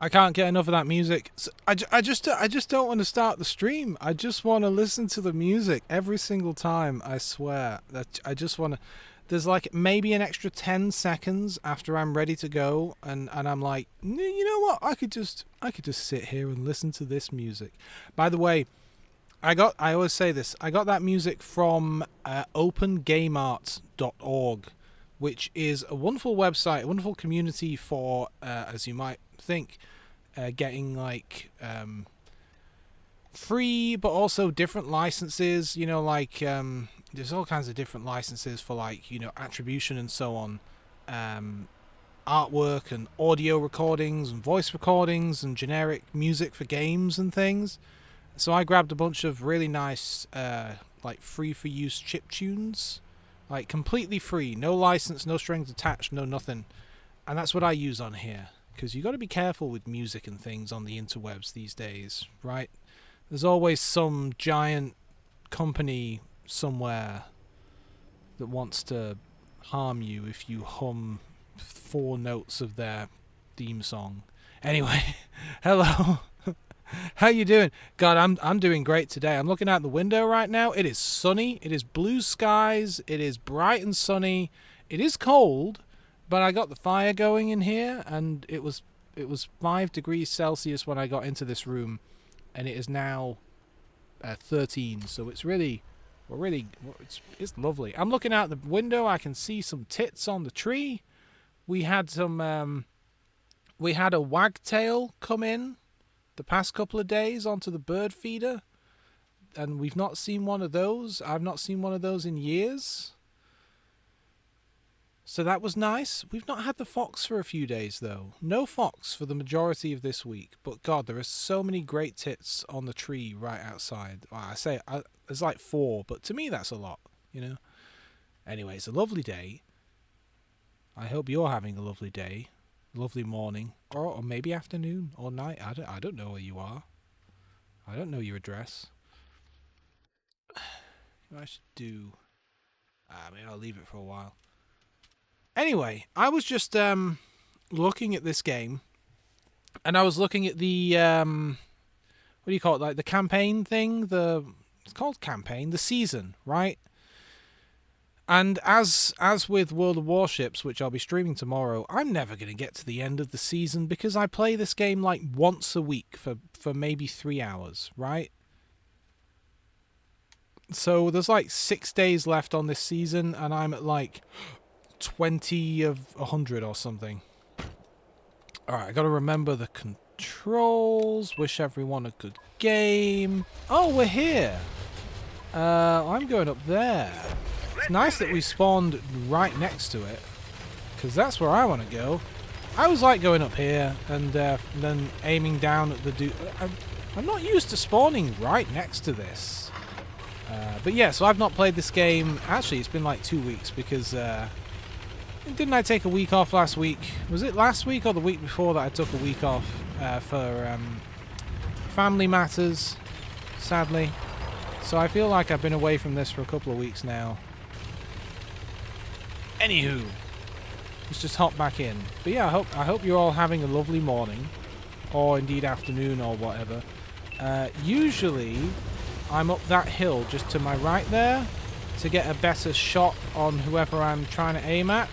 I can't get enough of that music. I just don't want to start the stream. I just want to listen to the music every single time. I swear that I just want to. There's like maybe an extra 10 seconds after I'm ready to go, and I'm like, you know what? I could just sit here and listen to this music. By the way, I always say this. I got that music from opengameart.org, which is a wonderful website, a wonderful community for, as you might think, getting like free but also different licenses. You know, like there's all kinds of different licenses for, like, you know, attribution and so on, artwork and audio recordings and voice recordings and generic music for games and things. So I grabbed a bunch of really nice like free for use chip tunes, like completely free, no license, no strings attached, no nothing. And that's what I use on here, because you got to be careful with music and things on the interwebs these days, right? There's always some giant company somewhere that wants to harm you if you hum 4 notes of their theme song. Anyway, hello. How you doing? God, I'm doing great today. I'm looking out the window right now. It is sunny. It is blue skies. It is bright and sunny. It is cold, but I got the fire going in here, and it was 5 degrees Celsius when I got into this room, and it is now 13. So it's it's lovely. I'm looking out the window. I can see some tits on the tree. We had a wagtail come in the past couple of days onto the bird feeder, and we've not seen one of those. I've not seen one of those in years, so that was nice. We've not had the fox for a few days though. No fox for the majority of this week, but God, there are so many great tits on the tree right outside. Well, there's like 4, but to me that's a lot, you know. Anyway, it's a lovely day. I hope you're having a lovely day, lovely morning, or maybe afternoon or night. I don't know where you are. I don't know your address. What I should do? Maybe I'll leave it for a while. Anyway, I was just looking at this game, and I was looking at the what do you call it? Like the campaign thing. It's called campaign. The season, right? And as with World of Warships, which I'll be streaming tomorrow, I'm never going to get to the end of the season because I play this game like once a week for maybe 3 hours, right? So there's like 6 days left on this season, and I'm at like 20 of 100 or something. Alright, I got to remember the controls. Wish everyone a good game. Oh, we're here. I'm going up there. It's nice that we spawned right next to it, because that's where I want to go. I always like going up here and then aiming down at the dude. I'm not used to spawning right next to this. But yeah, so I've not played this game. Actually, it's been like 2 weeks because didn't I take a week off last week? Was it last week or the week before that I took a week off for family matters, sadly. So I feel like I've been away from this for a couple of weeks now. Anywho, let's just hop back in. But yeah, I hope you're all having a lovely morning, or indeed afternoon or whatever. Usually, I'm up that hill just to my right there to get a better shot on whoever I'm trying to aim at.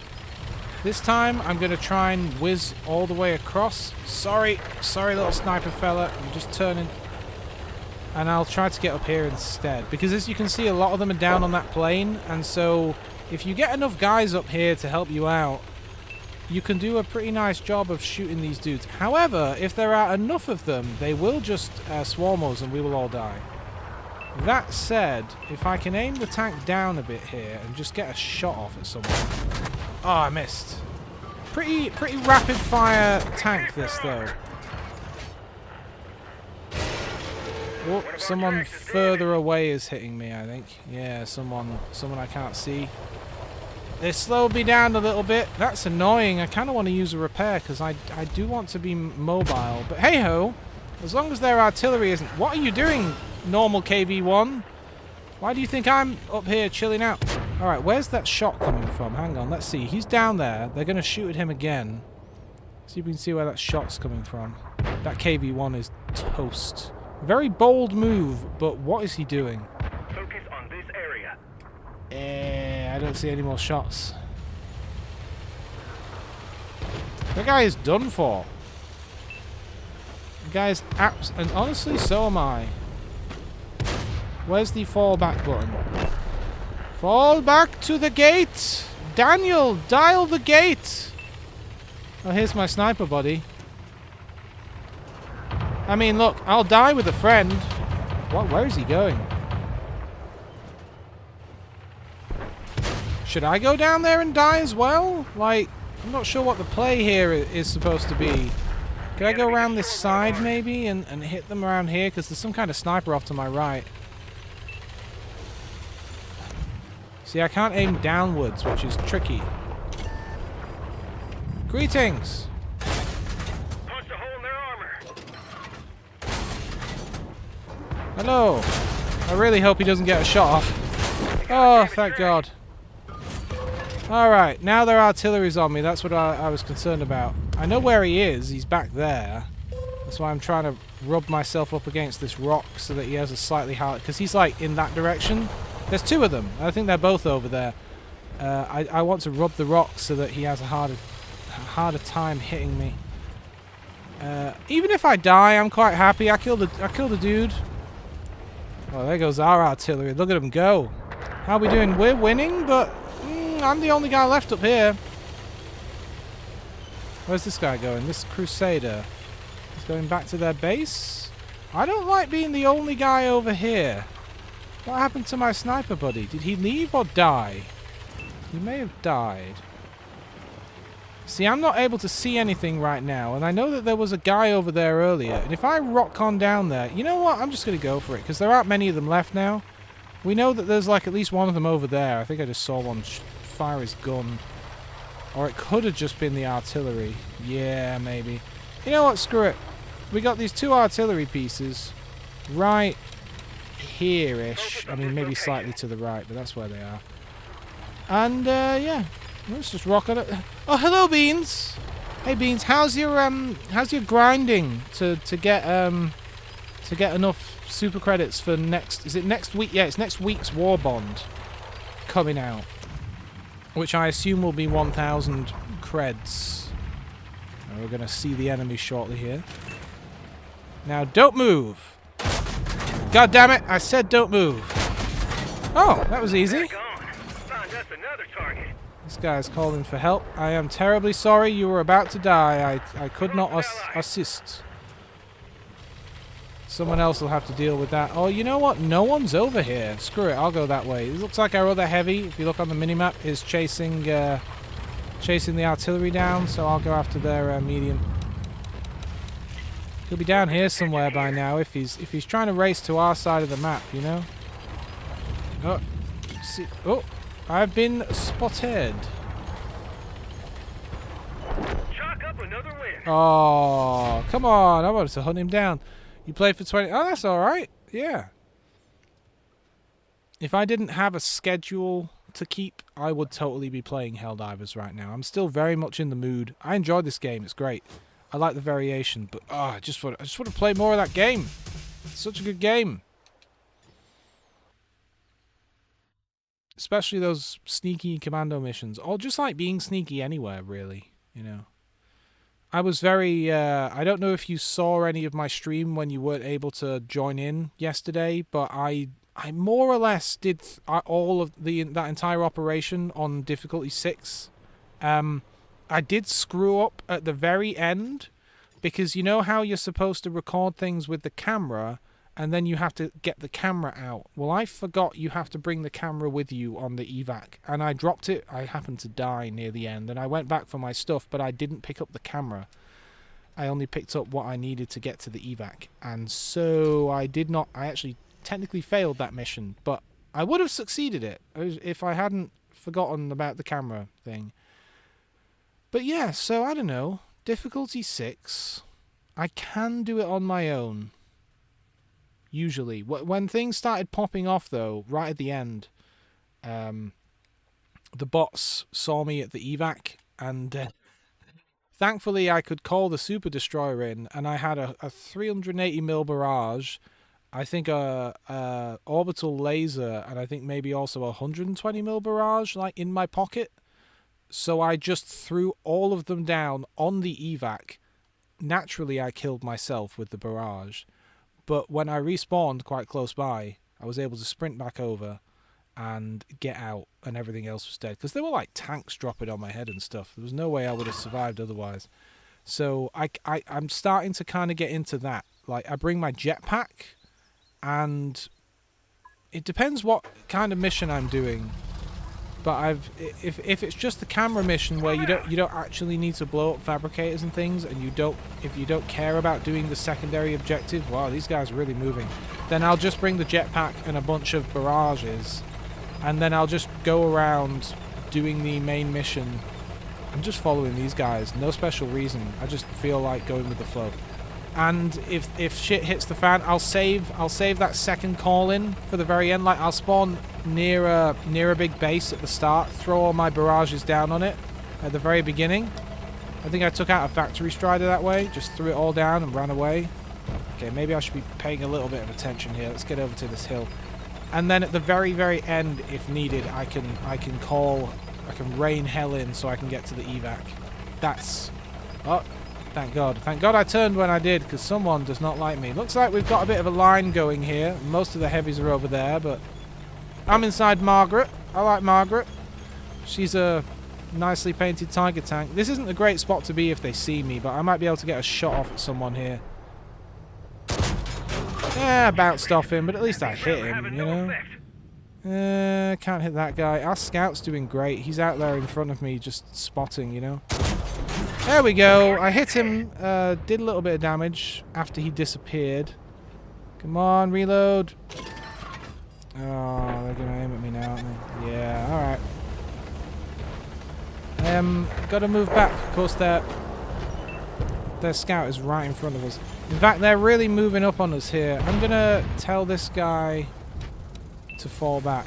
This time, I'm going to try and whiz all the way across. Sorry little sniper fella, I'm just turning. And I'll try to get up here instead, because as you can see, a lot of them are down on that plane, and so if you get enough guys up here to help you out, you can do a pretty nice job of shooting these dudes. However, if there are enough of them, they will just swarm us and we will all die. That said, if I can aim the tank down a bit here and just get a shot off at someone. Oh, I missed. Pretty rapid fire tank this though. Oh, someone further away is hitting me, I think. Yeah, someone I can't see. They slowed me down a little bit. That's annoying. I kind of want to use a repair because I do want to be mobile. But hey-ho, as long as their artillery isn't... What are you doing, normal KV-1? Why do you think I'm up here chilling out? Alright, where's that shot coming from? Hang on, let's see. He's down there. They're going to shoot at him again. See if we can see where that shot's coming from. That KV-1 is toast. Very bold move, but what is he doing? Focus on this area. I don't see any more shots. That guy is done for. The guy's apps, and honestly, so am I. Where's the fall back button? Fall back to the gate! Daniel, dial the gate! Oh, here's my sniper buddy. I mean, look, I'll die with a friend. What? Where is he going? Should I go down there and die as well? Like, I'm not sure what the play here is supposed to be. Can I go around this side, maybe, and hit them around here? Because there's some kind of sniper off to my right. See, I can't aim downwards, which is tricky. Greetings! Punched a hole in their armor. Hello! I really hope he doesn't get a shot off. Oh, thank God. Alright, now their artillery's on me. That's what I was concerned about. I know where he is. He's back there. That's why I'm trying to rub myself up against this rock so that he has a slightly hard... Because he's, like, in that direction. There's two of them. I think they're both over there. I want to rub the rock so that he has a harder time hitting me. Even if I die, I'm quite happy. I killed a dude. Oh, there goes our artillery. Look at them go. How are we doing? We're winning, but I'm the only guy left up here. Where's this guy going? This Crusader. He's going back to their base. I don't like being the only guy over here. What happened to my sniper buddy? Did he leave or die? He may have died. See, I'm not able to see anything right now, and I know that there was a guy over there earlier, and if I rock on down there, you know what? I'm just going to go for it, because there aren't many of them left now. We know that there's like at least one of them over there. I think I just saw one fire his gun. Or it could have just been the artillery. Yeah, maybe. You know what? Screw it. We got these two artillery pieces right here-ish. I mean, maybe slightly to the right, but that's where they are. And, yeah. Let's just rock on it. Oh, hello, Beans! Hey, Beans, how's your grinding to get enough super credits for next... Is it next week? Yeah, it's next week's War Bond coming out. Which I assume will be 1,000 creds. And we're going to see the enemy shortly here. Now, don't move! God damn it! I said don't move. Oh, that was easy. Find us another target. This guy's calling for help. I am terribly sorry. You were about to die. I could not assist. Someone else will have to deal with that. Oh, you know what? No one's over here. Screw it. I'll go that way. It looks like our other heavy, if you look on the minimap, is chasing the artillery down. So I'll go after their medium. He'll be down here somewhere by now if he's trying to race to our side of the map, you know. Oh, see. Oh, I've been spotted. Chalk up another win. Oh, come on. I wanted to hunt him down. You played for 20... Oh, that's alright. Yeah. If I didn't have a schedule to keep, I would totally be playing Helldivers right now. I'm still very much in the mood. I enjoyed this game. It's great. I like the variation, but I just want to play more of that game. It's such a good game. Especially those sneaky commando missions. Or just like being sneaky anywhere, really. You know. I was very... I don't know if you saw any of my stream when you weren't able to join in yesterday, but I more or less did all of that entire operation on difficulty 6. I did screw up at the very end, because you know how you're supposed to record things with the camera, and then you have to get the camera out. Well, I forgot you have to bring the camera with you on the evac, and I dropped it. I happened to die near the end, and I went back for my stuff, but I didn't pick up the camera. I only picked up what I needed to get to the evac, and so I actually technically failed that mission, but I would have succeeded it if I hadn't forgotten about the camera thing. But yeah, so I don't know. Difficulty 6. I can do it on my own. Usually. When things started popping off, though, right at the end, the bots saw me at the evac, and Thankfully, I could call the super destroyer in, and I had a 380 mil barrage, I think a orbital laser, and I think maybe also a 120 mil barrage, like in my pocket. So I just threw all of them down on the evac. Naturally, I killed myself with the barrage, but when I respawned quite close by, I was able to sprint back over and get out, and everything else was dead. Because there were like tanks dropping on my head and stuff. There was no way I would have survived otherwise. So I'm starting to kind of get into that. Like, I bring my jetpack, and it depends what kind of mission I'm doing. But if it's just the camera mission where you don't actually need to blow up fabricators and things, and if you don't care about doing the secondary objective, wow, these guys are really moving, then I'll just bring the jetpack and a bunch of barrages, and then I'll just go around doing the main mission. I'm just following these guys, no special reason. I just feel like going with the flow. And if shit hits the fan, I'll save that second call in for the very end. Like, I'll spawn near a big base at the start, throw all my barrages down on it at the very beginning. I think I took out a factory strider that way, just threw it all down and ran away. Okay, maybe I should be paying a little bit of attention here. Let's get over to this hill. And then at the very, very end, if needed, I can rain hell in so I can get to the evac. That's... Oh, thank God. Thank God I turned when I did, because someone does not like me. Looks like we've got a bit of a line going here. Most of the heavies are over there, but I'm inside Margaret. I like Margaret. She's a nicely painted tiger tank. This isn't a great spot to be if they see me, but I might be able to get a shot off at someone here. Yeah, I bounced off him, but at least I hit him, you know? Can't hit that guy. Our scout's doing great. He's out there in front of me just spotting, you know? There we go. I hit him, did a little bit of damage after he disappeared. Come on, reload. Oh, they're going to aim at me now, aren't they? Yeah, alright. Got to move back. Of course, their scout is right in front of us. In fact, they're really moving up on us here. I'm going to tell this guy to fall back,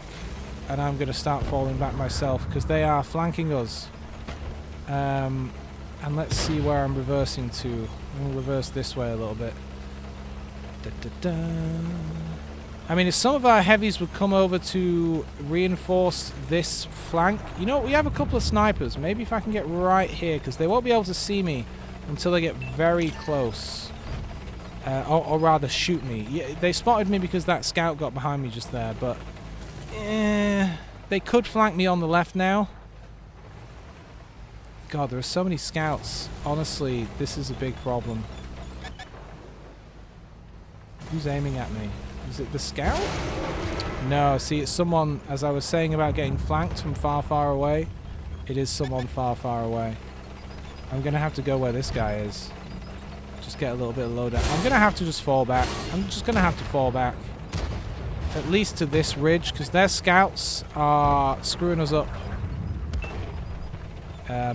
and I'm going to start falling back myself, because they are flanking us. And let's see where I'm reversing to. I'm going to reverse this way a little bit. I mean, if some of our heavies would come over to reinforce this flank... You know what? We have a couple of snipers. Maybe if I can get right here, because they won't be able to see me until they get very close. Or rather, shoot me. Yeah, they spotted me because that scout got behind me just there, but... they could flank me on the left now. God, there are so many scouts. Honestly, this is a big problem. Who's aiming at me? Is it the scout? No, see, it's someone, as I was saying about getting flanked from far, far away. It is someone far, far away. I'm going to have to go where this guy is. Just get a little bit of loadout. I'm going to have to just fall back. I'm just going to have to fall back. At least to this ridge, because their scouts are screwing us up.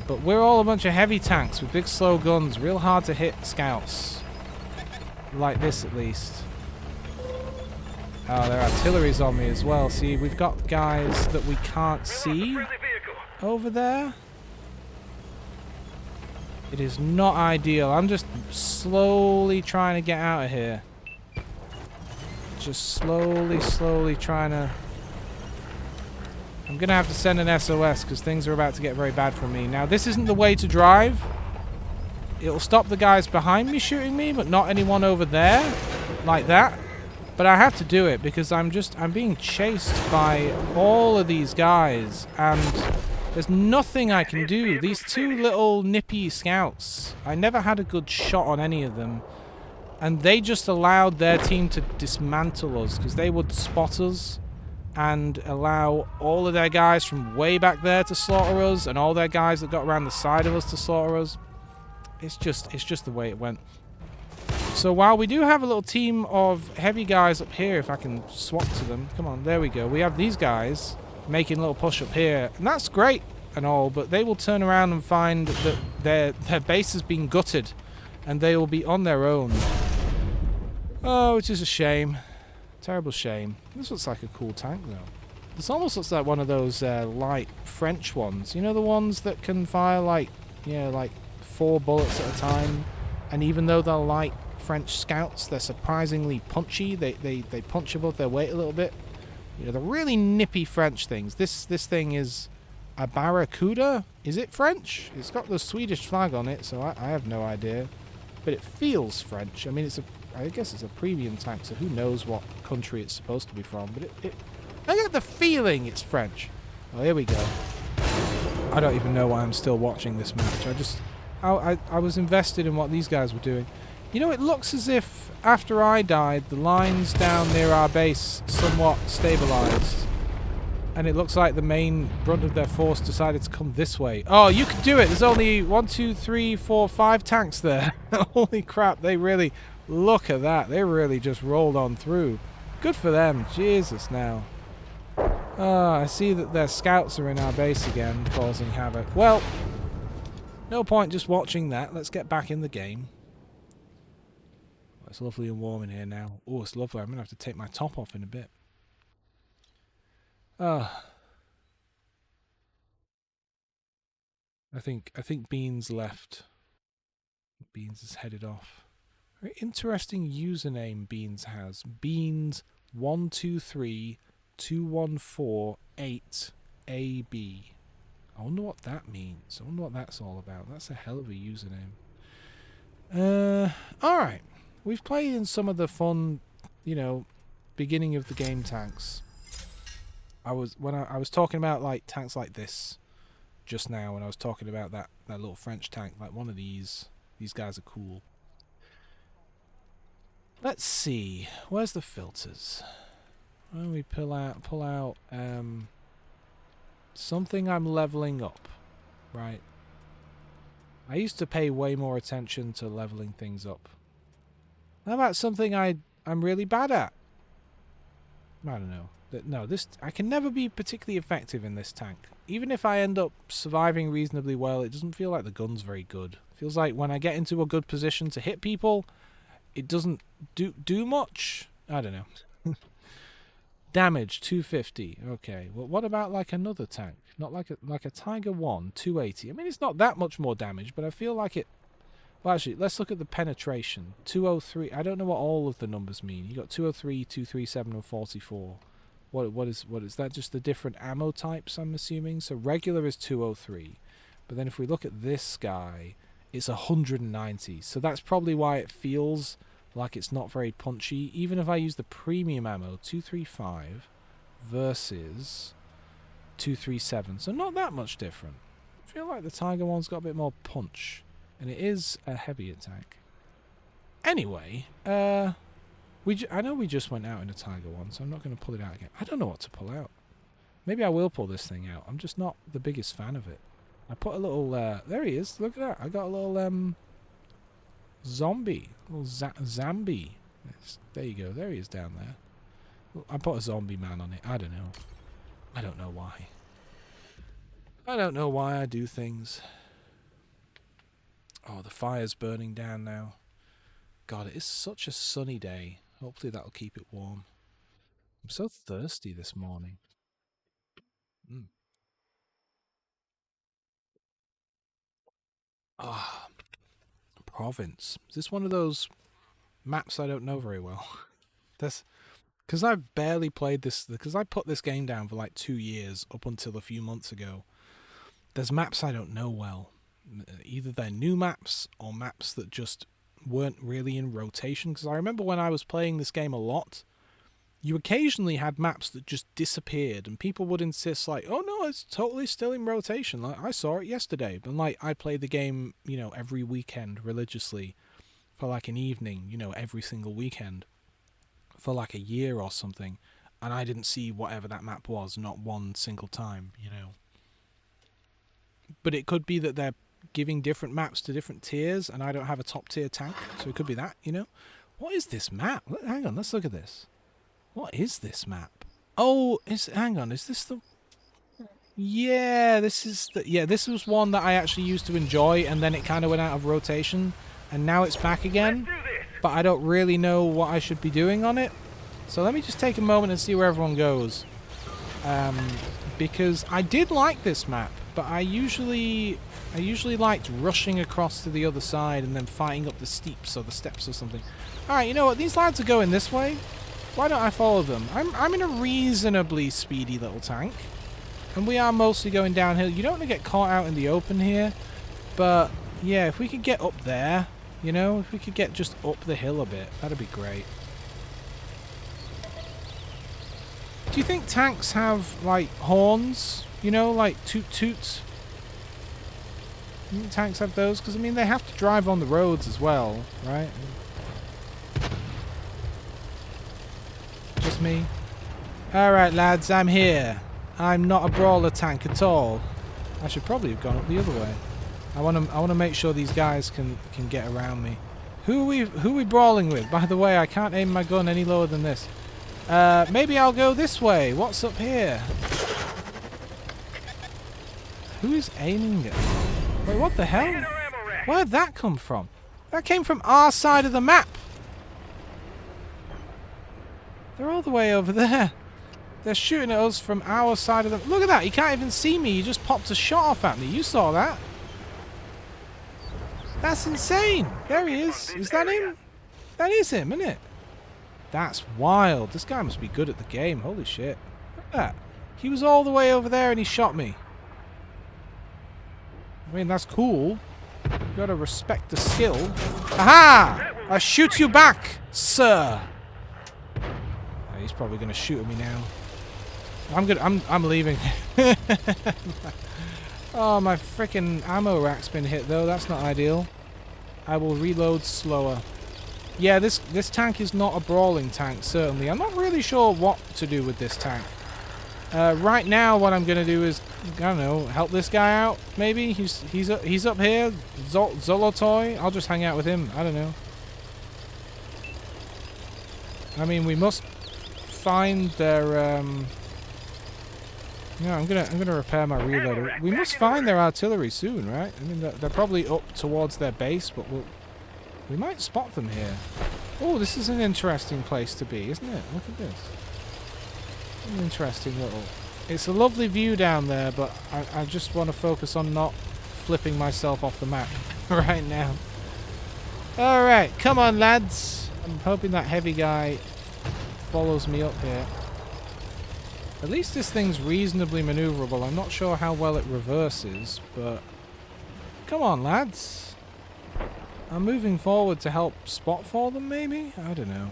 But we're all a bunch of heavy tanks with big slow guns. Real hard to hit scouts. Like this, at least. Oh, their artillery's on me as well. See, we've got guys that we can't see over there. It is not ideal. I'm just slowly trying to get out of here. Just slowly trying to... I'm going to have to send an SOS because things are about to get very bad for me. Now, this isn't the way to drive. It'll stop the guys behind me shooting me, but not anyone over there. Like that. But I have to do it because I'm being chased by all of these guys. And there's nothing I can do. These two little nippy scouts. I never had a good shot on any of them. And they just allowed their team to dismantle us because they would spot us and allow all of their guys from way back there to slaughter us and all their guys that got around the side of us to slaughter us. It's just the way it went. So while we do have a little team of heavy guys up here, if I can swap to them. Come on, there we go. We have these guys making a little push up here. And that's great and all, but they will turn around and find that their base has been gutted. And they will be on their own. Oh, which is a shame. Terrible shame. This looks like a cool tank, though. This almost looks like one of those light French ones. You know, the ones that can fire like, yeah, like 4 bullets at a time. And even though they're light French scouts, they're surprisingly punchy. They punch above their weight a little bit. You know, they're really nippy French things. This thing is a Barracuda. Is it French? It's got the Swedish flag on it, so I have no idea. But it feels French. I mean, I guess it's a premium tank, so who knows what country it's supposed to be from. But I get the feeling it's French. Oh, here we go. I don't even know why I'm still watching this match. I was invested in what these guys were doing. You know, it looks as if after I died, the lines down near our base somewhat stabilized. And it looks like the main brunt of their force decided to come this way. Oh, you can do it! There's only 1, 2, 3, 4, 5 tanks there. Holy crap, they really... Look at that. They really just rolled on through. Good for them. Jesus, now. Oh, I see that their scouts are in our base again, causing havoc. Well, no point just watching that. Let's get back in the game. It's lovely and warm in here now. Oh, it's lovely. I'm going to have to take my top off in a bit. I think Beans left. Beans is headed off. Very interesting username Beans has. Beans12321488AB. I wonder what that means. I wonder what that's all about. That's a hell of a username. Alright. We've played in some of the fun, you know, beginning of the game tanks. I was talking about like tanks like this just now, when I was talking about that little French tank, like one of these guys are cool. Let's see, where's the filters? Why don't we pull out something I'm leveling up, right? I used to pay way more attention to leveling things up. How about something I'm really bad at? I don't know. No, I can never be particularly effective in this tank. Even if I end up surviving reasonably well, it doesn't feel like the gun's very good. It feels like when I get into a good position to hit people, it doesn't do much. I don't know. Damage 250. Okay. Well, what about like another tank? Not like a Tiger 1 280. I mean, it's not that much more damage, but I feel like it. Well, actually, let's look at the penetration. 203. I don't know what all of the numbers mean. You got 203, 237, and 44. What is that? Just the different ammo types, I'm assuming. So regular is 203, but then if we look at this guy, it's 190. So that's probably why it feels like it's not very punchy. Even if I use the premium ammo, 235 versus 237, so not that much different. I feel like the Tiger one's got a bit more punch, and it is a heavier tank. Anyway, I know we just went out in a Tiger one, so I'm not going to pull it out again. I don't know what to pull out. Maybe I will pull this thing out. I'm just not the biggest fan of it. I put a little... there he is. Look at that. I got a little zombie. A little Zambi. There you go. There he is down there. I put a zombie man on it. I don't know. I don't know why. I don't know why I do things. Oh, the fire's burning down now. God, it is such a sunny day. Hopefully that'll keep it warm. I'm so thirsty this morning. Ah, Province. Is this one of those maps I don't know very well? That's because I've barely played this, because I put this game down for like 2 years up until a few months ago. There's maps I don't know well. Either they're new maps or maps that just weren't really in rotation. Because I remember when I was playing this game a lot, you occasionally had maps that just disappeared, and people would insist like, oh no, it's totally still in rotation. Like, I saw it yesterday. But like, I played the game, you know, every weekend religiously for like an evening, you know, every single weekend for like a year or something, and I didn't see whatever that map was, not one single time, you know. But it could be that they're giving different maps to different tiers, and I don't have a top tier tank, so it could be that, you know. What is this map? Hang on, let's look at this. What is this map? Oh, hang on, is this the... Yeah, this is the... Yeah, this was one that I actually used to enjoy, and then it kind of went out of rotation, and now it's back again. But I don't really know what I should be doing on it. So let me just take a moment and see where everyone goes. Because I did like this map. but I usually liked rushing across to the other side and then fighting up the steeps or the steps or something. Alright, you know what? These lads are going this way. Why don't I follow them? I'm in a reasonably speedy little tank. And we are mostly going downhill. You don't want to get caught out in the open here. But, yeah, if we could get up there, you know, if we could get just up the hill a bit, that'd be great. Do you think tanks have, like, horns? You know, like toot-toots? Do you think tanks have those? Because, I mean, they have to drive on the roads as well, right? Just me? Alright, lads, I'm here. I'm not a brawler tank at all. I should probably have gone up the other way. I want to make sure these guys can get around me. Who are we brawling with? By the way, I can't aim my gun any lower than this. Maybe I'll go this way. What's up here? Who is aiming at? Wait, what the hell? Where'd that come from? That came from our side of the map. They're all the way over there. They're shooting at us from our side of the... Look at that. He can't even see me. He just popped a shot off at me. You saw that. That's insane. There he is. Is that him? That is him, isn't it? That's wild. This guy must be good at the game. Holy shit. Look at that. He was all the way over there and he shot me. I mean, that's cool. You gotta respect the skill. Aha! I shoot you back, sir. He's probably gonna shoot at me now. I'm leaving. Oh, my freaking ammo rack's been hit though. That's not ideal. I will reload slower. Yeah, this tank is not a brawling tank, certainly. I'm not really sure what to do with this tank. Right now, what I'm gonna do is, I don't know, help this guy out. Maybe he's up here. Zolotoy. I'll just hang out with him. I don't know. I mean, we must find their yeah, I'm gonna repair my reloader. We must find their artillery soon, right? I mean, they're probably up towards their base, but we might spot them here. Oh, this is an interesting place to be, isn't it? Look at this. An interesting little... It's a lovely view down there, but I just want to focus on not flipping myself off the map right now. Alright, come on, lads. I'm hoping that heavy guy follows me up here. At least this thing's reasonably maneuverable. I'm not sure how well it reverses, but... Come on, lads. I'm moving forward to help spot for them, maybe? I don't know.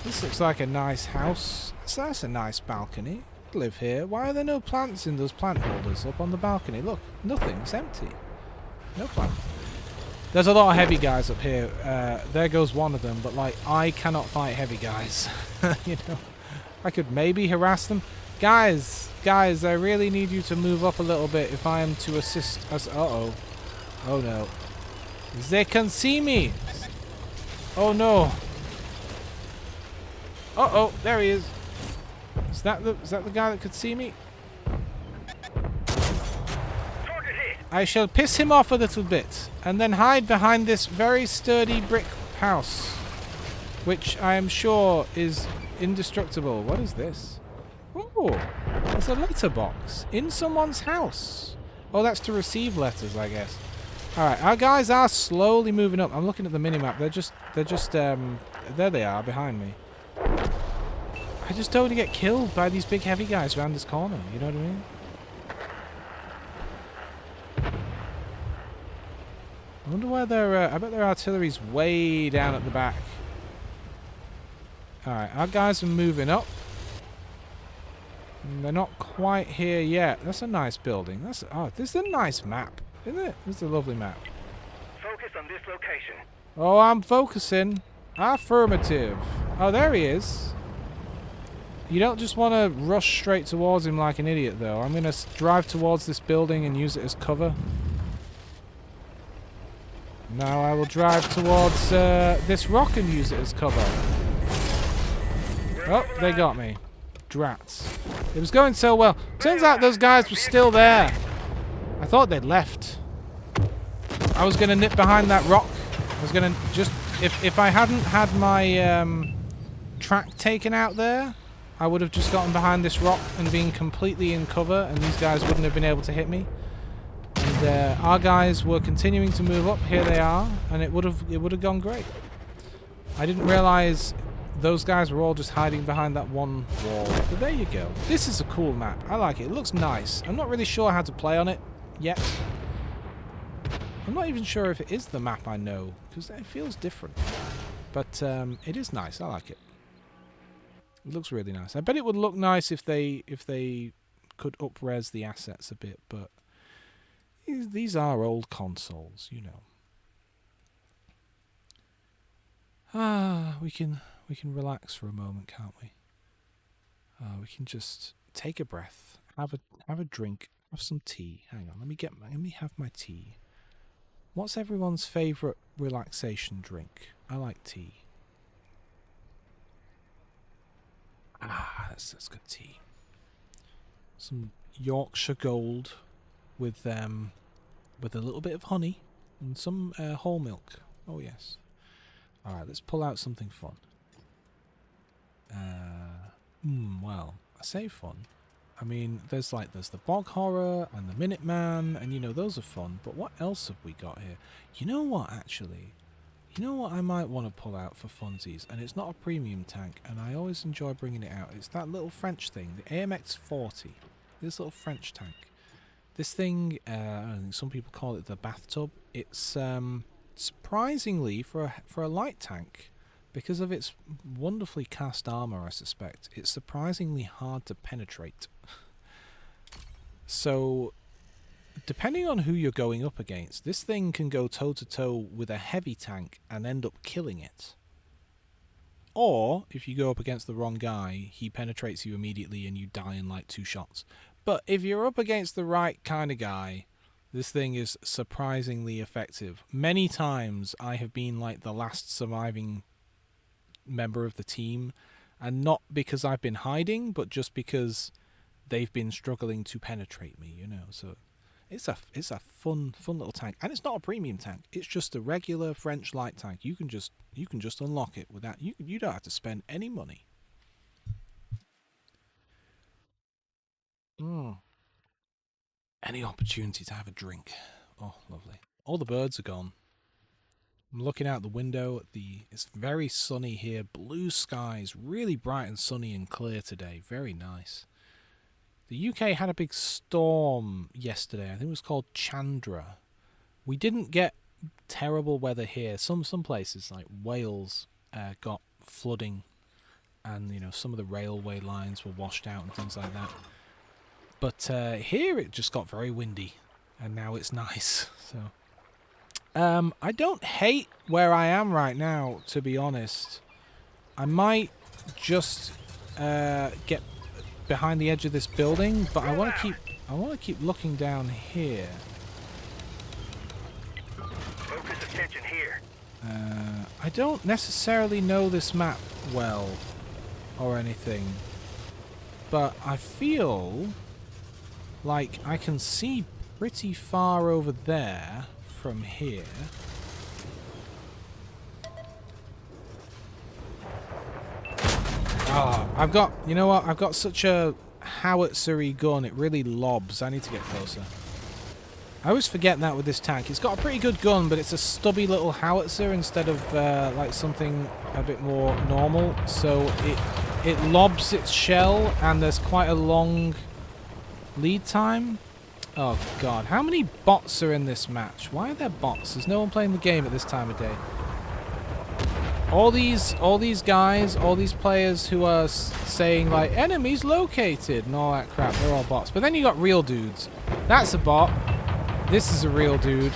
This looks like a nice house. That's a nice balcony. I'd live here. Why are there no plants in those plant holders up on the balcony? Look, nothing. It's empty. No plant. There's a lot of heavy guys up here. There goes one of them, but, like, I cannot fight heavy guys. You know? I could maybe harass them. Guys, I really need you to move up a little bit if I am to assist us. Uh-oh. Oh, no. They can see me. Oh, no. Uh-oh, there he is. Is that the guy that could see me? I shall piss him off a little bit and then hide behind this very sturdy brick house, which I am sure is indestructible. What is this? Oh, it's a letterbox in someone's house. Oh, that's to receive letters, I guess. Alright, our guys are slowly moving up. I'm looking at the minimap. They're just, there they are, behind me. I just don't want to get killed by these big heavy guys around this corner, you know what I mean? I wonder where their, I bet their artillery's way down at the back. Alright, our guys are moving up. And they're not quite here yet. That's a nice building. Oh, this is a nice map, isn't it? This is a lovely map. Focus on this location. Oh, I'm focusing. Affirmative. Oh, there he is. You don't just want to rush straight towards him like an idiot, though. I'm going to drive towards this building and use it as cover. Now I will drive towards this rock and use it as cover. Oh, they got me. Drats. It was going so well. Turns out those guys were still there. I thought they'd left. I was going to nip behind that rock. I was going to just... If I hadn't had my track taken out there, I would have just gotten behind this rock and been completely in cover, and these guys wouldn't have been able to hit me. And our guys were continuing to move up. Here they are, and it would have gone great. I didn't realize those guys were all just hiding behind that one wall. But there you go. This is a cool map. I like it. It looks nice. I'm not really sure how to play on it yet. I'm not even sure if it is the map I know, because it feels different. But it is nice. I like it. It looks really nice. I bet it would look nice if they could up-res the assets a bit, but these are old consoles, you know. We can relax for a moment, can't we? We can just take a breath, have a drink, have some tea. Hang on, let me have my tea. What's everyone's favourite relaxation drink? I like tea. That's good tea. Some Yorkshire Gold with a little bit of honey and some whole milk. Oh yes. All right, let's pull out something fun. Well, I say fun. I mean, there's the Bog Horror and the Minuteman, and you know those are fun. But what else have we got here? You know what, actually? You know what I might want to pull out for funsies, and it's not a premium tank, and I always enjoy bringing it out. It's that little French thing, the AMX-40. This little French tank. This thing, I think some people call it the bathtub. It's surprisingly for a light tank, because of its wonderfully cast armor, I suspect, it's surprisingly hard to penetrate. So, depending on who you're going up against, this thing can go toe-to-toe with a heavy tank and end up killing it. Or, if you go up against the wrong guy, he penetrates you immediately and you die in like 2 shots. But if you're up against the right kind of guy, this thing is surprisingly effective. Many times I have been like the last surviving member of the team, and not because I've been hiding, but just because they've been struggling to penetrate me, you know. So it's a fun little tank, and it's not a premium tank. It's just a regular French light tank. You can just unlock it without you don't have to spend any money. Any opportunity to have a drink. Oh, lovely. All the birds are gone. I'm looking out the window at it's very sunny here. Blue skies, really bright and sunny and clear today. Very nice. The UK had a big storm yesterday. I think it was called Chandra. We didn't get terrible weather here. Some places like Wales got flooding, and you know some of the railway lines were washed out and things like that. But here it just got very windy, and now it's nice. So. I don't hate where I am right now, to be honest. I might just get behind the edge of this building, but I want to keep looking down here. Focus attention here. I don't necessarily know this map well or anything, but I feel like I can see pretty far over there from here. I've got such a howitzer-y gun, it really lobs. I need to get closer. I always forget that with this tank. It's got a pretty good gun, but it's a stubby little howitzer instead of like something a bit more normal. So it lobs its shell, and there's quite a long lead time. Oh god, how many bots are in this match? Why are there bots? There's no one playing the game at this time of day. All these guys, all these players who are saying like enemies located and all that crap, they're all bots. But then you got real dudes. That's a bot. This is a real dude.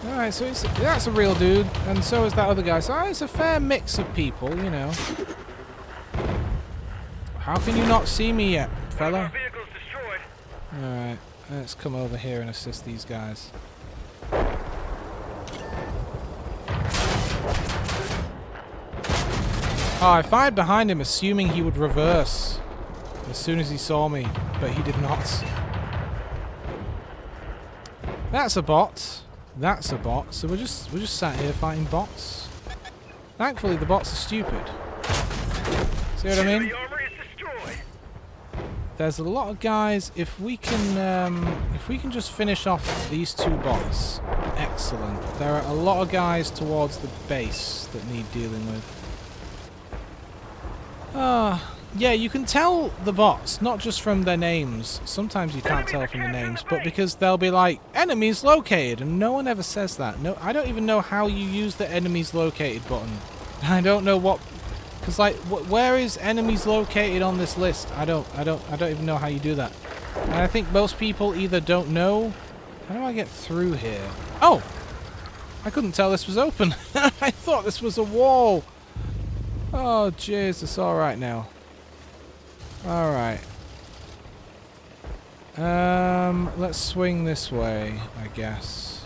Alright, so that's a real dude, and so is that other guy. So it's a fair mix of people, you know. How can you not see me yet, fella? Alright, let's come over here and assist these guys. Oh, I fired behind him assuming he would reverse as soon as he saw me, but he did not. That's a bot. That's a bot. So we're just sat here fighting bots. Thankfully the bots are stupid. See what I mean? there's a lot of guys. If we can just finish off these two bots, excellent. There are a lot of guys towards the base that need dealing with. Yeah, you can tell the bots, not just from their names. Sometimes you can't tell from the names, but because they'll be like, enemies located, and no one ever says that. No, I don't even know how you use the enemies located button. I don't know what, because like, where is enemies located on this list? I don't even know how you do that. And I think most people either don't know. How do I get through here? Oh, I couldn't tell this was open. I thought this was a wall. Oh, Jesus. All right now. All right. Let's swing this way, I guess.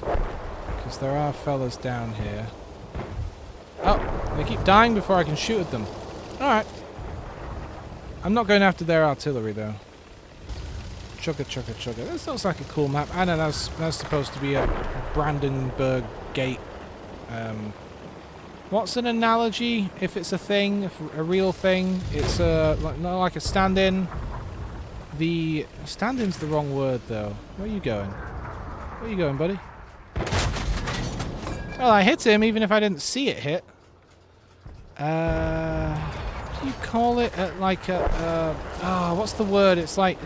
Because there are fellas down here. Oh, they keep dying before I can shoot at them. All right. I'm not going after their artillery, though. Chugga, chugga, chugga. This looks like a cool map. I know that's supposed to be a Brandenburg Gate. What's an analogy? If it's a thing, a real thing, it's not like a stand-in. The stand-in's the wrong word, though. Where are you going? Where are you going, buddy? Well, I hit him, even if I didn't see it hit. What do you call it? Like a what's the word? It's like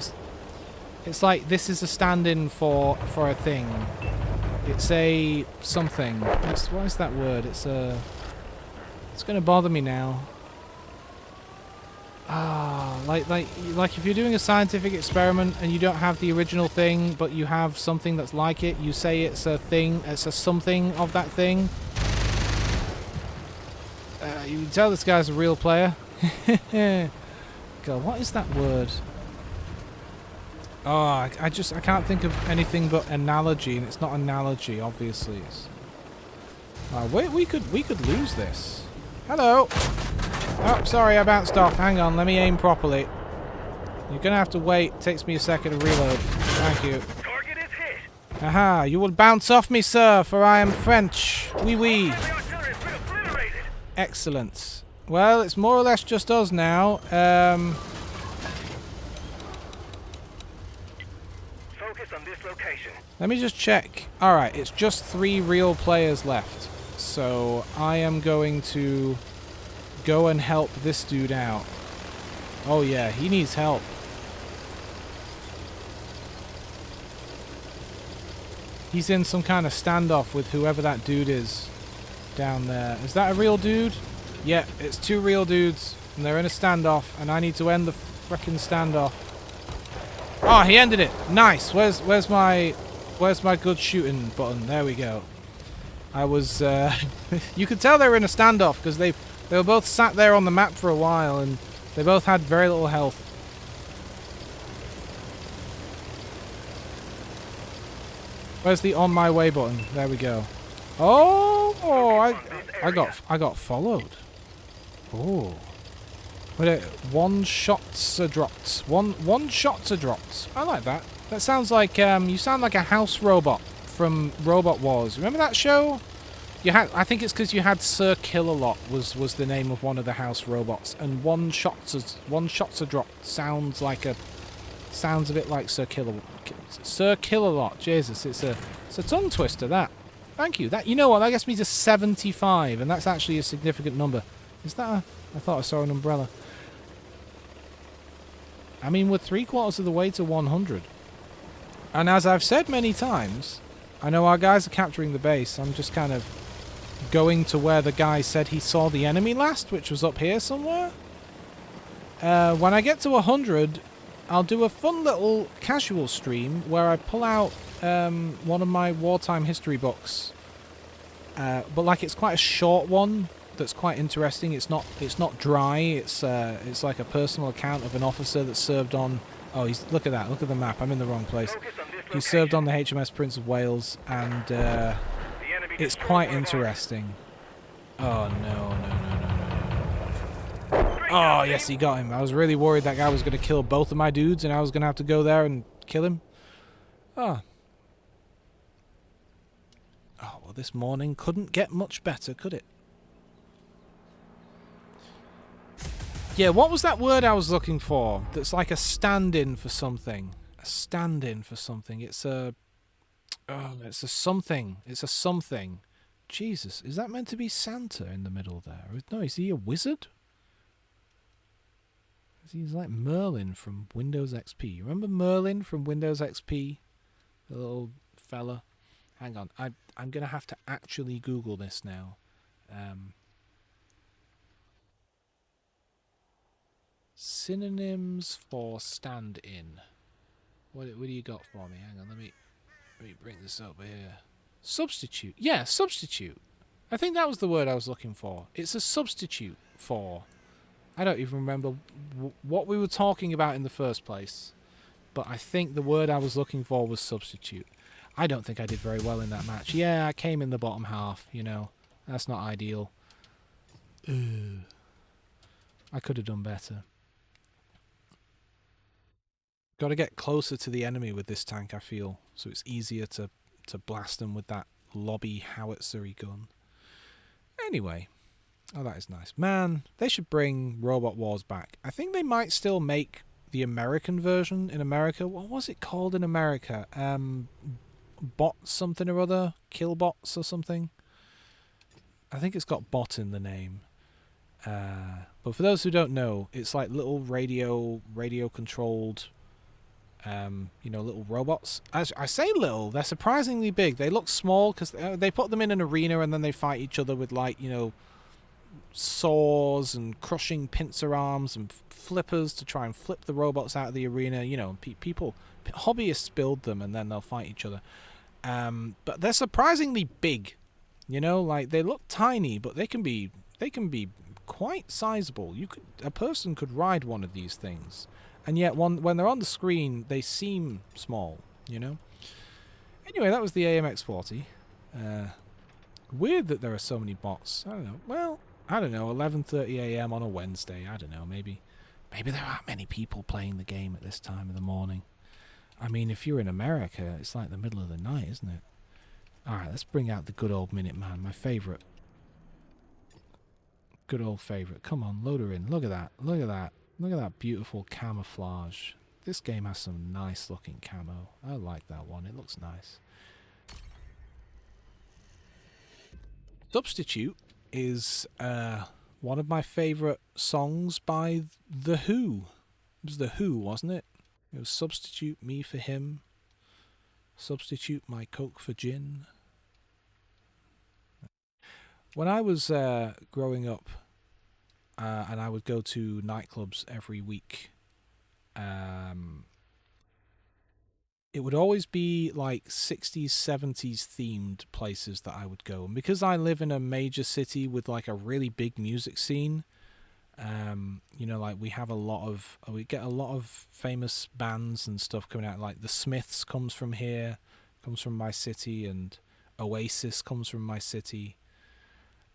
this is a stand-in for a thing. It's a something. What is that word? It's a. It's gonna bother me now. Like if you're doing a scientific experiment and you don't have the original thing, but you have something that's like it, you say it's a thing, it's a something of that thing. You can tell this guy's a real player. God, what is that word? Oh, I can't think of anything but analogy, and it's not analogy, obviously. We could lose this. Hello. Oh, sorry, I bounced off. Hang on, let me aim properly. You're gonna have to wait. It takes me a second to reload. Thank you. Target is hit. Aha, you will bounce off me, sir, for I am French. Oui, oui. Excellent. Well, it's more or less just us now. Focus on this location. Let me just check. Alright, it's just 3 real players left. So I am going to go and help this dude out. Oh yeah, he needs help. He's in some kind of standoff with whoever that dude is down there. Is that a real dude? Yeah, it's 2 real dudes, and they're in a standoff, and I need to end the frickin' standoff. Oh, he ended it. Nice. Where's my good shooting button? There we go. I was you could tell they were in a standoff because they were both sat there on the map for a while, and they both had very little health. Where's the on my way button? There we go. Oh, I got followed. Oh. Wait, one shots are dropped. One shots are dropped. I like that. That sounds like you sound like a house robot from Robot Wars. Remember that show? You had, I think it's because you had Sir Kill-A-Lot was the name of one of the house robots, and one shots are dropped sounds a bit like Sir Kill-A-Lot. Jesus, it's a tongue twister, that. Thank you. That, you know what? That gets me to 75, and that's actually a significant number. Is that a... I thought I saw an umbrella. I mean, we're 3/4 of the way to 100. And as I've said many times, I know our guys are capturing the base. I'm just kind of going to where the guy said he saw the enemy last, which was up here somewhere. When I get to 100, I'll do a fun little casual stream where I pull out one of my wartime history books. But like it's quite a short one that's quite interesting. It's not dry. It's like a personal account of an officer that served on... Oh, look at that. Look at the map. I'm in the wrong place. He served on the HMS Prince of Wales, and it's quite interesting. Oh, no. Oh, yes, he got him. I was really worried that guy was going to kill both of my dudes, and I was going to have to go there and kill him. Oh. Oh, well, this morning couldn't get much better, could it? Yeah, what was that word I was looking for? That's like a stand-in for something. A stand-in for something. It's a... Oh, it's a something. It's a something. Jesus, is that meant to be Santa in the middle there? No, is he a wizard? He's like Merlin from Windows XP. Remember Merlin from Windows XP? The little fella. Hang on, I'm going to have to actually Google this now. Synonyms for stand-in. What do you got for me? Hang on, let me bring this up here. Substitute. Yeah, substitute. I think that was the word I was looking for. It's a substitute for... I don't even remember what we were talking about in the first place. But I think the word I was looking for was substitute. I don't think I did very well in that match. Yeah, I came in the bottom half, you know. That's not ideal. Ugh. I could have done better. Got to get closer to the enemy with this tank, I feel. So it's easier to blast them with that lobby howitzery gun. Anyway. Oh, that is nice. Man, they should bring Robot Wars back. I think they might still make the American version in America. What was it called in America? Bot something or other? Killbots or something? I think it's got bot in the name. But for those who don't know, it's like little radio controlled, you know, little robots. As I say little, they're surprisingly big. They look small because they put them in an arena and then they fight each other with, like, you know, saws and crushing pincer arms and flippers to try and flip the robots out of the arena. You know, hobbyists build them and then they'll fight each other. But they're surprisingly big. You know, like they look tiny, but they can be quite sizable. A person could ride one of these things, and yet when they're on the screen, they seem small. You know. Anyway, that was the AMX-40. Weird that there are so many bots. I don't know. Well, I don't know. 11:30 a.m. on a Wednesday. I don't know. Maybe there aren't many people playing the game at this time of the morning. I mean, if you're in America, it's like the middle of the night, isn't it? Alright, let's bring out the good old Minuteman, my favourite. Good old favourite. Come on, load her in. Look at that. Look at that. Look at that beautiful camouflage. This game has some nice looking camo. I like that one. It looks nice. Substitute is one of my favourite songs by The Who. It was The Who, wasn't it? It was Substitute Me for Him. Substitute my Coke for gin. When I was growing up, and I would go to nightclubs every week, it would always be like 60s, 70s themed places that I would go. And because I live in a major city with like a really big music scene, you know, like we get a lot of famous bands and stuff coming out. Like the Smiths comes from here, comes from my city, and Oasis comes from my city,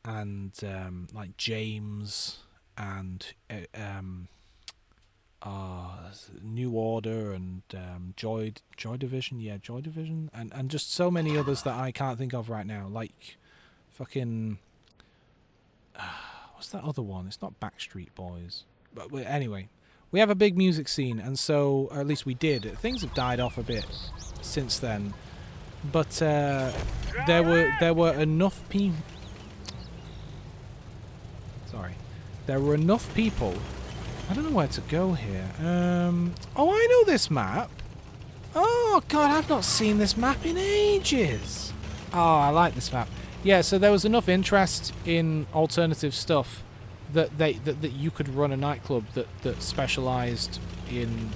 and like James and New Order and Joy Division, yeah, Joy Division, and just so many others that I can't think of right now. Like fucking what's that other one? It's not Backstreet Boys. But anyway, we have a big music scene, and so, or at least we did. Things have died off a bit since then. But there were enough people. Sorry, there were enough people. I don't know where to go here. Oh, I know this map. Oh God, I've not seen this map in ages. Oh, I like this map. Yeah, so there was enough interest in alternative stuff that you could run a nightclub that specialized in.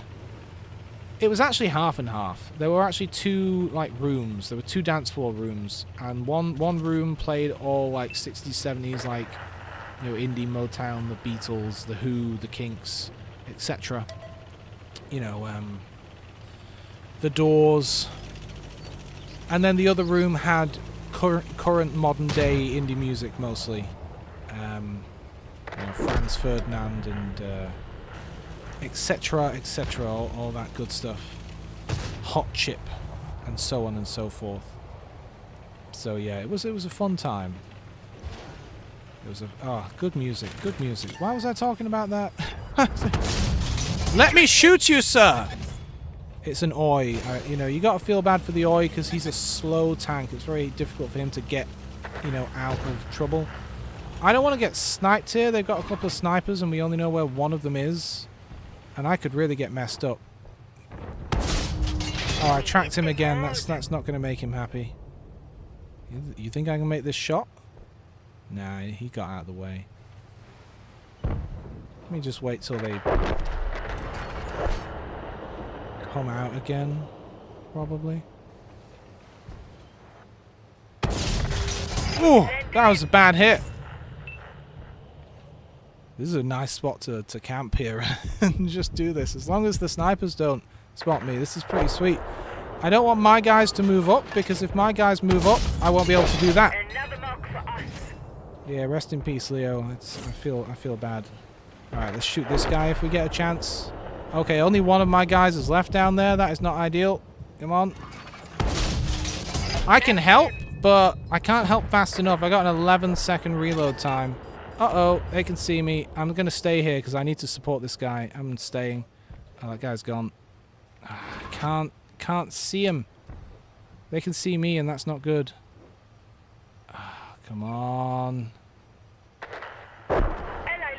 It was actually half and half. There were actually two like rooms. There were two dance floor rooms, and one room played all like 60s, 70s, like, you know, indie Motown, the Beatles, the Who, the Kinks, etc. You know, the Doors. And then the other room had current modern day indie music mostly. You know, Franz Ferdinand and etc., all that good stuff. Hot Chip and so on and so forth. So yeah, it was a fun time. It was good music, good music. Why was I talking about that? Let me shoot you, sir! It's an Oi. You know, you gotta feel bad for the Oi because he's a slow tank. It's very difficult for him to get, you know, out of trouble. I don't want to get sniped here. They've got a couple of snipers and we only know where one of them is. And I could really get messed up. Oh, I tracked him again. That's not going to make him happy. You think I can make this shot? Nah, he got out of the way. Let me just wait till they come out again, probably. Oh, that was a bad hit. This is a nice spot to camp here and just do this. As long as the snipers don't spot me, this is pretty sweet. I don't want my guys to move up, because if my guys move up, I won't be able to do that. Another mark for us. Yeah, rest in peace, Leo. I feel bad. Alright, let's shoot this guy if we get a chance. Okay, only one of my guys is left down there. That is not ideal. Come on. I can help, but I can't help fast enough. I got an 11-second reload time. Uh-oh, they can see me. I'm going to stay here because I need to support this guy. I'm staying. Oh, that guy's gone. I can't see him. They can see me, and that's not good. Come on. And I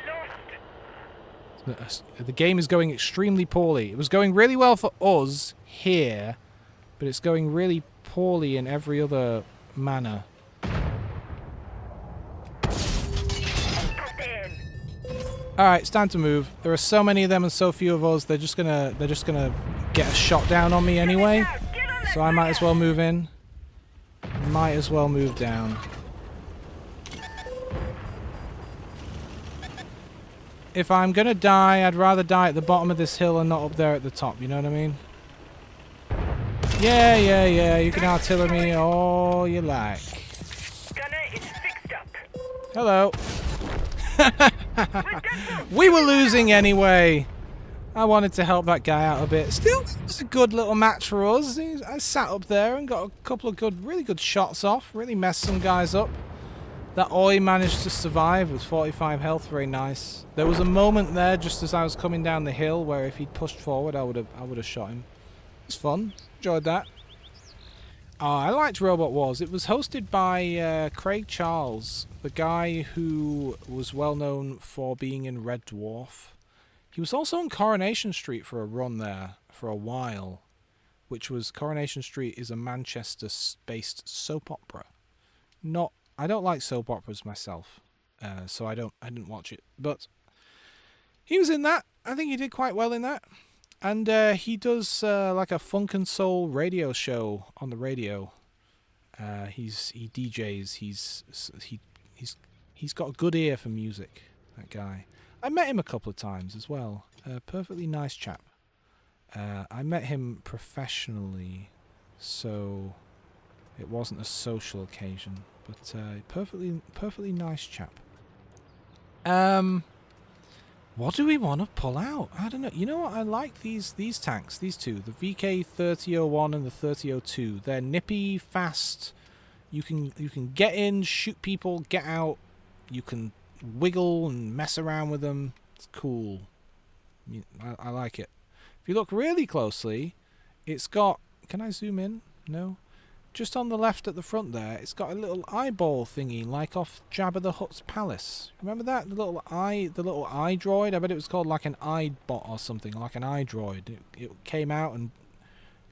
lost. The game is going extremely poorly. It was going really well for us here, but it's going really poorly in every other manner. Alright, it's time to move. There are so many of them and so few of us, they're just gonna get a shot down on me anyway. So I might as well move in. Might as well move down. If I'm gonna die, I'd rather die at the bottom of this hill and not up there at the top, you know what I mean? Yeah, you can artillery me all you like. Gunner is fixed up. Hello. We were losing anyway. I wanted to help that guy out a bit. Still, it was a good little match for us. I sat up there and got a couple of really good shots off. Really messed some guys up. That Oi managed to survive with 45 health. Very nice. There was a moment there just as I was coming down the hill where if he'd pushed forward, I would have shot him. It was fun. Enjoyed that. I liked Robot Wars. It was hosted by Craig Charles, the guy who was well known for being in Red Dwarf. He was also on Coronation Street for a run there for a while, which was Coronation Street is a Manchester-based soap opera. I don't like soap operas myself, so I didn't watch it. But he was in that. I think he did quite well in that. And he does like a funk and soul radio show on the radio. He DJs. He's got a good ear for music. That guy. I met him a couple of times as well. Perfectly nice chap. I met him professionally, so it wasn't a social occasion. But perfectly nice chap. What do we want to pull out? I don't know. You know what? I like these tanks. These two, the VK3001 and the 3002. They're nippy, fast. You can get in, shoot people, get out. You can wiggle and mess around with them. It's cool. I like it. If you look really closely, it's got... Can I zoom in? No? Just on the left at the front there, it's got a little eyeball thingy, like off Jabba the Hutt's palace. Remember that? The little eye droid? I bet it was called like an eye bot or something, like an eye droid. It came out and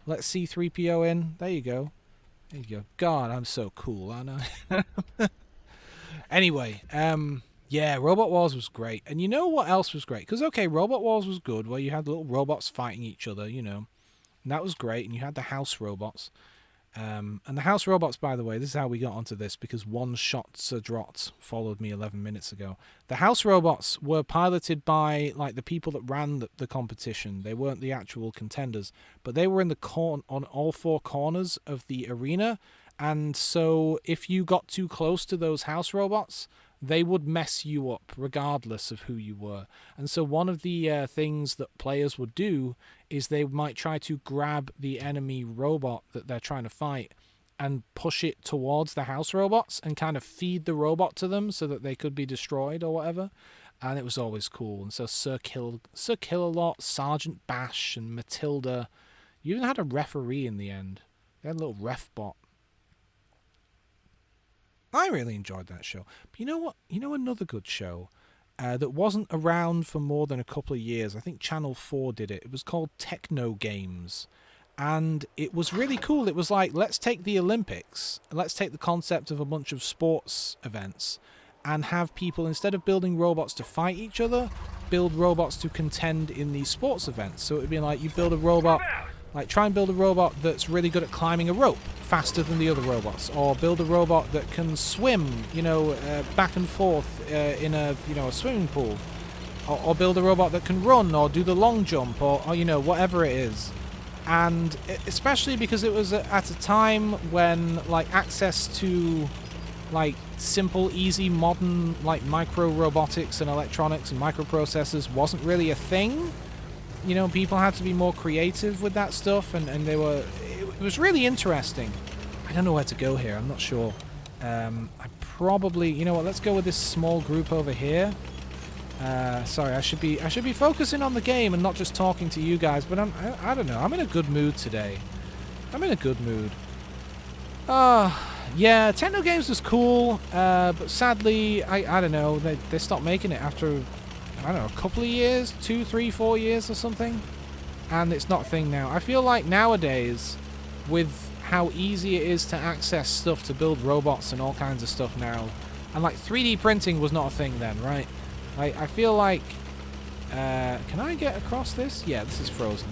let C-3PO in. There you go. There you go. God, I'm so cool, aren't I? Anyway, yeah, Robot Wars was great. And you know what else was great? Because, okay, Robot Wars was good, where you had little robots fighting each other, you know. And that was great. And you had the house robots. And the house robots, by the way, this is how we got onto this, because One Shot Zadrot followed me 11 minutes ago. The house robots were piloted by like the people that ran the competition. They weren't the actual contenders, but they were in the on all four corners of the arena. And so if you got too close to those house robots, they would mess you up regardless of who you were. And so one of the things that players would do is they might try to grab the enemy robot that they're trying to fight and push it towards the house robots and kind of feed the robot to them so that they could be destroyed or whatever. And it was always cool. And so Sir Kill-a-Lot, Sergeant Bash, and Matilda. You even had a referee in the end. They had a little ref bot. I really enjoyed that show. But you know what? You know another good show that wasn't around for more than a couple of years. I think Channel 4 did it. It was called Techno Games. And it was really cool. It was like, let's take the Olympics, let's take the concept of a bunch of sports events and have people, instead of building robots to fight each other, build robots to contend in these sports events. So it would be like you build a robot, like try and build a robot that's really good at climbing a rope faster than the other robots, or build a robot that can swim, back and forth in a swimming pool, or build a robot that can run or do the long jump, or whatever it is. And especially because it was at a time when like access to like simple, easy, modern like micro robotics and electronics and microprocessors wasn't really a thing. People had to be more creative with that stuff, and it was really interesting. I don't know where to go here. I'm not sure. I probably, let's go with this small group over here. Sorry, I should be focusing on the game and not just talking to you guys, but I don't know. I'm in a good mood today. I'm in a good mood. Yeah, Techno Games was cool, but sadly, I don't know, they stopped making it after, I don't know, a couple of years, 2, 3, 4 years or something, and it's not a thing now. I feel like nowadays, with how easy it is to access stuff to build robots and all kinds of stuff now, and like 3D printing was not a thing then, right? I feel like, can I get across this? Yeah, this is frozen.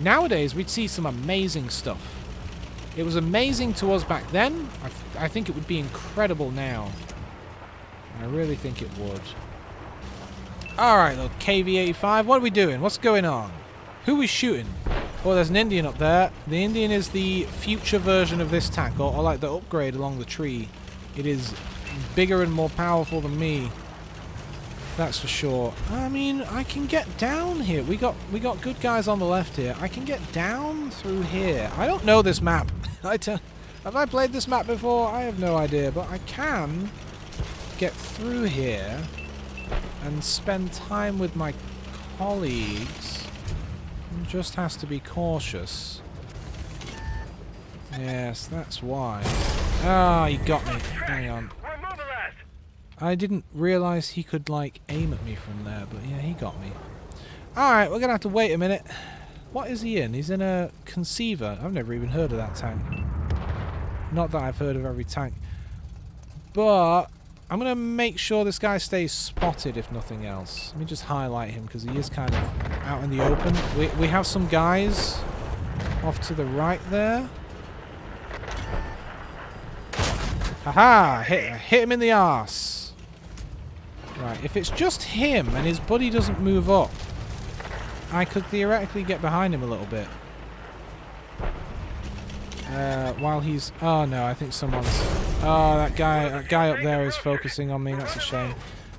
Nowadays, we'd see some amazing stuff. It was amazing to us back then. I think it would be incredible now. I really think it would. Alright, look, KV-85, what are we doing? What's going on? Who are we shooting? Oh, there's an Indian up there. The Indian is the future version of this tank, or like the upgrade along the tree. It is bigger and more powerful than me. That's for sure. I mean, I can get down here. We got good guys on the left here. I can get down through here. I don't know this map. Have I played this map before? I have no idea, but I can get through here and spend time with my colleagues. One just has to be cautious. Yes, that's why. Ah, he got me. Hang on. I didn't realise he could, like, aim at me from there, but yeah, he got me. Alright, we're going to have to wait a minute. What is he in? He's in a conceiver. I've never even heard of that tank. Not that I've heard of every tank. But I'm going to make sure this guy stays spotted, if nothing else. Let me just highlight him, because he is kind of out in the open. We have some guys off to the right there. Haha! Hit him in the arse. Right, if it's just him and his buddy doesn't move up, I could theoretically get behind him a little bit. While he's... Oh no, I think someone's... Oh, that guy up there is focusing on me. That's a shame.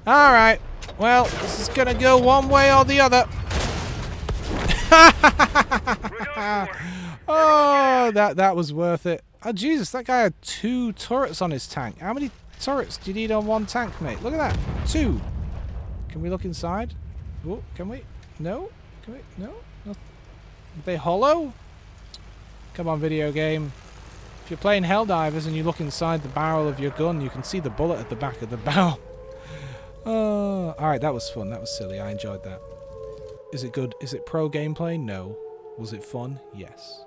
Alright, well, this is gonna go one way or the other. Oh, that was worth it. Oh, Jesus, that guy had 2 turrets on his tank. How many turrets do you need on one tank, mate? Look at that. 2. Can we look inside? Oh, can we? No? Can we? No? Are they hollow? Come on, video game. If you're playing Helldivers and you look inside the barrel of your gun, you can see the bullet at the back of the barrel. Oh, alright, that was fun. That was silly. I enjoyed that. Is it good? Is it pro gameplay? No. Was it fun? Yes.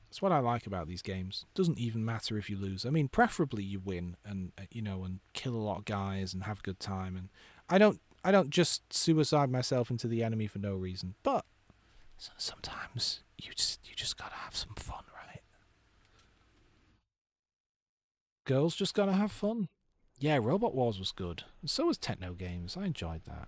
That's what I like about these games. Doesn't even matter if you lose. I mean, preferably you win and and kill a lot of guys and have a good time. And I don't just suicide myself into the enemy for no reason. But sometimes you just gotta have some fun, right? Girls just gotta have fun. Yeah, Robot Wars was good. And so was Techno Games. I enjoyed that.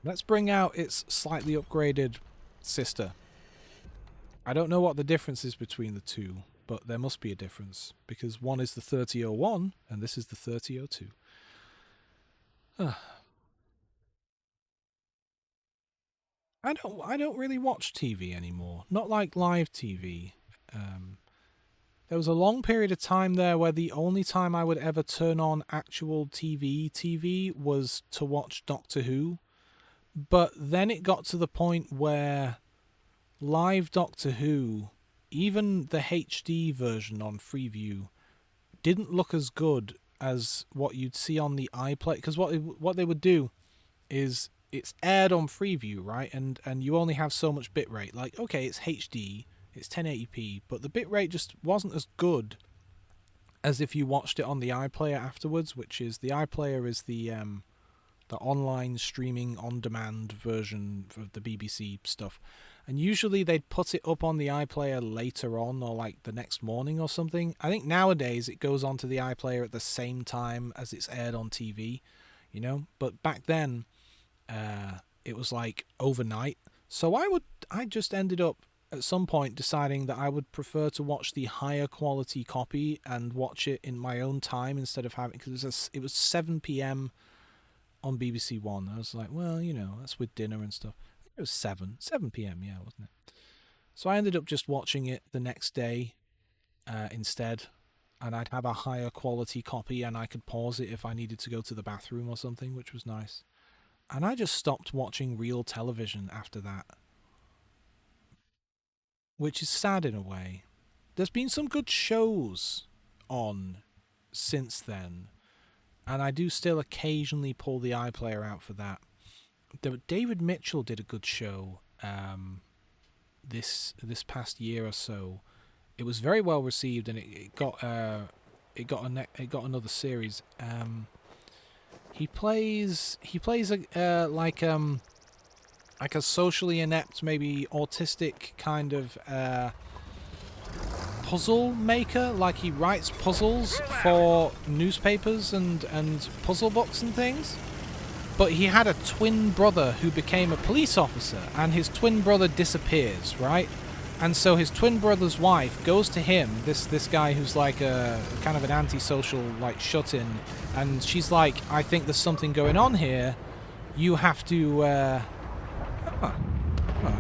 Let's bring out its slightly upgraded sister. I don't know what the difference is between the two, but there must be a difference, because one is the 3001 and this is the 3002. I don't really watch TV anymore. Not like live TV. Um, there was a long period of time there where the only time I would ever turn on actual TV was to watch Doctor Who. But then it got to the point where live Doctor Who, even the HD version on Freeview, didn't look as good as what you'd see on the iPlayer. Because what they would do is it's aired on Freeview, right? And you only have so much bitrate. Like, okay, it's HD, it's 1080p, but the bitrate just wasn't as good as if you watched it on the iPlayer afterwards, which is the iPlayer is the online streaming on demand version of the BBC stuff. And usually they'd put it up on the iPlayer later on or like the next morning or something. I think nowadays it goes onto the iPlayer at the same time as it's aired on TV, you know? But back then it was like overnight. So I just ended up at some point deciding that I would prefer to watch the higher quality copy and watch it in my own time instead of having, because it was 7 p.m. on BBC One. I was like, well, you know, that's with dinner and stuff. It was 7 p.m. Yeah, wasn't it? So I ended up just watching it the next day instead, and I'd have a higher quality copy, and I could pause it if I needed to go to the bathroom or something, which was nice. And I just stopped watching real television after that, which is sad in a way. There's been some good shows on since then, and I do still occasionally pull the iPlayer out for that. David Mitchell did a good show this past year or so. It was very well received, and it got another series. He plays like a socially inept, maybe autistic kind of puzzle maker. Like he writes puzzles for newspapers and puzzle books and things. But he had a twin brother who became a police officer, and his twin brother disappears, right? And so his twin brother's wife goes to him, this guy who's like a kind of an antisocial, like shut-in, and she's like, I think there's something going on here. You have to.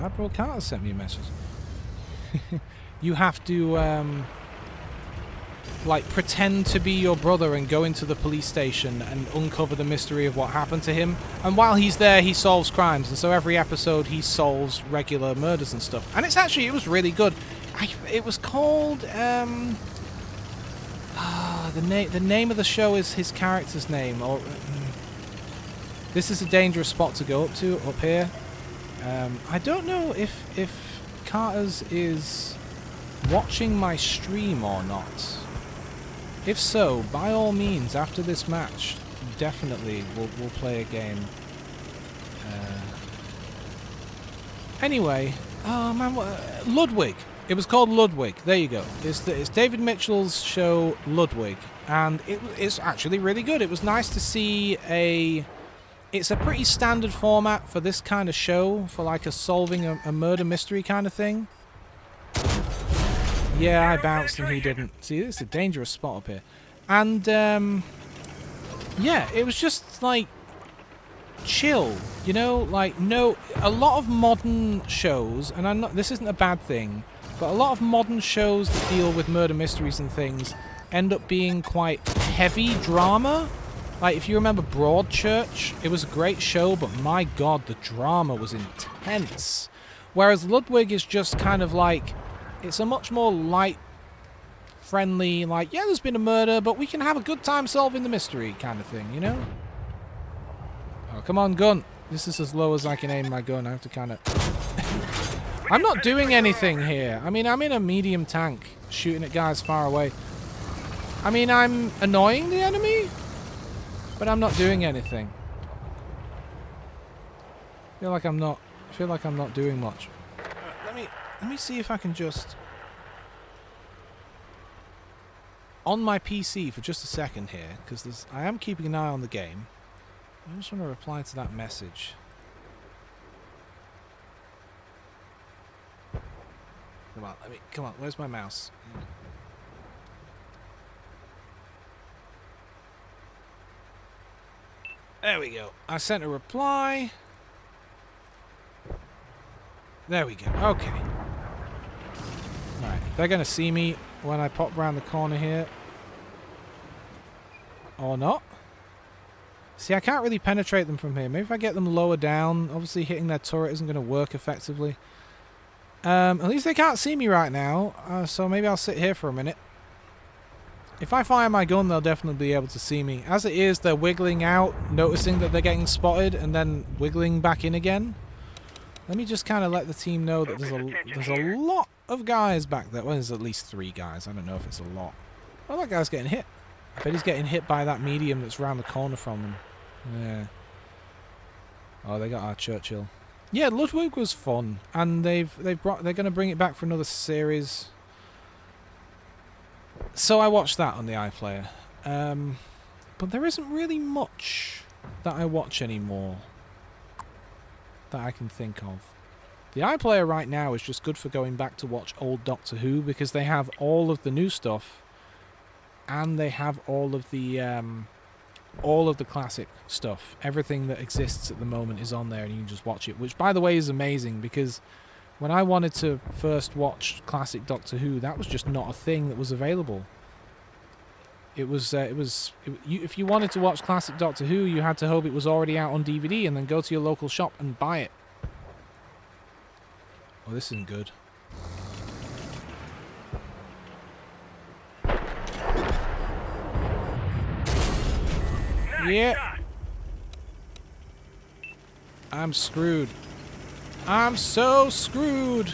Admiral Carter sent me a message. You have to like pretend to be your brother and go into the police station and uncover the mystery of what happened to him. And while he's there, he solves crimes. And so every episode, he solves regular murders and stuff. And it was really good. It was called the name of the show is his character's name. Or this is a dangerous spot to go up here. I don't know if Carter's is watching my stream or not. If so, by all means, after this match, definitely we'll play a game. Anyway, oh man, Ludwig. It was called Ludwig. There you go. It's David Mitchell's show Ludwig, and it's actually really good. It was nice to see It's a pretty standard format for this kind of show, for like a solving a murder mystery kind of thing. Yeah, I bounced and he didn't. See, it's a dangerous spot up here. And, yeah, it was just, like, chill, you know? Like, no... A lot of modern shows, and this isn't a bad thing, but a lot of modern shows that deal with murder mysteries and things end up being quite heavy drama. Like, if you remember Broadchurch, it was a great show, but my god, the drama was intense. Whereas Ludwig is just kind of like... It's a much more light, friendly, like, yeah, there's been a murder, but we can have a good time solving the mystery kind of thing, you know? Oh, come on, gun. This is as low as I can aim my gun. I have to kind of... I'm not doing anything here. I mean, I'm in a medium tank, shooting at guys far away. I mean, I'm annoying the enemy, but I'm not doing anything. I feel like I'm not doing much. Let me see if I can just... On my PC for just a second here, because I am keeping an eye on the game. I just want to reply to that message. Come on, where's my mouse? There we go. I sent a reply. There we go. Okay. Right. They're going to see me when I pop around the corner here. Or not. See, I can't really penetrate them from here. Maybe if I get them lower down. Obviously, hitting their turret isn't going to work effectively. At least they can't see me right now. So maybe I'll sit here for a minute. If I fire my gun, they'll definitely be able to see me. As it is, they're wiggling out, noticing that they're getting spotted, and then wiggling back in again. Let me just kind of let the team know that there's a lot of guys back there. Well, there's at least 3 guys. I don't know if it's a lot. Oh, that guy's getting hit. I bet he's getting hit by that medium that's round the corner from him. Yeah. Oh, they got our Churchill. Yeah, Ludwig was fun, and they're going to bring it back for another series. So I watched that on the iPlayer. But there isn't really much that I watch anymore that I can think of. The iPlayer right now is just good for going back to watch old Doctor Who because they have all of the new stuff and they have all of the classic stuff. Everything that exists at the moment is on there and you can just watch it, which by the way is amazing because when I wanted to first watch classic Doctor Who, that was just not a thing that was available. If you wanted to watch classic Doctor Who, you had to hope it was already out on DVD and then go to your local shop and buy it. Oh, this isn't good. Yeah. I'm screwed. I'm so screwed.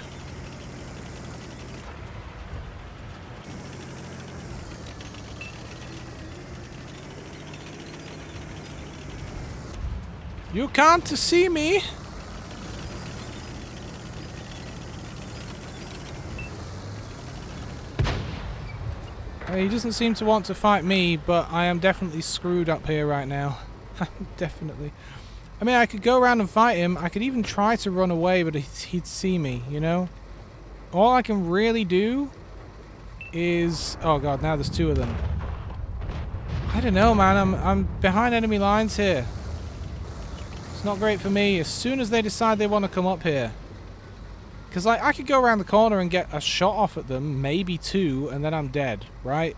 You can't see me. He doesn't seem to want to fight me, but I am definitely screwed up here right now. Definitely. I mean, I could go around and fight him. I could even try to run away, but he'd see me, you know? All I can really do is... Oh, God, now there's 2 of them. I don't know, man. I'm behind enemy lines here. It's not great for me. As soon as they decide they want to come up here. Because like, I could go around the corner and get a shot off at them, maybe 2, and then I'm dead, right?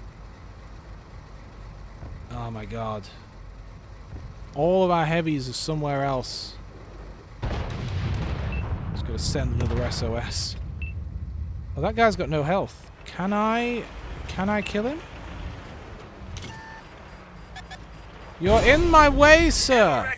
Oh, my God. All of our heavies are somewhere else. Just gotta send another SOS. Oh, that guy's got no health. Can I kill him? You're in my way, sir!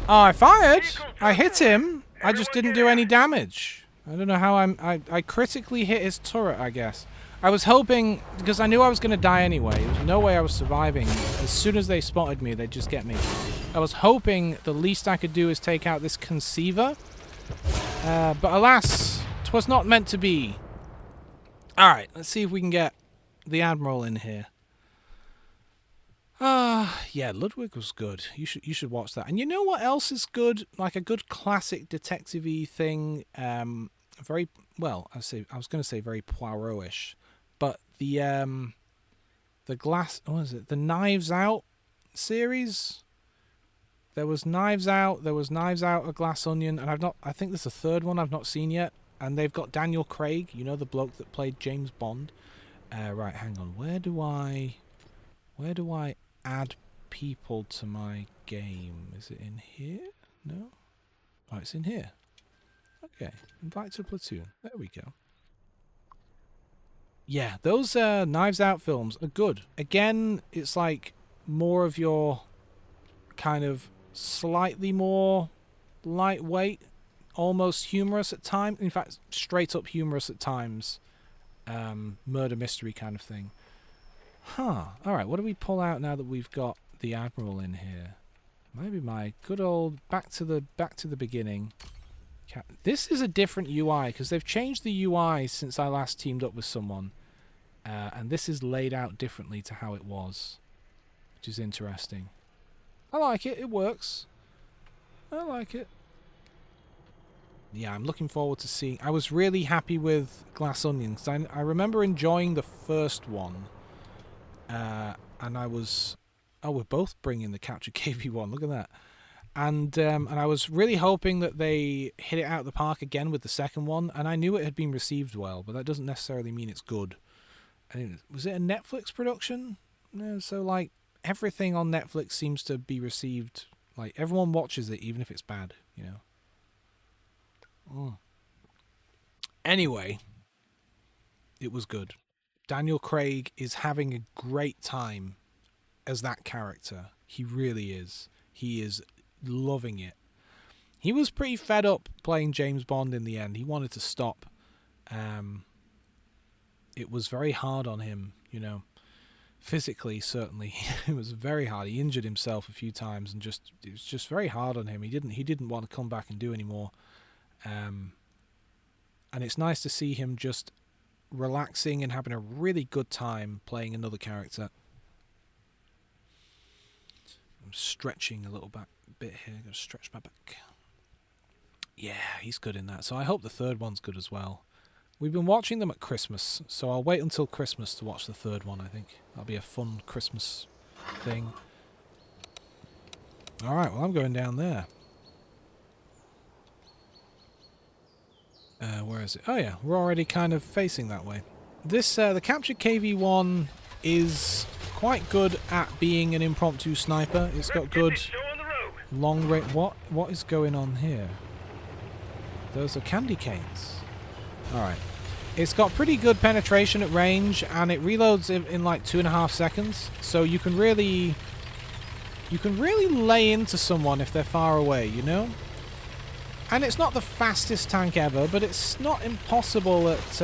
Oh, I fired! I hit him! I just didn't do any damage. I don't know how I critically hit his turret, I guess. I was hoping, because I knew I was going to die anyway. There was no way I was surviving. As soon as they spotted me, they'd just get me. I was hoping the least I could do is take out this conceiver. But alas, 'twas not meant to be. Alright, let's see if we can get the Admiral in here. Yeah, Ludwig was good. You should watch that. And you know what else is good? Like a good classic detective-y thing. Very, well, I was going to say very Poirot-ish. But the glass, what is it? The Knives Out series. There was Knives Out. There was Knives Out, A Glass Onion, and I think there's a 3rd one I've not seen yet. And they've got Daniel Craig, you know, the bloke that played James Bond. Right, hang on. Where do I add people to my game? Is it in here? No. Oh, it's in here. Okay, invite to platoon. There we go. Yeah, those Knives Out films are good. Again, it's like more of your kind of slightly more lightweight, almost humorous at times. In fact, straight up humorous at times. Murder mystery kind of thing. Huh. Alright, what do we pull out now that we've got the Admiral in here? Maybe my good old back to the beginning. This is a different UI because they've changed the UI since I last teamed up with someone. And this is laid out differently to how it was, which is interesting. I like it. It works. I like it. Yeah, I'm looking forward to seeing... I was really happy with Glass Onion because I remember enjoying the first one. And I was Oh, we're both bringing the Capture KV1. Look at that. And I was really hoping that they hit it out of the park again with the second one. And I knew it had been received well, but that doesn't necessarily mean it's good. Was it a Netflix production? No, so like everything on Netflix seems to be received. Like everyone watches it, even if it's bad. You know. Anyway, it was good. Daniel Craig is having a great time as that character. He really is. He is loving it. He was pretty fed up playing James Bond in the end. He wanted to stop. It was very hard on him, you know. Physically, certainly, it was very hard. He injured himself a few times, and it was just very hard on him. He didn't want to come back and do anymore. And it's nice to see him just relaxing and having a really good time playing another character. I'm stretching a little bit here. I'm going to stretch my back. Yeah, he's good in that. So I hope the third one's good as well. We've been watching them at Christmas, so I'll wait until Christmas to watch the third one, I think. That'll be a fun Christmas thing. Alright, well I'm going down there. Where is it? Oh yeah, we're already kind of facing that way. This, the Capture KV1 is quite good at being an impromptu sniper. It's got good long range. What is going on here? Those are candy canes. Alright. It's got pretty good penetration at range, and it reloads in like 2.5 seconds. So you can really lay into someone if they're far away, you know? And it's not the fastest tank ever, but it's not impossible at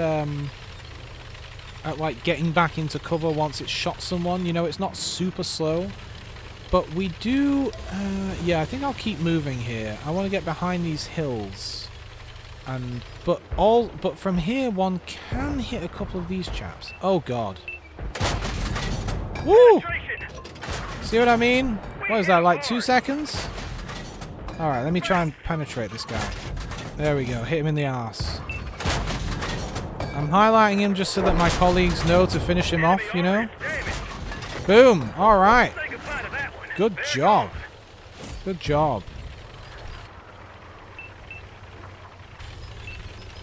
like getting back into cover once it's shot someone. You know, it's not super slow. But we do... yeah, I think I'll keep moving here. I want to get behind these hills. But from here one can hit a couple of these chaps. Oh god. Woo! See what I mean? What is that, like 2 seconds? Alright, let me try and penetrate this guy. There we go, hit him in the arse. I'm highlighting him just so that my colleagues know to finish him off, you know? Boom! Alright. Good job. Good job.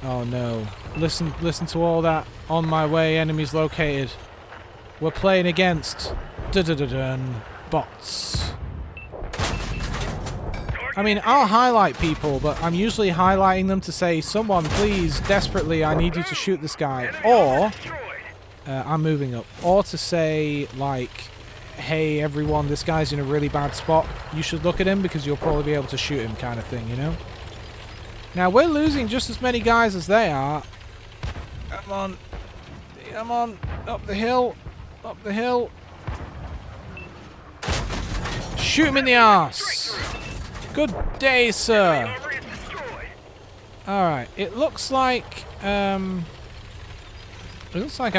Oh no. Listen to all that. On my way, enemies located. We're playing against bots. I mean, I'll highlight people, but I'm usually highlighting them to say, someone, please, desperately, I need you to shoot this guy. Or, I'm moving up. Or to say, like, hey, everyone, this guy's in a really bad spot. You should look at him because you'll probably be able to shoot him, kind of thing, you know? Now, we're losing just as many guys as they are. Come on. Come on. Up the hill. Up the hill. Shoot him in the arse. Good day, sir. Alright, it looks like I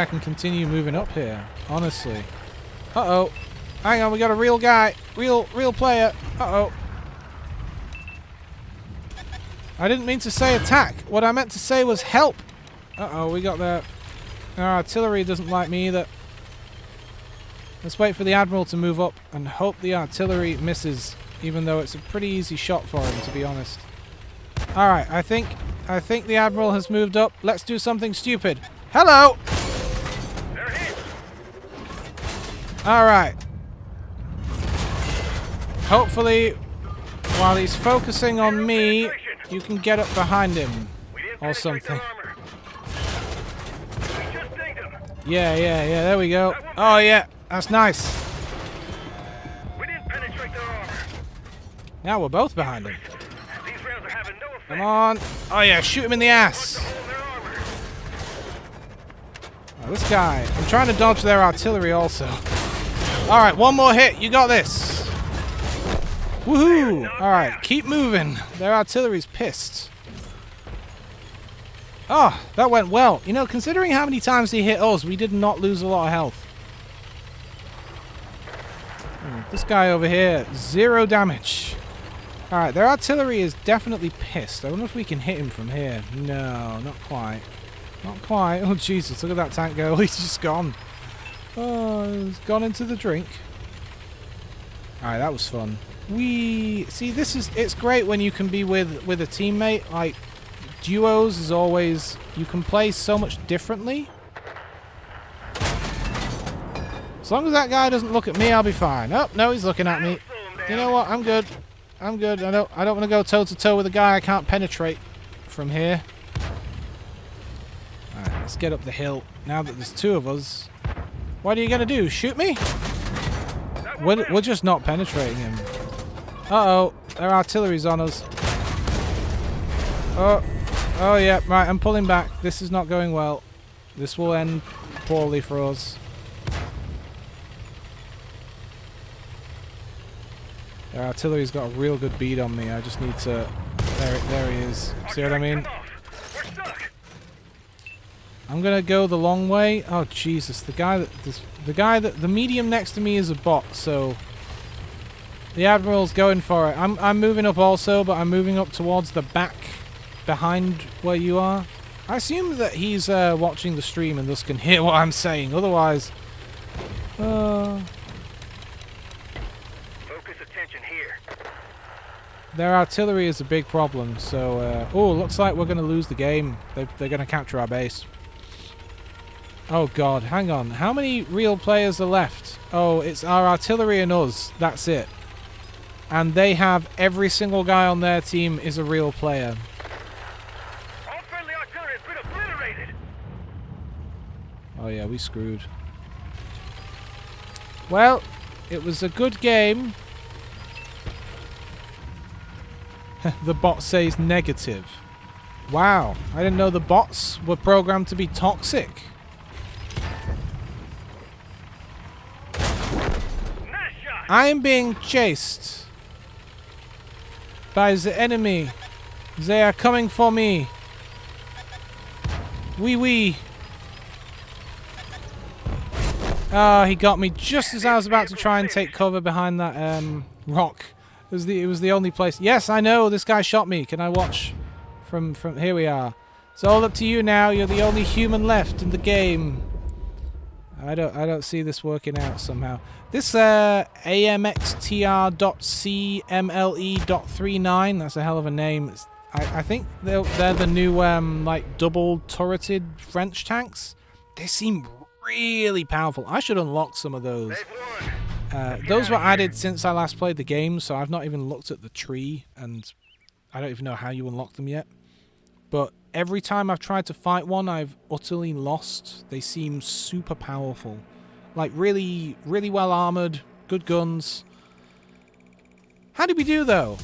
can continue moving up here, honestly. Uh-oh. Hang on, we got a real guy. Real player. Uh-oh. I didn't mean to say attack. What I meant to say was help. Uh-oh, we got that. Our artillery doesn't like me either. Let's wait for the Admiral to move up and hope the artillery misses, even though it's a pretty easy shot for him, to be honest. Alright, I think the Admiral has moved up. Let's do something stupid. Hello! Alright. Hopefully, while he's focusing on me, you can get up behind him. Or something. Yeah, there we go. Oh yeah, that's nice. Now we're both behind him. Come on. Oh yeah, shoot him in the ass. Oh, this guy. I'm trying to dodge their artillery also. Alright, one more hit. You got this. Woohoo! Alright, keep moving. Their artillery's pissed. Oh, that went well. You know, considering how many times he hit us, we did not lose a lot of health. This guy over here, 0 damage. Alright, their artillery is definitely pissed. I wonder if we can hit him from here. No, not quite. Not quite. Oh, Jesus, look at that tank go. He's just gone. Oh, he's gone into the drink. Alright, that was fun. See, it's great when you can be with a teammate. Like, duos is always, you can play so much differently. As long as that guy doesn't look at me, I'll be fine. Oh, no, he's looking at me. You know what? I'm good. I'm good. I don't want to go toe to toe with a guy I can't penetrate from here. Alright, let's get up the hill. Now that there's two of us. What are you gonna do? Shoot me? We're just not penetrating him. Uh-oh. Their artillery's on us. Oh yeah, right, I'm pulling back. This is not going well. This will end poorly for us. Their artillery's got a real good bead on me. I just need to... There he is. See what I mean? I'm gonna go the long way. Oh Jesus! The medium next to me is a bot, so the admiral's going for it. I'm moving up also, but I'm moving up towards the back, behind where you are. I assume that he's watching the stream and thus can hear what I'm saying. Otherwise, Focus attention here. their artillery is a big problem. So, oh, looks like we're gonna lose the game. They're gonna capture our base. Oh god, hang on. How many real players are left? Oh, it's our artillery and us. That's it. And they have every single guy on their team is a real player. All friendly artillery has been obliterated. Oh yeah, we screwed. Well, it was a good game. The bot says negative. Wow, I didn't know the bots were programmed to be toxic. I am being chased by the enemy. They are coming for me. Wee wee. Ah, he got me just as I was about to try and take cover behind that rock. It was the only place. Yes, I know. This guy shot me. Can I watch from here? We are. It's all up to you now. You're the only human left in the game. I don't see this working out somehow. This AMXTR.CMLE.39, that's a hell of a name. I think they're the new like double turreted French tanks. They seem really powerful. I should unlock some of those. Those were added since I last played the game, so I've not even looked at the tree, and I don't even know how you unlock them yet. But every time I've tried to fight one, I've utterly lost. They seem super powerful. Like, really, really well armored, good guns. How did we do, though?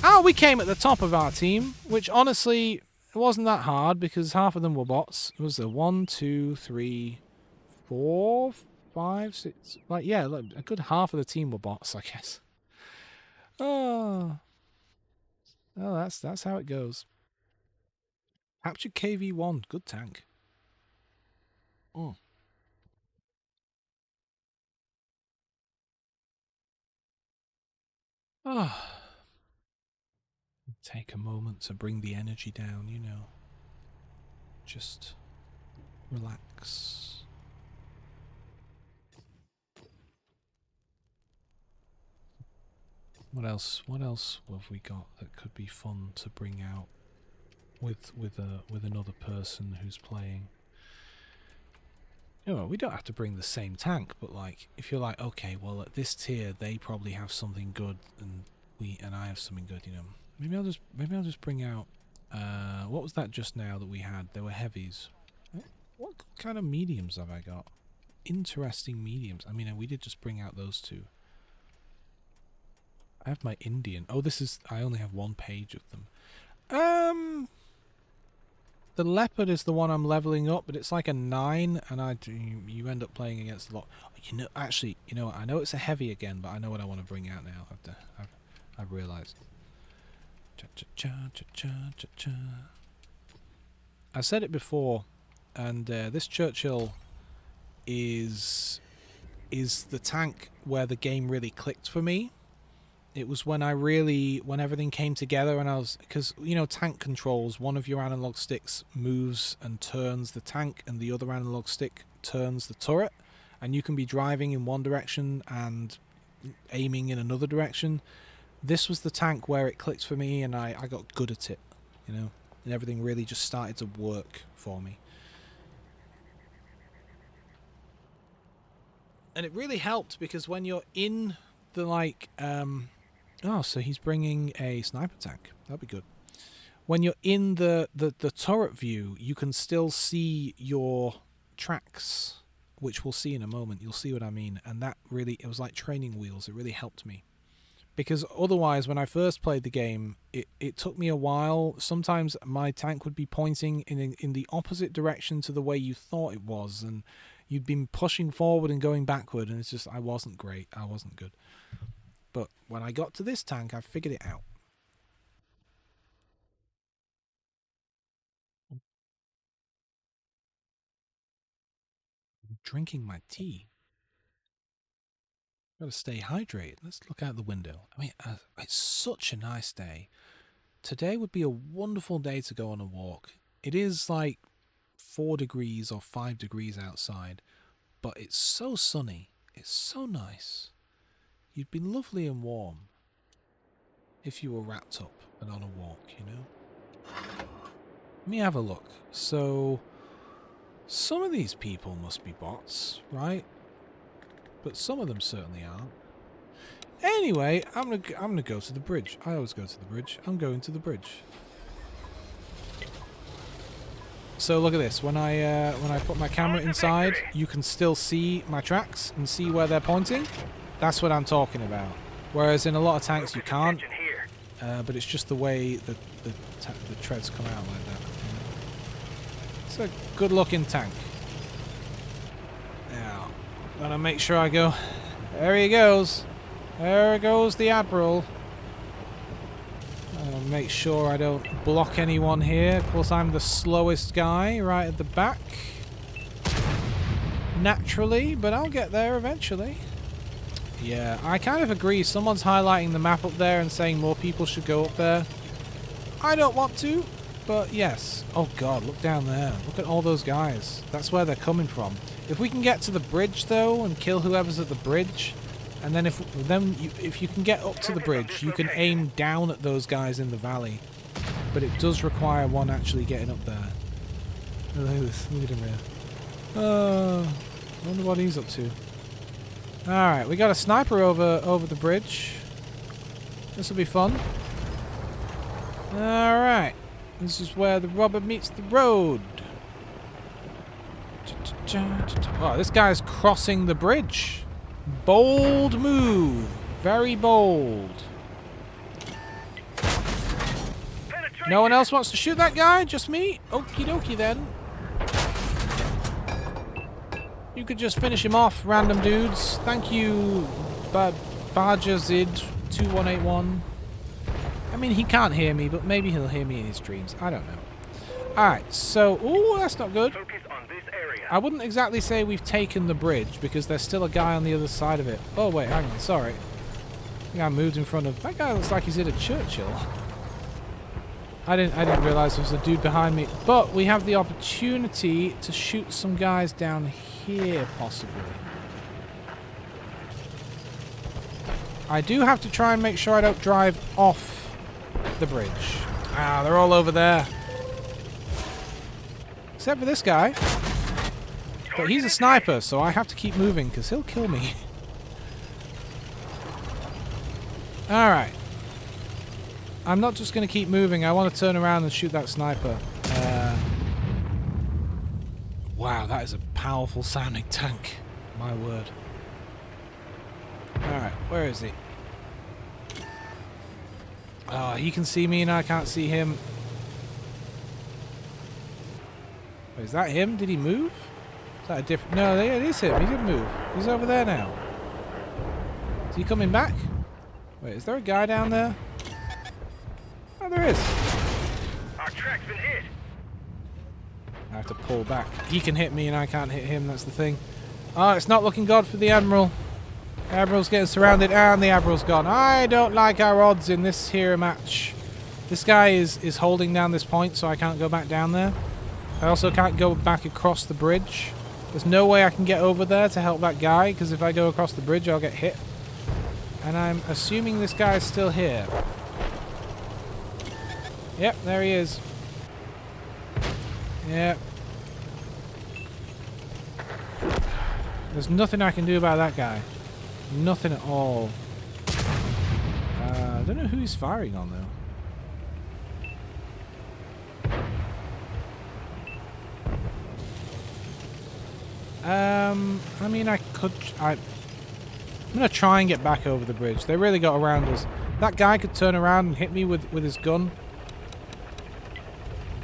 Oh, we came at the top of our team, which, honestly, it wasn't that hard, because half of them were bots. It was 1, 2, 3, 4, 5, 6... Like, yeah, look, a good half of the team were bots, I guess. Oh, that's how it goes. Captured KV-1, good tank. Oh. Oh. Take a moment to bring the energy down, you know. Just relax. What else have we got that could be fun to bring out with another person who's playing? You know, we don't have to bring the same tank, but like if you're like, okay, well at this tier they probably have something good and I have something good, you know. Maybe I'll just bring out what was that just now that we had? There were heavies. What kind of mediums have I got? Interesting mediums. I mean, we did just bring out those two. I have my Indian. Oh, I only have one page of them. The leopard is the one I'm leveling up, but it's like a 9, and you end up playing against a lot. You know, actually, you know what? I know it's a heavy again, but I know what I want to bring out now. I've realised. I've said it before, and this Churchill is the tank where the game really clicked for me. It was when when everything came together, and because you know, tank controls, one of your analog sticks moves and turns the tank, and the other analog stick turns the turret, and you can be driving in one direction and aiming in another direction. This was the tank where it clicked for me, and I got good at it, you know, and everything really just started to work for me. And it really helped because when you're in the oh, so he's bringing a sniper tank. That'd be good. When you're in the turret view, you can still see your tracks, which we'll see in a moment. You'll see what I mean. And that really, it was like training wheels. It really helped me. Because otherwise, when I first played the game, it took me a while. Sometimes my tank would be pointing in the opposite direction to the way you thought it was. And you'd been pushing forward and going backward. And it's just, I wasn't great. I wasn't good. But when I got to this tank, I figured it out. I'm drinking my tea. Gotta stay hydrated. Let's look out the window. I mean, it's such a nice day. Today would be a wonderful day to go on a walk. It is like 4 degrees or 5 degrees outside, but it's so sunny. It's so nice. You'd be lovely and warm if you were wrapped up and on a walk, you know? Let me have a look. So, some of these people must be bots, right? But some of them certainly aren't. Anyway, I'm gonna go to the bridge. I always go to the bridge. I'm going to the bridge. So look at this. When I put my camera inside, you can still see my tracks and see where they're pointing. That's what I'm talking about. Whereas in a lot of tanks you can't. But it's just the way the treads come out like that. It's a good-looking tank. Now, gotta make sure I go. There he goes. There goes the Admiral. I'll make sure I don't block anyone here. Of course, I'm the slowest guy right at the back. Naturally, but I'll get there eventually. Yeah, I kind of agree. Someone's highlighting the map up there and saying more people should go up there. I don't want to, but yes. Oh god, look down there. Look at all those guys. That's where they're coming from. If we can get to the bridge though and kill whoever's at the bridge, and then if you can get up to the bridge, you can aim down at those guys in the valley. But it does require one actually getting up there. Oh, look at this. Look at him there. I wonder what he's up to. Alright, we got a sniper over the bridge. This will be fun. Alright. This is where the rubber meets the road. Oh, this guy's crossing the bridge. Bold move. Very bold. No one else wants to shoot that guy? Just me? Okie dokie then. You could just finish him off, random dudes. Thank you, Barjazid2181. I mean, he can't hear me, but maybe he'll hear me in his dreams. I don't know. Alright, so... Ooh, that's not good. I wouldn't exactly say we've taken the bridge, because there's still a guy on the other side of it. Oh, wait, hang on, sorry. I think I moved in front of... That guy looks like he's in a Churchill. I didn't realise there was a dude behind me. But we have the opportunity to shoot some guys down here, possibly. I do have to try and make sure I don't drive off the bridge. Ah, they're all over there. Except for this guy. But he's a sniper, so I have to keep moving, because he'll kill me. Alright. I'm not just going to keep moving. I want to turn around and shoot that sniper. Wow, that is a powerful sounding tank. My word. Alright, where is he? Oh, he can see me and I can't see him. Wait, is that him? Did he move? Is that a different... No, it is him. He did move. He's over there now. Is he coming back? Wait, is there a guy down there? Oh, there is. Our track's been hit. I have to pull back. He can hit me and I can't hit him, that's the thing. Oh, it's not looking good for the Admiral. The Admiral's getting surrounded and the Admiral's gone. I don't like our odds in this here match. This guy is holding down this point, so I can't go back down there. I also can't go back across the bridge. There's no way I can get over there to help that guy, because if I go across the bridge, I'll get hit. And I'm assuming this guy's still here. Yep, there he is. Yep. There's nothing I can do about that guy. Nothing at all. I don't know who he's firing on, though. I mean, I'm gonna try and get back over the bridge. They really got around us. That guy could turn around and hit me with his gun.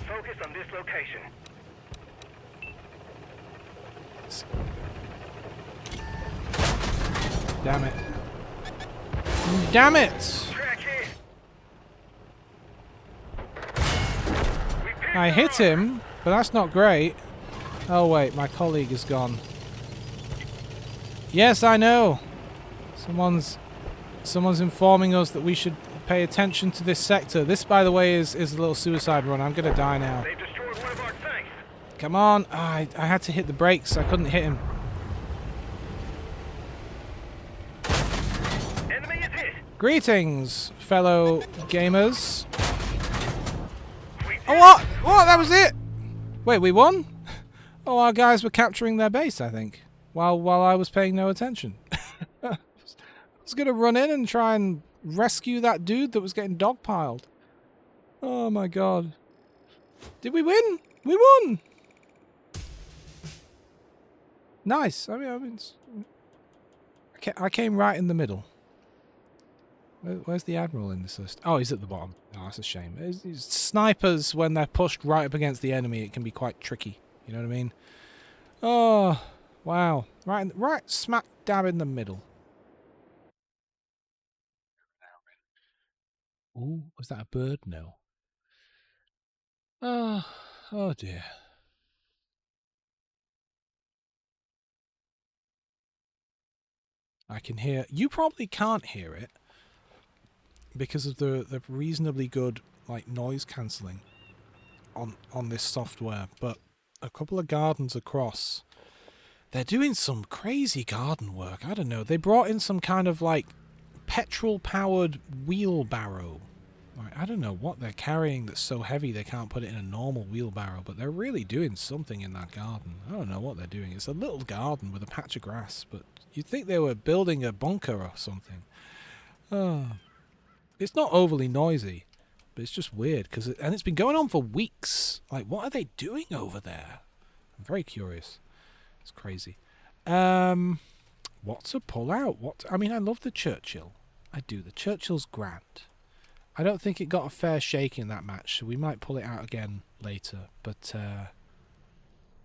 Focus on this location. Damn it. Damn it! Track here. I hit him, but that's not great. Oh wait, my colleague is gone. Yes, I know. Someone's informing us that we should pay attention to this sector. This, by the way, is a little suicide run. I'm gonna die now. They've destroyed one of our tanks. Come on! Oh, I had to hit the brakes. I couldn't hit him. Enemy is hit. Greetings, fellow gamers. We Oh, what? What? That was it? Wait, we won? Oh, our guys were capturing their base, I think, while I was paying no attention. I was going to run in and try and rescue that dude that was getting dogpiled. Oh, my God. Did we win? We won! Nice. I mean, I came right in the middle. Where's the Admiral in this list? Oh, he's at the bottom. Oh, that's a shame. Snipers, when they're pushed right up against the enemy, it can be quite tricky. You know what I mean? Oh, wow. Right smack dab in the middle. Oh, was that a bird? No. Oh dear. I can hear... You probably can't hear it because of the reasonably good like noise cancelling on this software, but a couple of gardens across, they're doing some crazy garden work. I don't know. They brought in some kind of like petrol-powered wheelbarrow. Like, I don't know what they're carrying that's so heavy they can't put it in a normal wheelbarrow, but they're really doing something in that garden. I don't know what they're doing. It's a little garden with a patch of grass, but you'd think they were building a bunker or something. It's not overly noisy, but it's just weird and it's been going on for weeks. Like, what are they doing over there? I'm very curious. It's crazy. What's a pull out? I mean, I love the Churchill. I do. The Churchill's grand. I don't think it got a fair shake in that match, so we might pull it out again later. But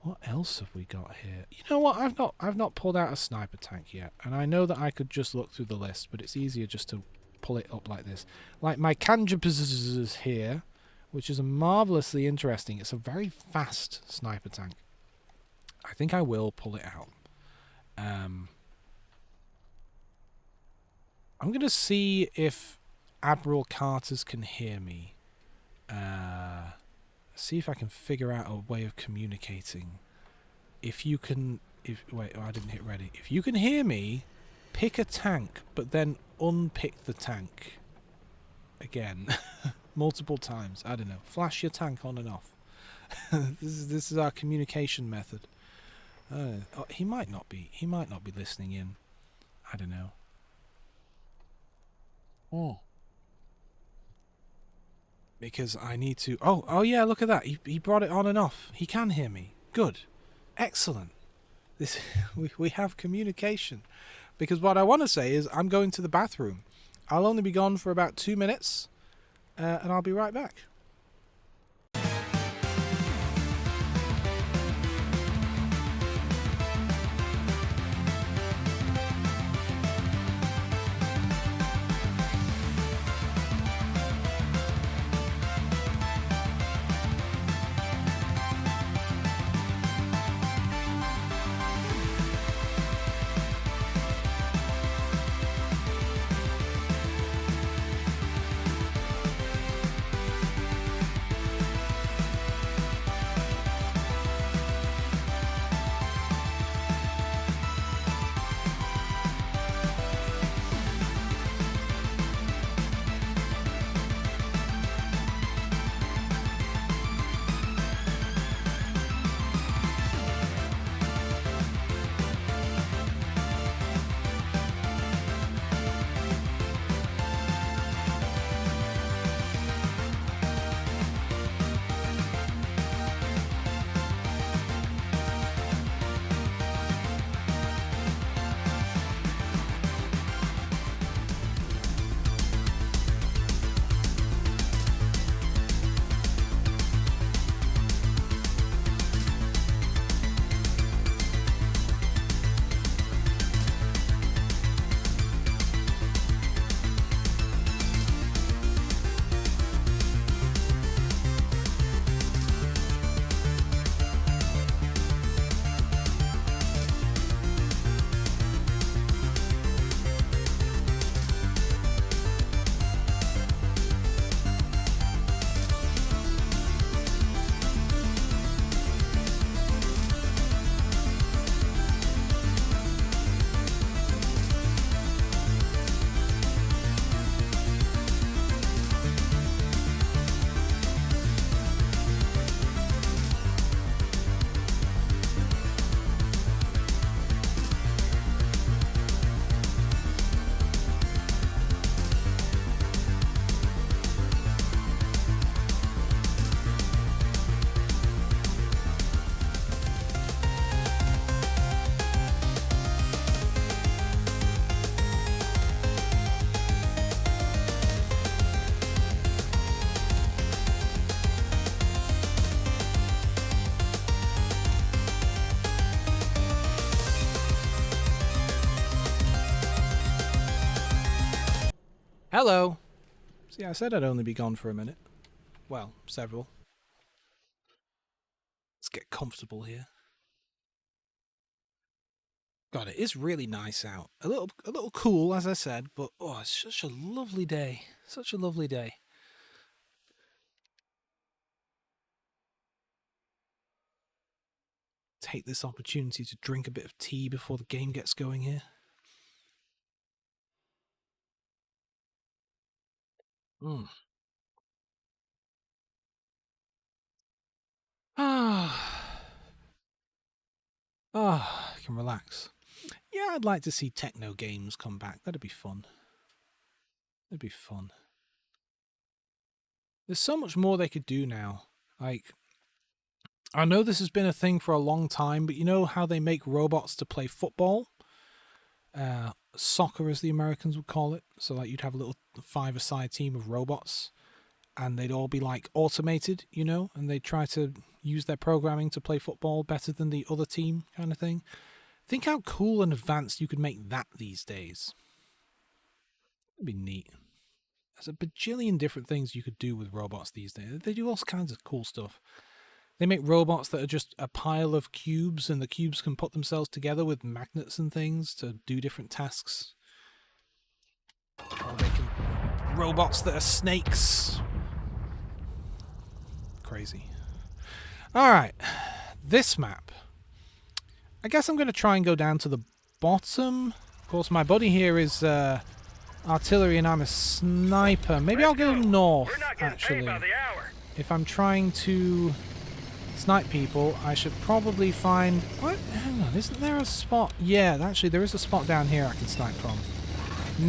what else have we got here? You know what? I've not pulled out a sniper tank yet, and I know that I could just look through the list, but it's easier just to pull it up like this. Like my Kanjapz here, which is marvelously interesting. It's a very fast sniper tank. I think I will pull it out. I'm going to see if Admiral Carter's can hear me. See if I can figure out a way of communicating. Wait, I didn't hit ready. If you can hear me, pick a tank, but then unpick the tank again multiple times. I don't know. Flash your tank on and off. This is our communication method. He might not be listening in. I don't know. Oh. Because I need to... Oh yeah, look at that. He brought it on and off. He can hear me. Good. Excellent. We have communication. Because what I want to say is I'm going to the bathroom. I'll only be gone for about 2 minutes, and I'll be right back. Hello. See, I said I'd only be gone for a minute. Well, several. Let's get comfortable here. God, it is really nice out. A little cool, as I said, but oh, it's such a lovely day. Such a lovely day. Take this opportunity to drink a bit of tea before the game gets going here. Ah, I can relax. Yeah, I'd like to see techno games come back. That'd be fun. That'd be fun. There's so much more they could do now. Like, I know this has been a thing for a long time, but you know how they make robots to play football? Soccer, as the Americans would call it. So, like, you'd have a little five-a-side team of robots, and they'd all be, like, automated, you know? And they'd try to use their programming to play football better than the other team, kind of thing. Think how cool and advanced you could make that these days. It'd be neat. There's a bajillion different things you could do with robots these days. They do all kinds of cool stuff. They make robots that are just a pile of cubes, and the cubes can put themselves together with magnets and things to do different tasks. Or they can... robots that are snakes. Crazy. Alright. This map. I guess I'm going to try and go down to the bottom. Of course, my buddy here is artillery and I'm a sniper. Maybe I'll go north, actually. If I'm trying to snipe people, I should probably find... What? Hang on, isn't there a spot? Yeah, actually, there is a spot down here I can snipe from.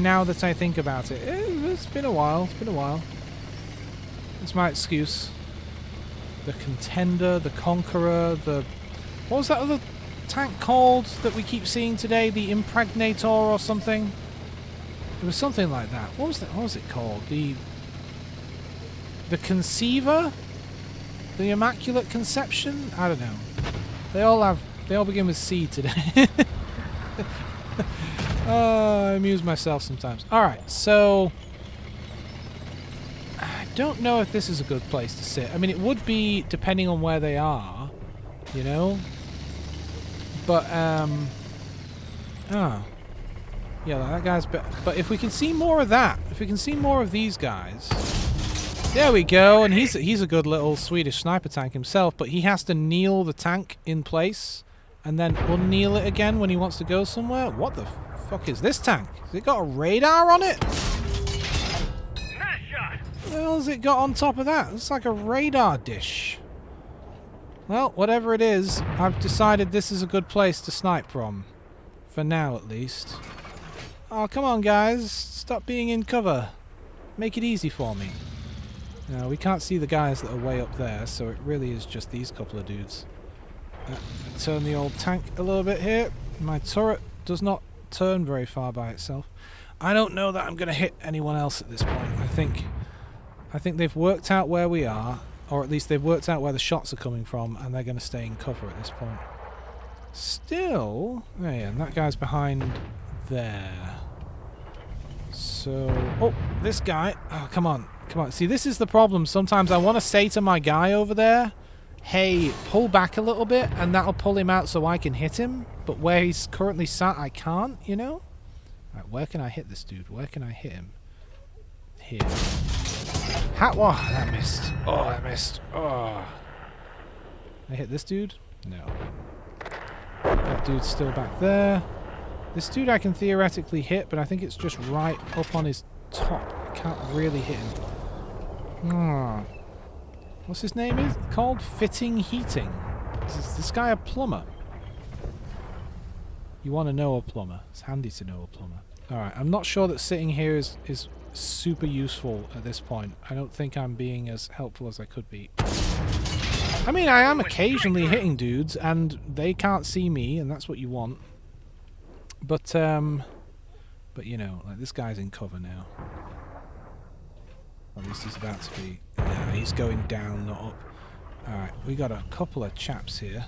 Now that I think about it. It's been a while. It's been a while. That's my excuse. The Contender, the Conqueror, the... What was that other tank called that we keep seeing today? The Impregnator or something? It was something like that. What was that? What was it called? The Conceiver? The Immaculate Conception? I don't know. They all begin with C today. I amuse myself sometimes. Alright, so I don't know if this is a good place to sit. I mean, it would be depending on where they are, you know? But, oh. Yeah, that guy's... But if we can see more of that, if we can see more of these guys... There we go, and he's a good little Swedish sniper tank himself, but he has to kneel the tank in place and then unkneel it again when he wants to go somewhere. What the fuck is this tank? Has it got a radar on it? Nice shot. What the hell has it got on top of that? It's like a radar dish. Well, whatever it is, I've decided this is a good place to snipe from. For now, at least. Oh, come on, guys. Stop being in cover. Make it easy for me. Now, we can't see the guys that are way up there, so it really is just these couple of dudes. Turn the old tank a little bit here. My turret does not turn very far by itself. I don't know that I'm going to hit anyone else at this point. I think they've worked out where we are, or at least they've worked out where the shots are coming from, and they're going to stay in cover at this point. Still... Oh yeah, and that guy's behind there. So... Oh, this guy... Oh, come on. Come on. See, this is the problem. Sometimes I want to say to my guy over there, hey, pull back a little bit, and that'll pull him out so I can hit him. But where he's currently sat, I can't, you know? Right, where can I hit this dude? Where can I hit him? Here. Oh, that missed. Oh, that missed. Oh. I hit this dude? No. That dude's still back there. This dude I can theoretically hit, but I think it's just right up on his top. I can't really hit him. What's his name is called? Fitting Heating. Is this guy a plumber? You want to know a plumber. It's handy to know a plumber. Alright, I'm not sure that sitting here is super useful at this point. I don't think I'm being as helpful as I could be. I mean, I am occasionally hitting dudes, and they can't see me, and that's what you want. But you know, like, this guy's in cover now. At least he's about to be. Yeah, he's going down, not up. Alright, we got a couple of chaps here.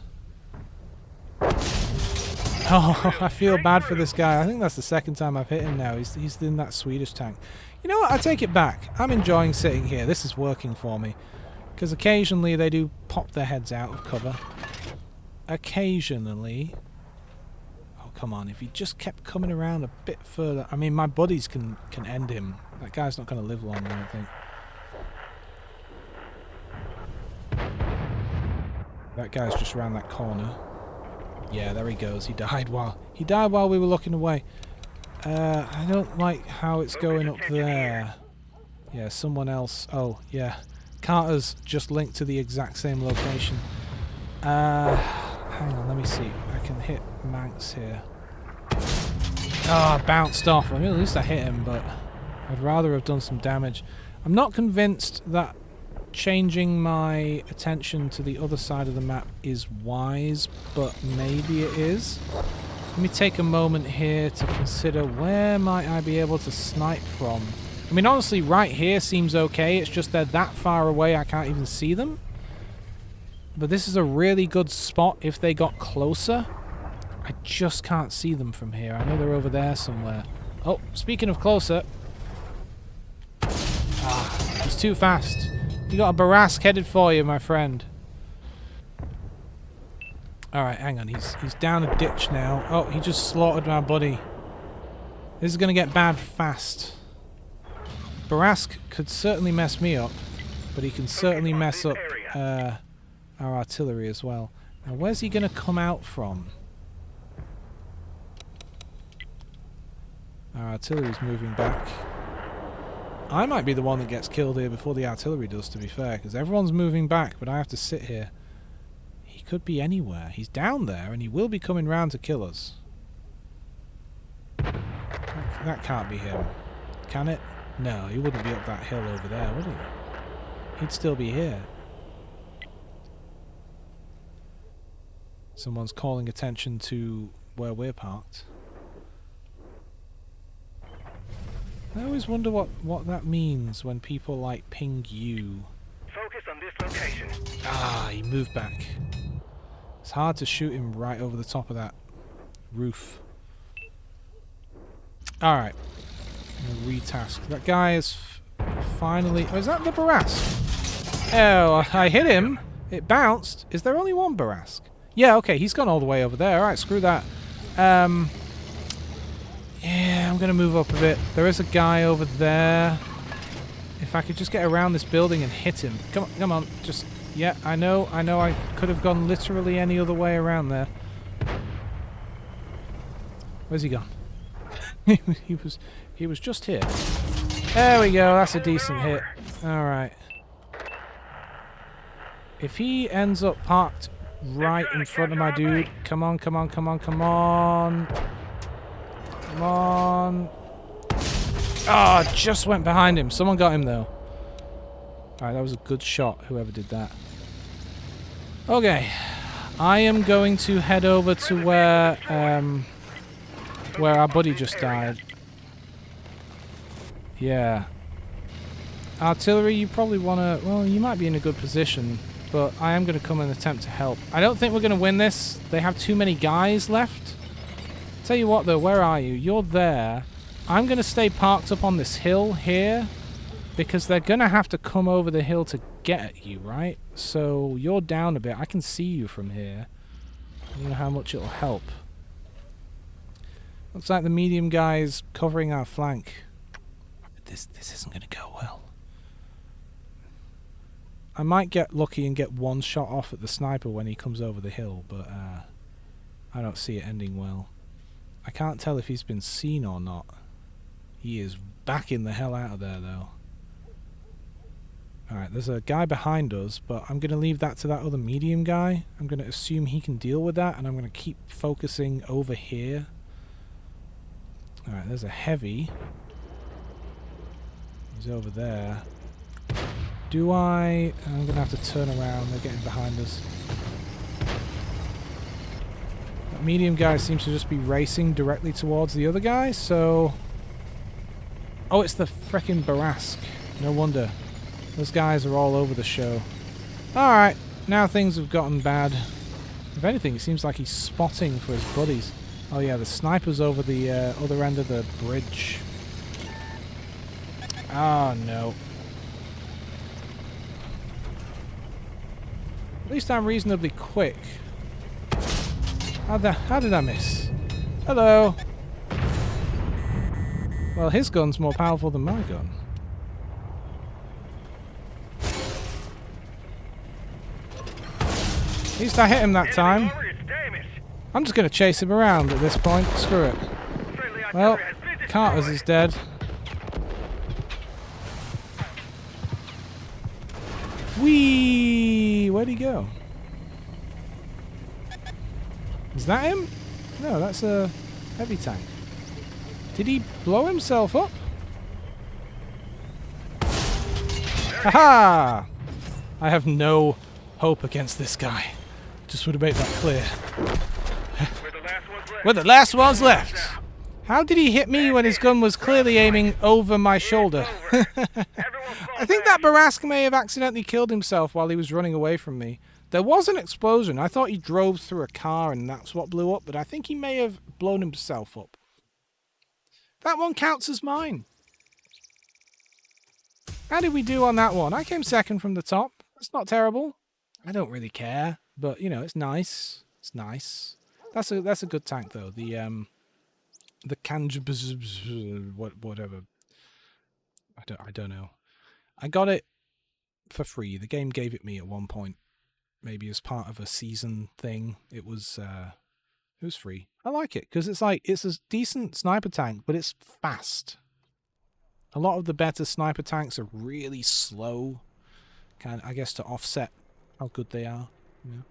Oh, I feel bad for this guy. I think that's the second time I've hit him now. He's in that Swedish tank. You know what? I take it back. I'm enjoying sitting here. This is working for me. Because occasionally they do pop their heads out of cover. Occasionally. Oh, come on. If he just kept coming around a bit further. I mean, my buddies can end him. That guy's not going to live long, I don't think. That guy's just around that corner. Yeah, there he goes. He died while we were looking away. I don't like how it's going up there. Yeah, someone else. Oh, yeah. Carter's just linked to the exact same location. Hang on, let me see. I can hit Manx here. Oh, bounced off. I mean, at least I hit him, but I'd rather have done some damage. I'm not convinced that changing my attention to the other side of the map is wise, but maybe it is. Let me take a moment here to consider where might I be able to snipe from. I mean, honestly, right here seems okay. It's just they're that far away I can't even see them. But this is a really good spot if they got closer. I just can't see them from here. I know they're over there somewhere. Oh, speaking of closer. Ah, he's too fast. You got a Barask headed for you, my friend. Alright, hang on. He's down a ditch now. Oh, he just slaughtered my buddy. This is going to get bad fast. Barask could certainly mess me up, but he can certainly mess up our artillery as well. Now, where's he going to come out from? Our artillery's moving back. I might be the one that gets killed here before the artillery does, to be fair, because everyone's moving back, but I have to sit here. He could be anywhere. He's down there, and he will be coming round to kill us. That can't be him. Can it? No, he wouldn't be up that hill over there, would he? He'd still be here. Someone's calling attention to where we're parked. I always wonder what that means when people like ping you. Focus on this location. Ah, he moved back. It's hard to shoot him right over the top of that roof. Alright. Retask. That guy is finally... Oh, is that the Barask? Oh, I hit him. It bounced. Is there only one Barask? Yeah, okay, he's gone all the way over there. Alright, screw that. Yeah, I'm going to move up a bit. There is a guy over there. If I could just get around this building and hit him. Come on. Just... Yeah, I know I could have gone literally any other way around there. Where's he gone? He was just here. There we go, that's a decent hit. Alright. If he ends up parked right in front of my dude... Come on. Come on. Oh, just went behind him. Someone got him, though. Alright, that was a good shot, whoever did that. Okay. I am going to head over to where our buddy just died. Yeah. Artillery, you probably want to... Well, you might be in a good position, but I am going to come and attempt to help. I don't think we're going to win this. They have too many guys left. Tell you what, though, where are you? You're there. I'm going to stay parked up on this hill here, because they're going to have to come over the hill to get at you, right? So you're down a bit. I can see you from here. I don't know how much it'll help. Looks like the medium guy is covering our flank. This isn't going to go well. I might get lucky and get one shot off at the sniper when he comes over the hill, but I don't see it ending well. I can't tell if he's been seen or not. He is backing the hell out of there, though. Alright, there's a guy behind us, but I'm going to leave that to that other medium guy. I'm going to assume he can deal with that, and I'm going to keep focusing over here. Alright, there's a heavy. He's over there. I'm going to have to turn around. They're getting behind us. That medium guy seems to just be racing directly towards the other guy, so... Oh, it's the frickin' Barask. No wonder. Those guys are all over the show. Alright, now things have gotten bad. If anything, it seems like he's spotting for his buddies. Oh yeah, the sniper's over the other end of the bridge. Oh no. At least I'm reasonably quick. How did I miss? Hello. Well, his gun's more powerful than my gun. At least I hit him that time. I'm just going to chase him around at this point. Screw it. Well, Carter's is dead. Whee! Where'd he go? Is that him? No, that's a heavy tank. Did he blow himself up? Haha! I have no hope against this guy. Just would have made that clear. We're the last ones left. How did he hit me when his gun was clearly aiming over my shoulder? I think that Barask may have accidentally killed himself while he was running away from me. There was an explosion. I thought he drove through a car and that's what blew up, but I think he may have blown himself up. That one counts as mine. How did we do on that one? I came second from the top. That's not terrible. I don't really care, but you know, it's nice. It's nice. That's a good tank though. The Kanj whatever. I don't know. I got it for free. The game gave it me at one point, maybe as part of a season thing. It was free. I like it because it's a decent sniper tank, but it's fast. A lot of the better sniper tanks are really slow, I guess to offset how good they are. You know?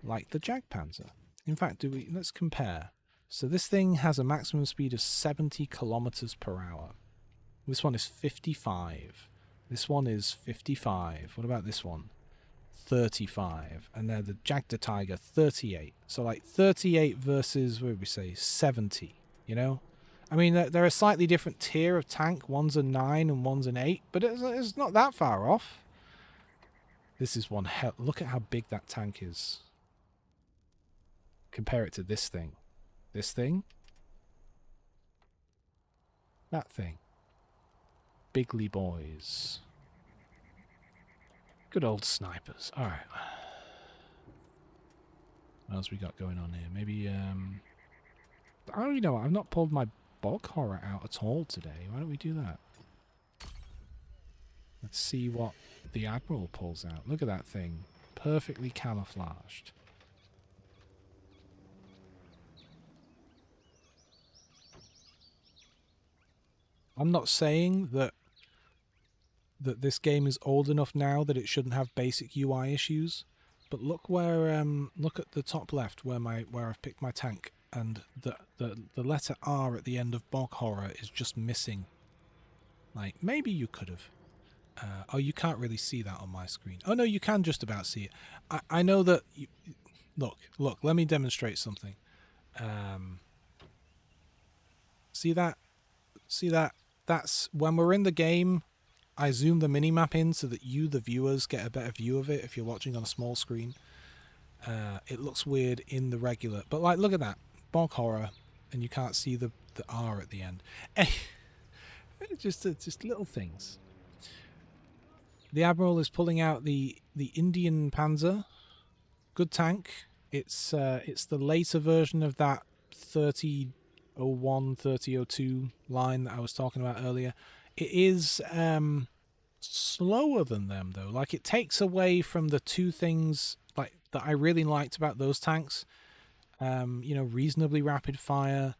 Like the Jagdpanzer. In fact, let's compare. So this thing has a maximum speed of 70 kilometers per hour. This one is 55. This one is 55. What about this one? 35. And then the Jagd Tiger, 38. So like 38 versus, what would we say, 70, you know? I mean, they're a slightly different tier of tank. One's a 9 and one's an 8, but it's not that far off. This is one hell. Look at how big that tank is. Compare it to this thing. This thing. That thing. Bigly boys. Good old snipers. Alright. What else we got going on here? Maybe, oh, you know what? I've not pulled my bog horror out at all today. Why don't we do that? Let's see what the Admiral pulls out. Look at that thing. Perfectly camouflaged. I'm not saying that this game is old enough now that it shouldn't have basic UI issues, but look where look at the top left where I've picked my tank, and the letter R at the end of bog horror is just missing. Like, maybe you could have. Oh, you can't really see that on my screen. Oh no, you can just about see it. I know that. Look. Let me demonstrate something. See that? See that? That's when we're in the game. I zoom the minimap in so that you, the viewers, get a better view of it if you're watching on a small screen. It looks weird in the regular, but like, look at that. Bog horror, and you can't see the R at the end. Just little things. The Admiral is pulling out the Indian Panzer. Good tank. It's the later version of that 3001, 3002 line that I was talking about earlier. It is slower than them though. Like, it takes away from the two things like that I really liked about those tanks. You know, reasonably rapid fire,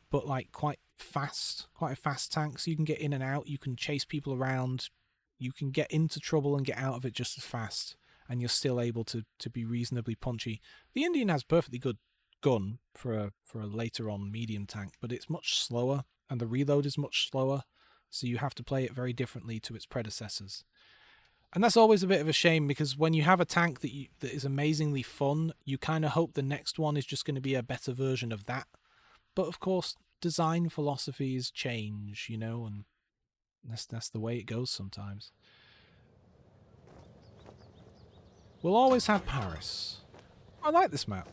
but like quite a fast tank, so you can get in and out, you can chase people around, you can get into trouble and get out of it just as fast, and you're still able to be reasonably punchy. The Indian has perfectly good gun for a later on medium tank, but it's much slower, and the reload is much slower, so you have to play it very differently to its predecessors. And that's always a bit of a shame, because when you have a tank that is amazingly fun, you kind of hope the next one is just going to be a better version of that. But of course, design philosophies change, you know, and that's the way it goes sometimes. We'll always have Paris. I like this map.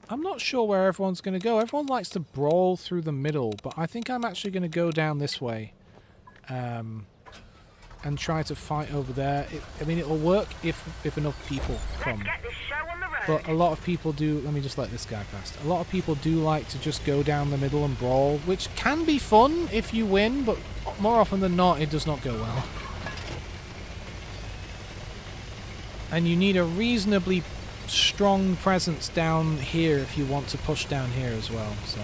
I'm not sure where everyone's going to go. Everyone likes to brawl through the middle, but I think I'm actually going to go down this way. And try to fight over there. I mean, it'll work if enough people come. Let's get this show on the road. But a lot of people do... Let me just let this guy past. A lot of people do like to just go down the middle and brawl, which can be fun if you win, but more often than not, it does not go well. And you need a reasonably strong presence down here if you want to push down here as well. So,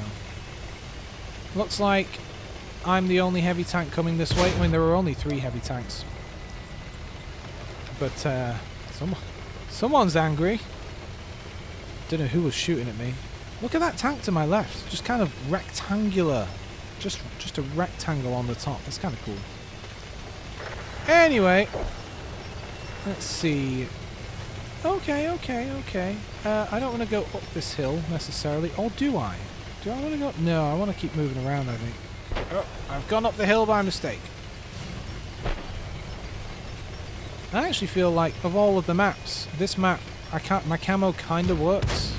looks like I'm the only heavy tank coming this way. I mean, there were only 3 heavy tanks. But, someone's angry. Don't know who was shooting at me. Look at that tank to my left. Just kind of rectangular. Just a rectangle on the top. That's kind of cool. Anyway. Let's see. Okay. I don't want to go up this hill, necessarily. Or do I? Do I want to go? No, I want to keep moving around, I think. Oh, I've gone up the hill by mistake. I actually feel like, of all of the maps, this map, my camo kind of works.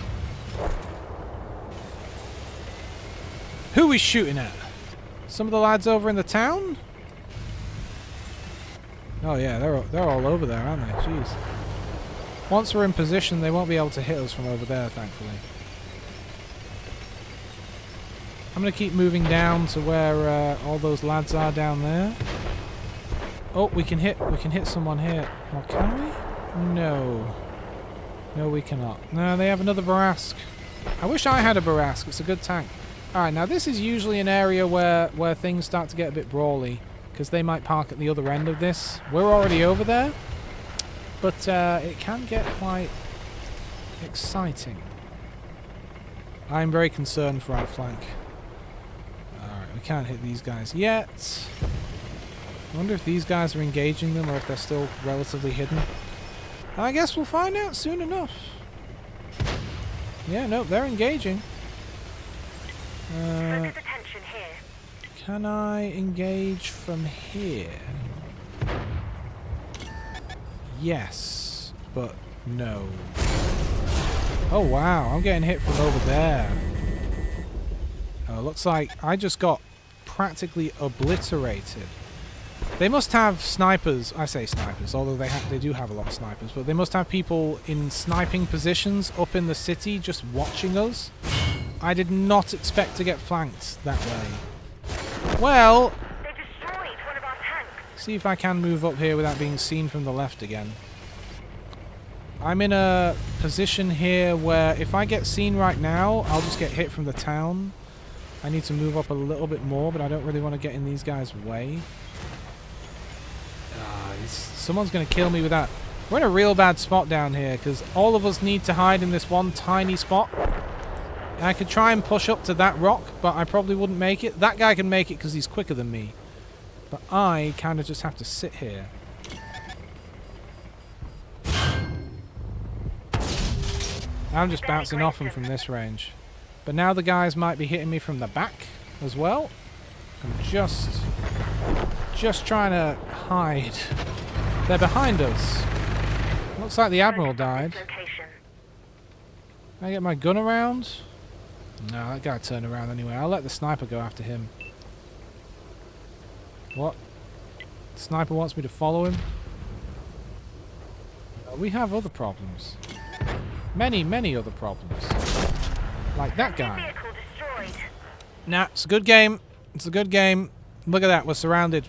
Who are we shooting at? Some of the lads over in the town? Oh yeah, they're all over there, aren't they? Jeez. Once we're in position, they won't be able to hit us from over there, thankfully. I'm going to keep moving down to where all those lads are down there. Oh, we can hit someone here. Oh, can we? No. No, we cannot. No, they have another Barask. I wish I had a Barask. It's a good tank. Alright, now this is usually an area where things start to get a bit brawly, because they might park at the other end of this. We're already over there, but it can get quite exciting. I'm very concerned for our flank. We can't hit these guys yet. I wonder if these guys are engaging them or if they're still relatively hidden. I guess we'll find out soon enough. Yeah, nope, they're engaging. Focus attention here. Can I engage from here? Yes, but no. Oh wow, I'm getting hit from over there. Looks like I just got practically obliterated. They must have snipers. I say snipers, although they do have a lot of snipers. But they must have people in sniping positions up in the city just watching us. I did not expect to get flanked that way. Well, They destroyed one of our tanks. see if I can move up here without being seen from the left again. I'm in a position here where if I get seen right now, I'll just get hit from the town. I need to move up a little bit more, but I don't really want to get in these guys' way. Someone's going to kill me with that. We're in a real bad spot down here, because all of us need to hide in this one tiny spot. And I could try and push up to that rock, but I probably wouldn't make it. That guy can make it because he's quicker than me. But I kind of just have to sit here. I'm just bouncing off him from this range. But now the guys might be hitting me from the back as well. I'm just trying to hide. They're behind us. Looks like the Admiral died. Location. Can I get my gun around? No, that guy turned around anyway. I'll let the sniper go after him. What? The sniper wants me to follow him? We have other problems. Many other problems. Like that guy. Vehicle destroyed. Nah, it's a good game. It's a good game. Look at that, we're surrounded.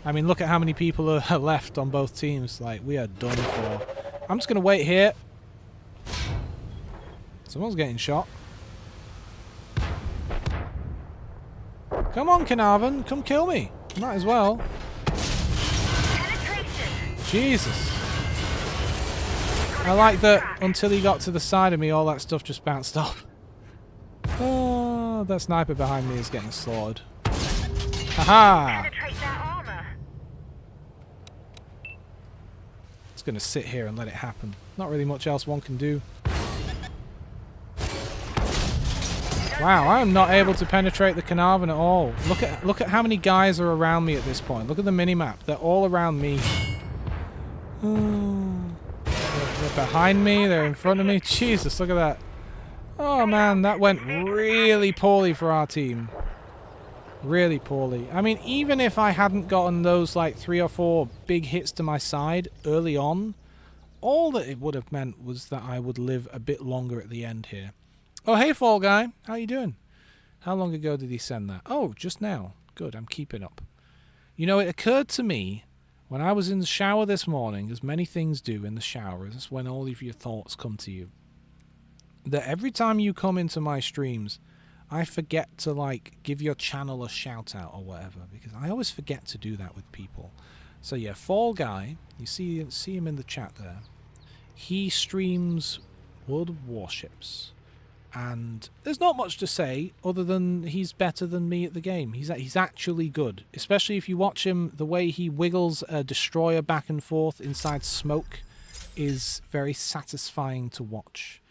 I mean, look at how many people are left on both teams. Like, we are done for. I'm just going to wait here. Someone's getting shot. Come on, Carnarvon. Come kill me. Might as well. Penetration. Jesus. I like that until he got to the side of me, all that stuff just bounced off. Oh, that sniper behind me is getting slaughtered. Haha! Penetrate their armor. Just gonna sit here and let it happen. Not really much else one can do. Wow, I am not able to penetrate the Carnarvon at all. Look at how many guys are around me at this point. Look at the minimap. They're all around me. They're behind me, they're in front of me. Jesus, look at that. Oh man, that went really poorly for our team. Really poorly. I mean, even if I hadn't gotten those like 3 or 4 big hits to my side early on, all that it would have meant was that I would live a bit longer at the end here. Oh, hey, Fall Guy. How you doing? How long ago did he send that? Oh, just now. Good, I'm keeping up. You know, it occurred to me when I was in the shower this morning, as many things do in the shower, that's when all of your thoughts come to you, that every time you come into my streams, I forget to, like, give your channel a shout out or whatever, because I always forget to do that with people. So yeah, Fall Guy, you see him in the chat there. He streams World of Warships, and there's not much to say other than he's better than me at the game. He's actually good, especially if you watch him. The way he wiggles a destroyer back and forth inside smoke is very satisfying to watch.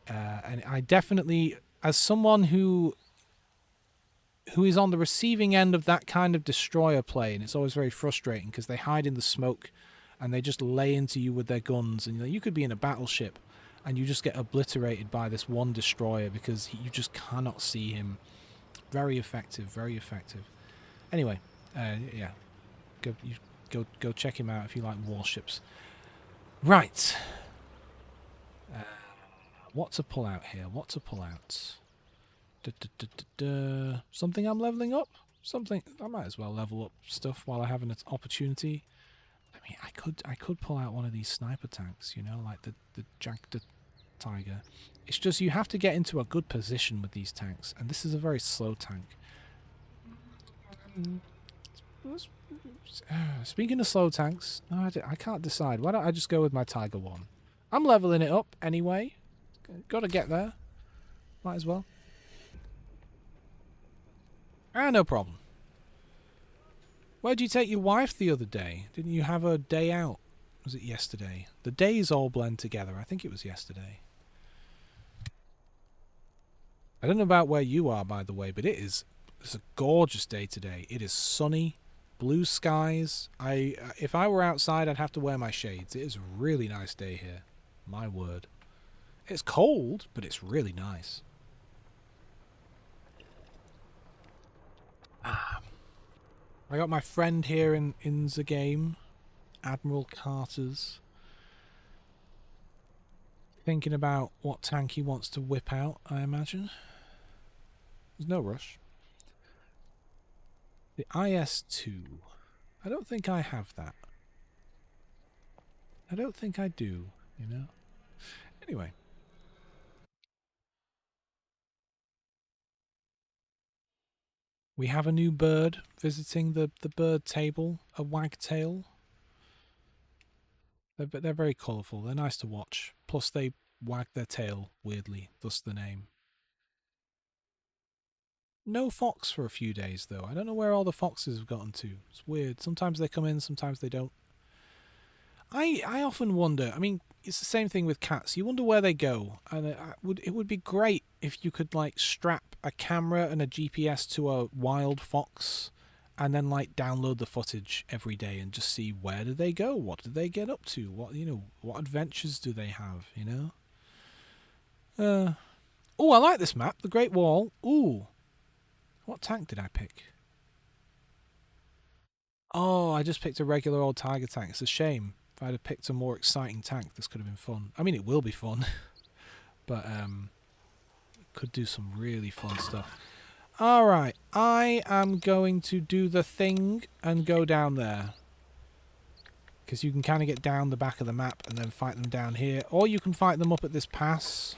And I definitely, as someone who is on the receiving end of that kind of destroyer play, and it's always very frustrating because they hide in the smoke and they just lay into you with their guns, and you could be in a battleship and you just get obliterated by this one destroyer because you just cannot see him. Very effective, very effective. Anyway, yeah, go check him out if you like warships. Right. What to pull out here? What to pull out? Something I'm leveling up? Something I might as well level up stuff while I have an opportunity. I mean, I could pull out one of these sniper tanks, you know, like the Jack the Tiger. It's just you have to get into a good position with these tanks, and this is a very slow tank. Speaking of slow tanks, no, I can't decide. Why don't I just go with my Tiger 1? I'm leveling it up anyway. Got to get there. Might as well. No problem. Where'd you take your wife the other day? Didn't you have a day out? Was it yesterday? The days all blend together. I think it was yesterday. I don't know about where you are, by the way, but it's a gorgeous day today. It is sunny, blue skies. If I were outside, I'd have to wear my shades. It is a really nice day here. My word. It's cold, but it's really nice. I got my friend here in the game, Admiral Carter's, thinking about what tank he wants to whip out, I imagine. There's no rush. The IS-2. I don't think I have that. I don't think I do, you know? Anyway. We have a new bird visiting the bird table, a wagtail. They're very colourful. They're nice to watch. Plus they wag their tail weirdly, thus the name. No fox for a few days, though. I don't know where all the foxes have gotten to. It's weird. Sometimes they come in, sometimes they don't. I often wonder, I mean, it's the same thing with cats. You wonder where they go. And it would be great if you could, like, strap a camera and a GPS to a wild fox and then, like, download the footage every day and just see where do they go? What do they get up to? What adventures do they have, you know? Oh, I like this map. The Great Wall. Ooh. What tank did I pick? Oh, I just picked a regular old Tiger tank. It's a shame. If I'd have picked a more exciting tank, this could have been fun. I mean, it will be fun. But, could do some really fun stuff. Alright, I am going to do the thing and go down there. Because you can kind of get down the back of the map and then fight them down here. Or you can fight them up at this pass.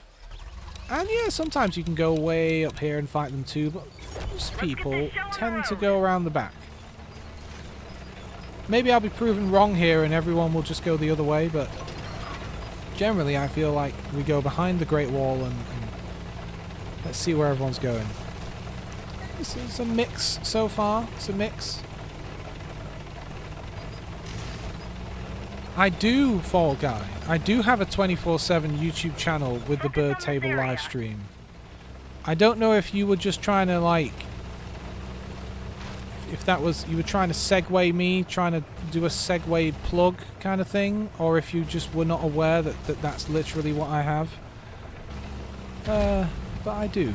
And yeah, sometimes you can go way up here and fight them too, but most people tend to go around the back. Maybe I'll be proven wrong here and everyone will just go the other way, but generally I feel like we go behind the Great Wall and let's see where everyone's going. This is a mix so far. It's a mix. I do, Fall Guy. I do have a 24/7 YouTube channel with the Bird Table live stream. I don't know if you were just trying to, like, if that was, you were trying to segue me, trying to do a segue plug kind of thing, or if you just were not aware that that's literally what I have. but I do.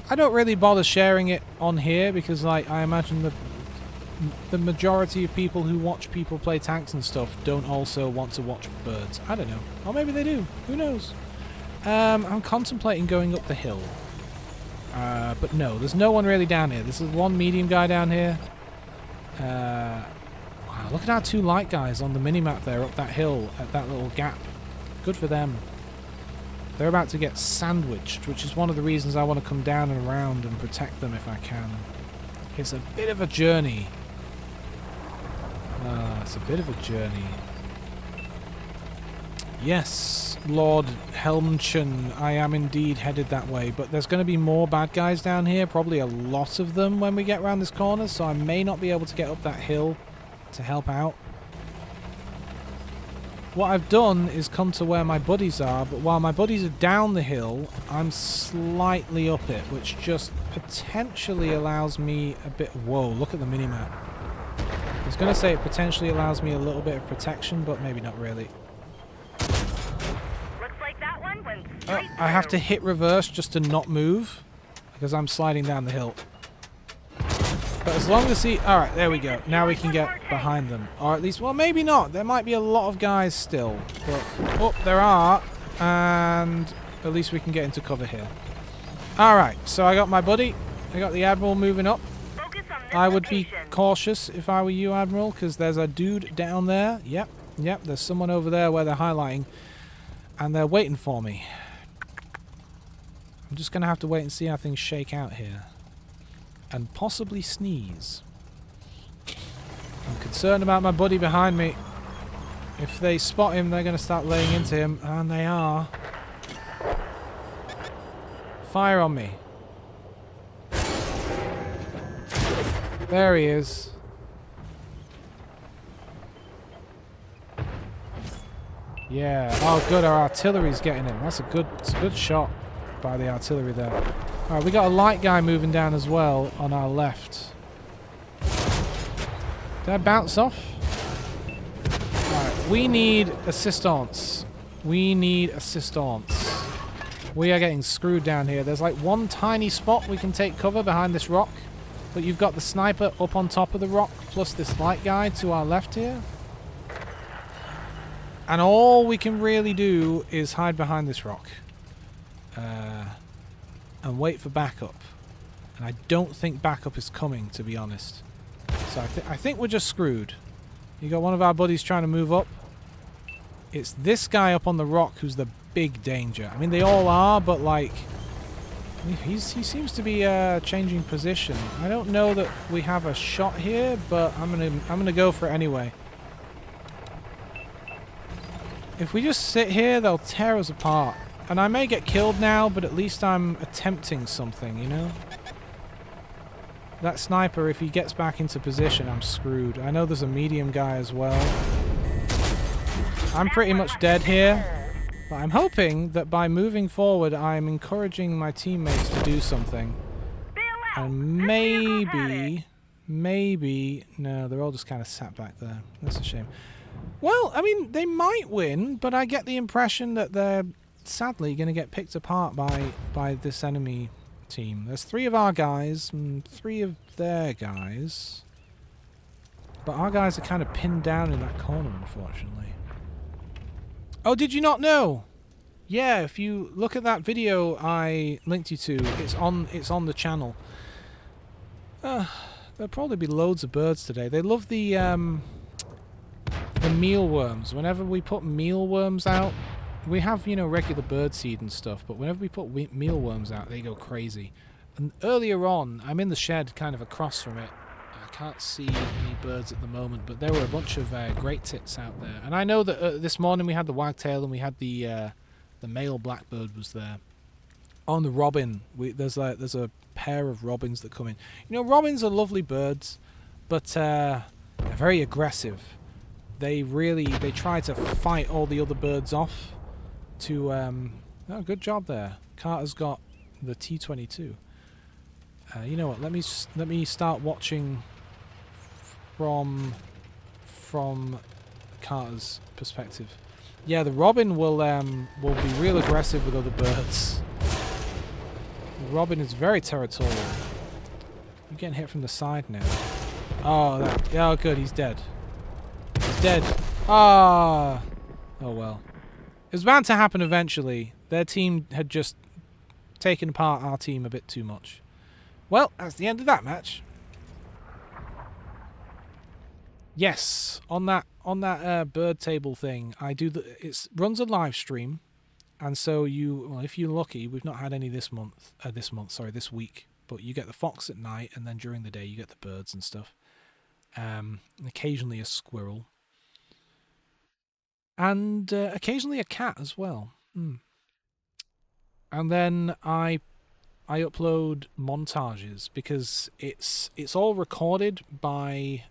I don't really bother sharing it on here because, like, I imagine the majority of people who watch people play tanks and stuff don't also want to watch birds. I don't know. Or maybe they do. Who knows? I'm contemplating going up the hill. But no, there's no one really down here. There's one medium guy down here. Wow, look at our two light guys on the minimap there up that hill at that little gap. Good for them. They're about to get sandwiched, which is one of the reasons I want to come down and around and protect them if I can. It's a bit of a journey. It's a bit of a journey. Yes, Lord Helmchen, I am indeed headed that way, but there's going to be more bad guys down here, probably a lot of them when we get around this corner, so I may not be able to get up that hill to help out. What I've done is come to where my buddies are, but while my buddies are down the hill, I'm slightly up it, which just potentially allows me a bit... Whoa, look at the minimap. I was going to say it potentially allows me a little bit of protection, but maybe not really. Looks like that one went straight I have to through. hit reverse just to not move, because I'm sliding down the hill. But as long as he... Alright, there we go. Now we can get behind them. Or at least... Well, maybe not. There might be a lot of guys still. But... Oh, there are. And at least we can get into cover here. Alright, so I got my buddy. I got the Admiral moving up. Focus on this I would be location. cautious if I were you, Admiral, because there's a dude down there. Yep, there's someone over there where they're highlighting. And they're waiting for me. I'm just going to have to wait and see how things shake out here. And possibly sneeze. I'm concerned about my buddy behind me. If they spot him, they're going to start laying into him. And they are. Fire on me. There he is. Yeah. Oh, good. Our artillery's getting him. That's a good shot by the artillery there. Alright, we got a light guy moving down as well on our left. Did I bounce off? Alright, we need assistance. We need assistance. We are getting screwed down here. There's like one tiny spot we can take cover behind this rock. But you've got the sniper up on top of the rock, plus this light guy to our left here. And all we can really do is hide behind this rock. And wait for backup. And I don't think backup is coming, to be honest. So I think we're just screwed. You got one of our buddies trying to move up. It's this guy up on the rock who's the big danger. I mean, they all are, but like... He seems to be changing position. I don't know that we have a shot here, but I'm gonna go for it anyway. If we just sit here, they'll tear us apart. And I may get killed now, but at least I'm attempting something, you know? That sniper, if he gets back into position, I'm screwed. I know there's a medium guy as well. I'm pretty much dead here. But I'm hoping that by moving forward, I'm encouraging my teammates to do something. And maybe... No, they're all just kind of sat back there. That's a shame. Well, I mean, they might win, but I get the impression that they're sadly going to get picked apart by this enemy team. There's 3 of our guys and 3 of their guys. But our guys are kind of pinned down in that corner, unfortunately. Oh, did you not know? Yeah, if you look at that video I linked you to, it's on the channel. There'll probably be loads of birds today. They love the mealworms. Whenever we put mealworms out, we have, you know, regular bird seed and stuff, but whenever we put mealworms out, they go crazy. And earlier on, I'm in the shed kind of across from it. I can't see any birds at the moment, but there were a bunch of great tits out there. And I know that this morning we had the wagtail and we had the male blackbird was there. On the robin, there's a pair of robins that come in. You know, robins are lovely birds, but they're very aggressive. They try to fight all the other birds off. Oh, good job there. Carter's got the T-22. You know what? Let me start watching from Carter's perspective. Yeah, the robin will be real aggressive with other birds. Robin is very territorial. You're getting hit from the side now. Oh, that. Yeah, oh, good. He's dead. He's dead. Ah. Oh, well. It was bound to happen eventually. Their team had just taken apart our team a bit too much. Well, that's the end of that match. Yes, on that bird table thing, I do it runs a live stream, and so if you're lucky, we've not had any this week, but you get the fox at night, and then during the day you get the birds and stuff, and occasionally a squirrel, and occasionally a cat as well. And then I upload montages because it's all recorded by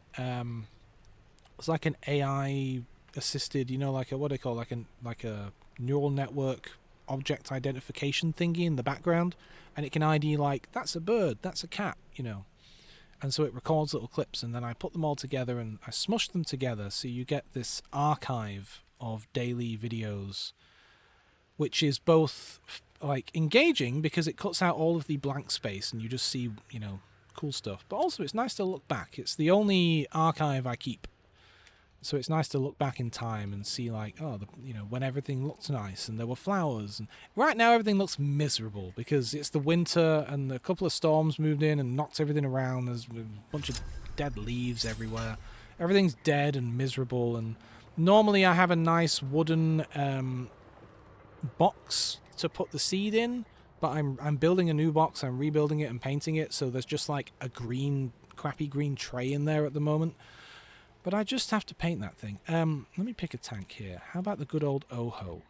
it's like an AI assisted, like what they call like a neural network object identification thingy in the background, and it can ID like that's a bird, that's a cat, and so it records little clips, and then I put them all together and I smush them together so you get this archive of daily videos, which is both like engaging because it cuts out all of the blank space and you just see cool stuff, but also it's nice to look back. It's the only archive I keep, so it's nice to look back in time and see like when everything looked nice and there were flowers, and right now everything looks miserable because it's the winter and a couple of storms moved in and knocked everything around. There's a bunch of dead leaves everywhere. Everything's dead and miserable, and normally I have a nice wooden box to put the seed in, but I'm building a new box. I'm rebuilding it and painting it, so there's just like a crappy green tray in there at the moment. But I just have to paint that thing. Let me pick a tank here. How about the good old Oho?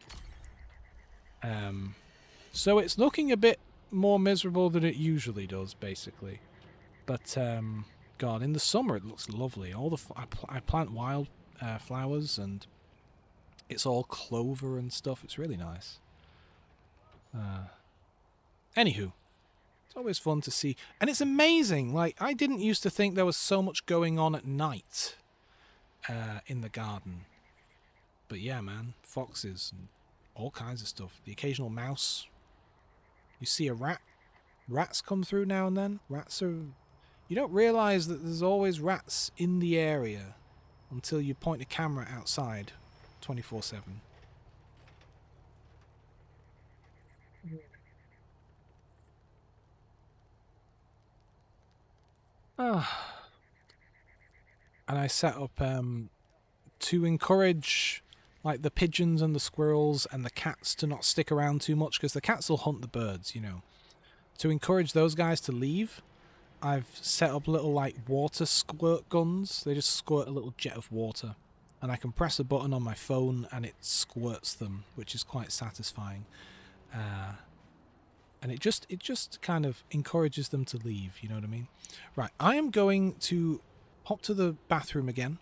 So it's looking a bit more miserable than it usually does, basically. But God, in the summer it looks lovely. I plant wild flowers, and it's all clover and stuff. It's really nice. Anywho, it's always fun to see, and it's amazing. Like, I didn't used to think there was so much going on at night in the garden, but yeah, man, foxes and all kinds of stuff. The occasional mouse. You see a rat. Rats come through now and then. Rats are. You don't realize that there's always rats in the area until you point a camera outside 24/7. And I set up to encourage like the pigeons and the squirrels and the cats to not stick around too much, because the cats will hunt the birds, To encourage those guys to leave, I've set up little like water squirt guns. They just squirt a little jet of water, and I can press a button on my phone and it squirts them, which is quite satisfying. And it just kind of encourages them to leave, you know what I mean? Right, I am going to hop to the bathroom again.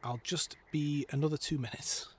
I'll just be another 2 minutes.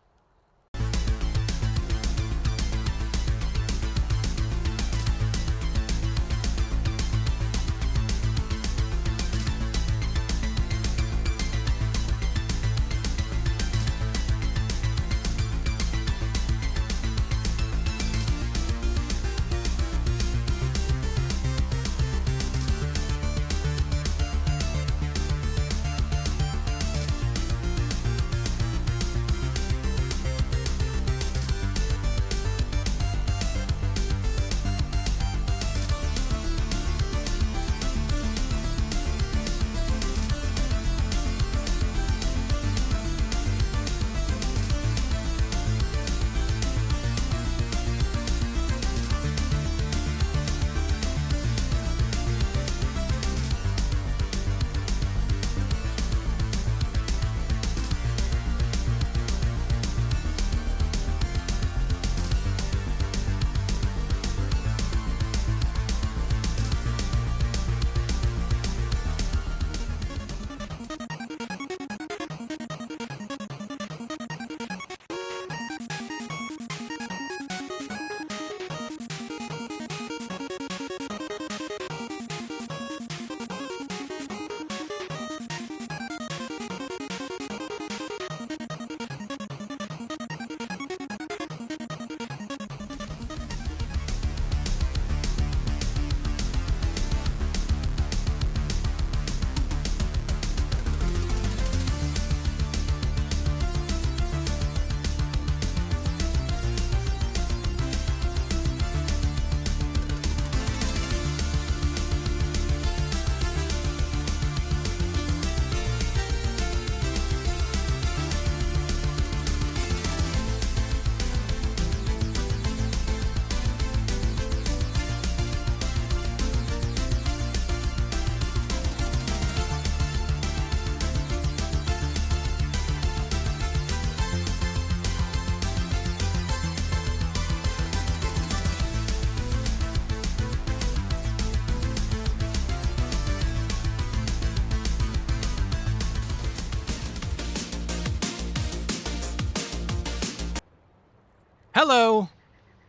Hello!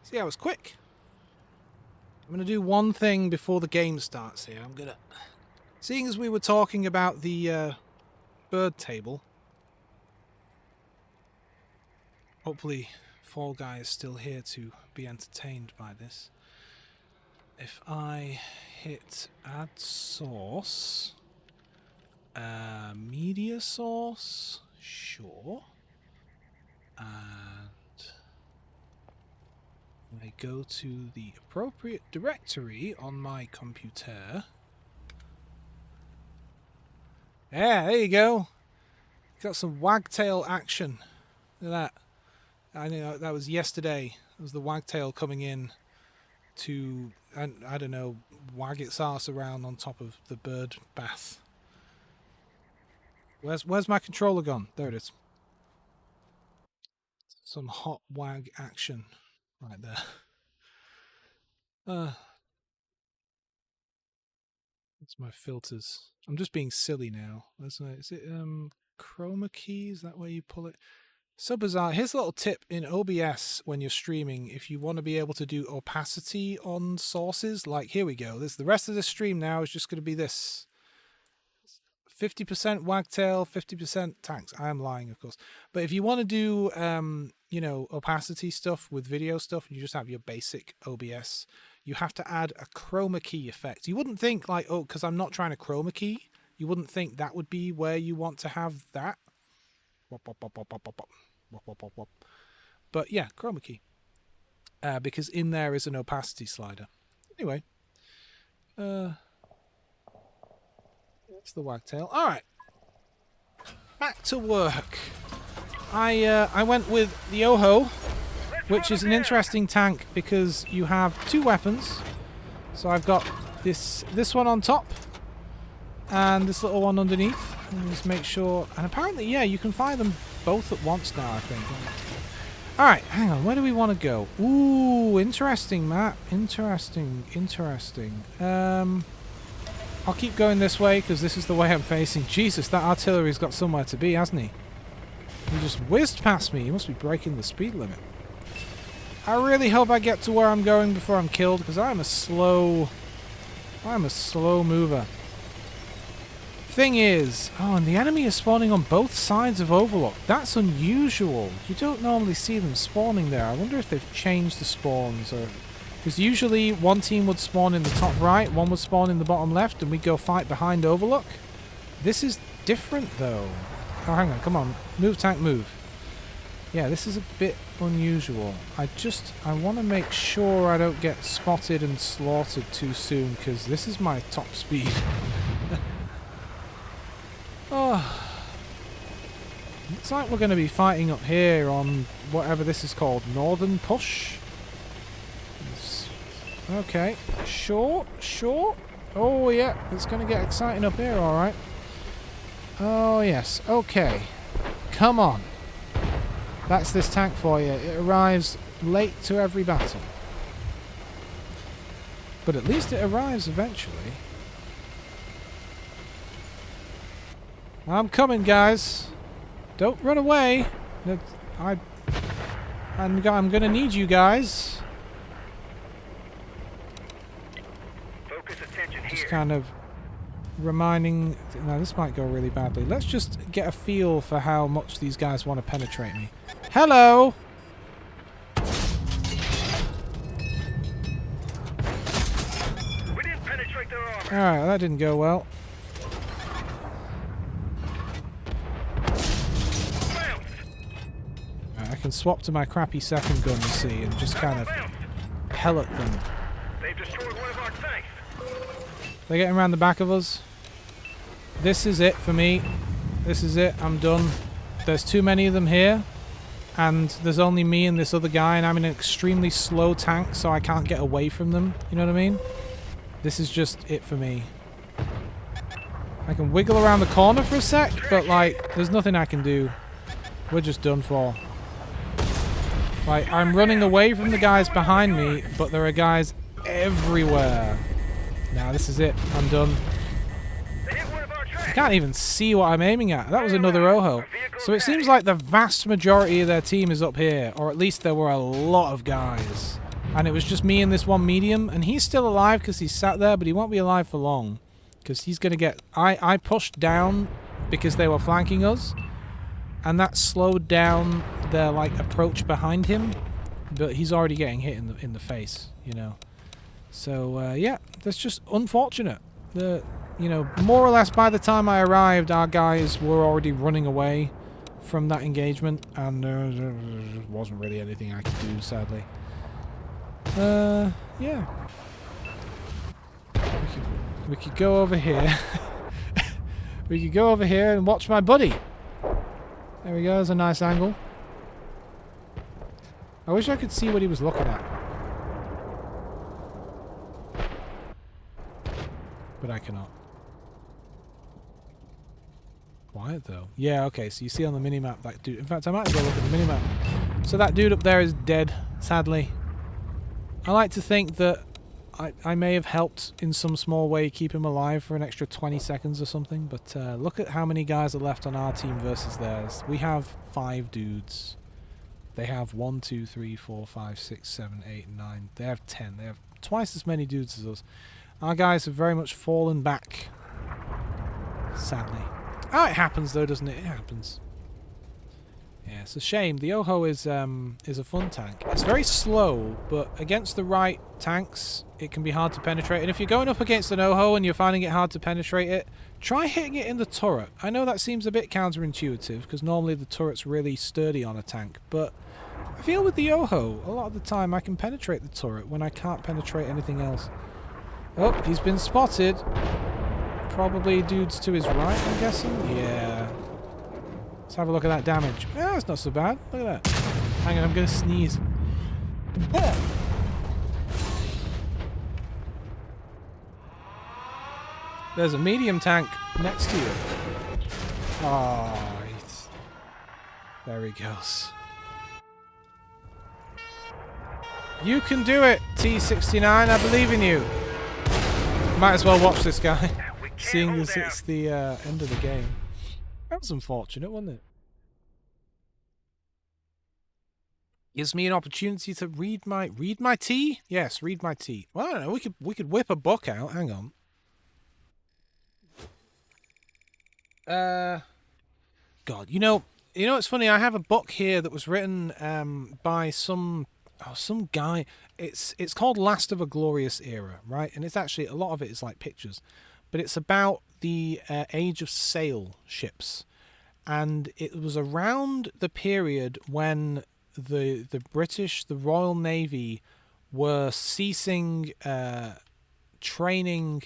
See, I was quick. I'm going to do one thing before the game starts here. I'm going to... Seeing as we were talking about the bird table... Hopefully Fall Guy is still here to be entertained by this. If I hit add source... media source... Sure. And... I go to the appropriate directory on my computer. Yeah, there you go. Got some wagtail action. Look at that. I know that was yesterday. It was the wagtail coming in to, I don't know, wag its arse around on top of the bird bath. Where's my controller gone? There it is. Some hot wag action right there. That's my filters. I'm just being silly now. Is it chroma key? Is that where you pull it? So bizarre. Here's a little tip in OBS when you're streaming. If you want to be able to do opacity on sources, like here we go. The rest of the stream now is just going to be this. 50% wagtail, 50% tanks. I am lying, of course. But if you want to do, you know, opacity stuff with video stuff, and you just have your basic OBS, you have to add a chroma key effect. You wouldn't think like, oh, because I'm not trying to chroma key, you wouldn't think that would be where you want to have that. But yeah, chroma key. Because in there is an opacity slider. Anyway. That's the wagtail. Alright. Back to work. I went with the Oho, which is an interesting tank because you have two weapons. So I've got this one on top and this little one underneath. And just make sure. And apparently, yeah, you can fire them both at once now, I think. Alright, hang on. Where do we want to go? Ooh, interesting map. Interesting. I'll keep going this way because this is the way I'm facing. Jesus, that artillery's got somewhere to be, hasn't he? He just whizzed past me. He must be breaking the speed limit. I really hope I get to where I'm going before I'm killed because I'm a slow mover. Thing is, oh, and the enemy is spawning on both sides of Overlook. That's unusual. You don't normally see them spawning there. I wonder if they've changed the spawns or... Because usually one team would spawn in the top right, one would spawn in the bottom left, and we'd go fight behind Overlook. This is different, though. Oh, hang on, come on. Move, tank, move. Yeah, this is a bit unusual. I want to make sure I don't get spotted and slaughtered too soon, because this is my top speed. Oh. Looks like we're going to be fighting up here on whatever this is called. Northern Push? Okay, sure. Oh yeah, it's going to get exciting up here, alright. Oh yes, okay. Come on. That's this tank for you. It arrives late to every battle. But at least it arrives eventually. I'm coming, guys. Don't run away. I'm going to need you guys. Just kind of reminding... No, this might go really badly. Let's just get a feel for how much these guys want to penetrate me. Hello! We didn't penetrate their armor. Alright, that didn't go well. Right, I can swap to my crappy second gun, you see, and just kind of pellet them. They've destroyed one of our tanks. They're getting around the back of us. This is it for me. This is it. I'm done. There's too many of them here. And there's only me and this other guy. And I'm in an extremely slow tank, so I can't get away from them. You know what I mean? This is just it for me. I can wiggle around the corner for a sec, but, like, there's nothing I can do. We're just done for. Like, I'm running away from the guys behind me, but there are guys everywhere. Now this is it. I'm done. They hit one of our tracks. can't even see what I'm aiming at. That was another Oho. So it seems like the vast majority of their team is up here, or at least there were a lot of guys. And it was just me and this one medium, and he's still alive because he's sat there, but he won't be alive for long. Because he's going to get... I pushed down because they were flanking us, and that slowed down their, like, approach behind him. But he's already getting hit in the face, you know. So, yeah, that's just unfortunate. You know, more or less by the time I arrived, our guys were already running away from that engagement, and there wasn't really anything I could do, sadly. Yeah. We could go over here. We could go over here and watch my buddy. There we go, there's a nice angle. I wish I could see what he was looking at. But I cannot. Quiet though. Yeah, okay, so you see on the minimap that dude. In fact, I might as well look at the minimap. So that dude up there is dead, sadly. I like to think that I may have helped in some small way keep him alive for an extra 20 seconds or something, but look at how many guys are left on our team versus theirs. We have 5 dudes. They have 1, 2, 3, 4, 5, 6, 7, 8, 9. They have 10. They have twice as many dudes as us. Our guys have very much fallen back. Sadly. Oh, it happens though, doesn't it? It happens. Yeah, it's a shame. The Oho is a fun tank. It's very slow, but against the right tanks, it can be hard to penetrate. And if you're going up against an Oho and you're finding it hard to penetrate it, try hitting it in the turret. I know that seems a bit counterintuitive, because normally the turret's really sturdy on a tank, but I feel with the Oho, a lot of the time I can penetrate the turret when I can't penetrate anything else. Oh, he's been spotted. Probably dudes to his right, I'm guessing? Yeah. Let's have a look at that damage. Yeah, that's not so bad. Look at that. Hang on, I'm going to sneeze. There's a medium tank next to you. Oh, there he goes. You can do it, T69. I believe in you. Might as well watch this guy, seeing as it's the end of the game. That was unfortunate, wasn't it? Gives me an opportunity to read my tea. Yes, read my tea. Well, I don't know. We could whip a book out. Hang on. God, you know, it's funny. I have a book here that was written by some guy. It's called Last of a Glorious Era, right? And it's actually, a lot of it is like pictures, but it's about the age of sail ships, and it was around the period when the British, the Royal Navy, were ceasing training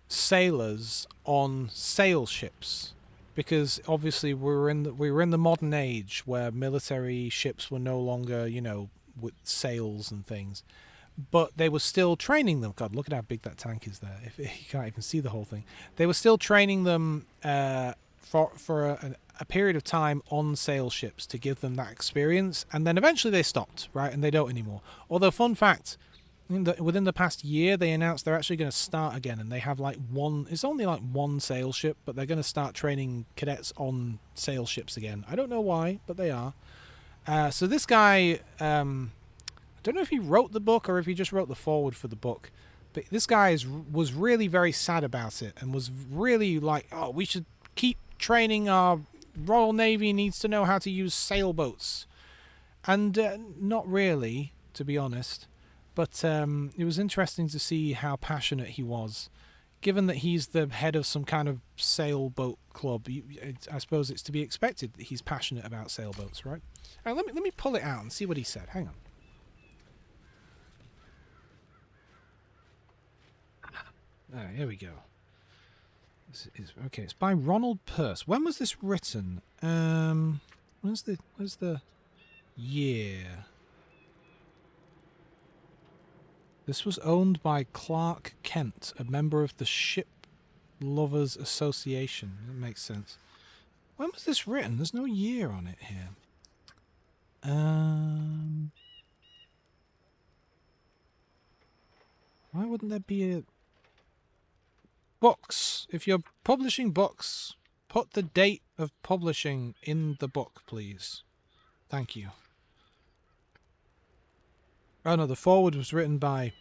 sailors on sail ships, because obviously we were in the modern age where military ships were no longer, you know, with sails and things, but they were still training them. God, look at how big that tank is there. If you can't even see the whole thing, they were still training them for a period of time on sail ships to give them that experience, and then eventually they stopped, right? And they don't anymore. Although, fun fact, within the past year, they announced they're actually going to start again, and they have like it's only like one sail ship, but they're going to start training cadets on sail ships again. I don't know why, but they are. So this guy, I don't know if he wrote the book or if he just wrote the foreword for the book, but this guy was really very sad about it, and was really like, oh, we should keep training. Our Royal Navy needs to know how to use sailboats. And not really, to be honest. But it was interesting to see how passionate he was. Given that he's the head of some kind of sailboat club, I suppose it's to be expected that he's passionate about sailboats, right? Let me pull it out and see what he said. Hang on. Ah, here we go. Okay, it's by Ronald Peirce. When was this written? Where's the year? This was owned by Clark Kent, a member of the Ship Lovers Association. That makes sense. When was this written? There's no year on it here. Why wouldn't there be a... Books. If you're publishing books, put the date of publishing in the book, please. Thank you. Oh no, the foreword was written by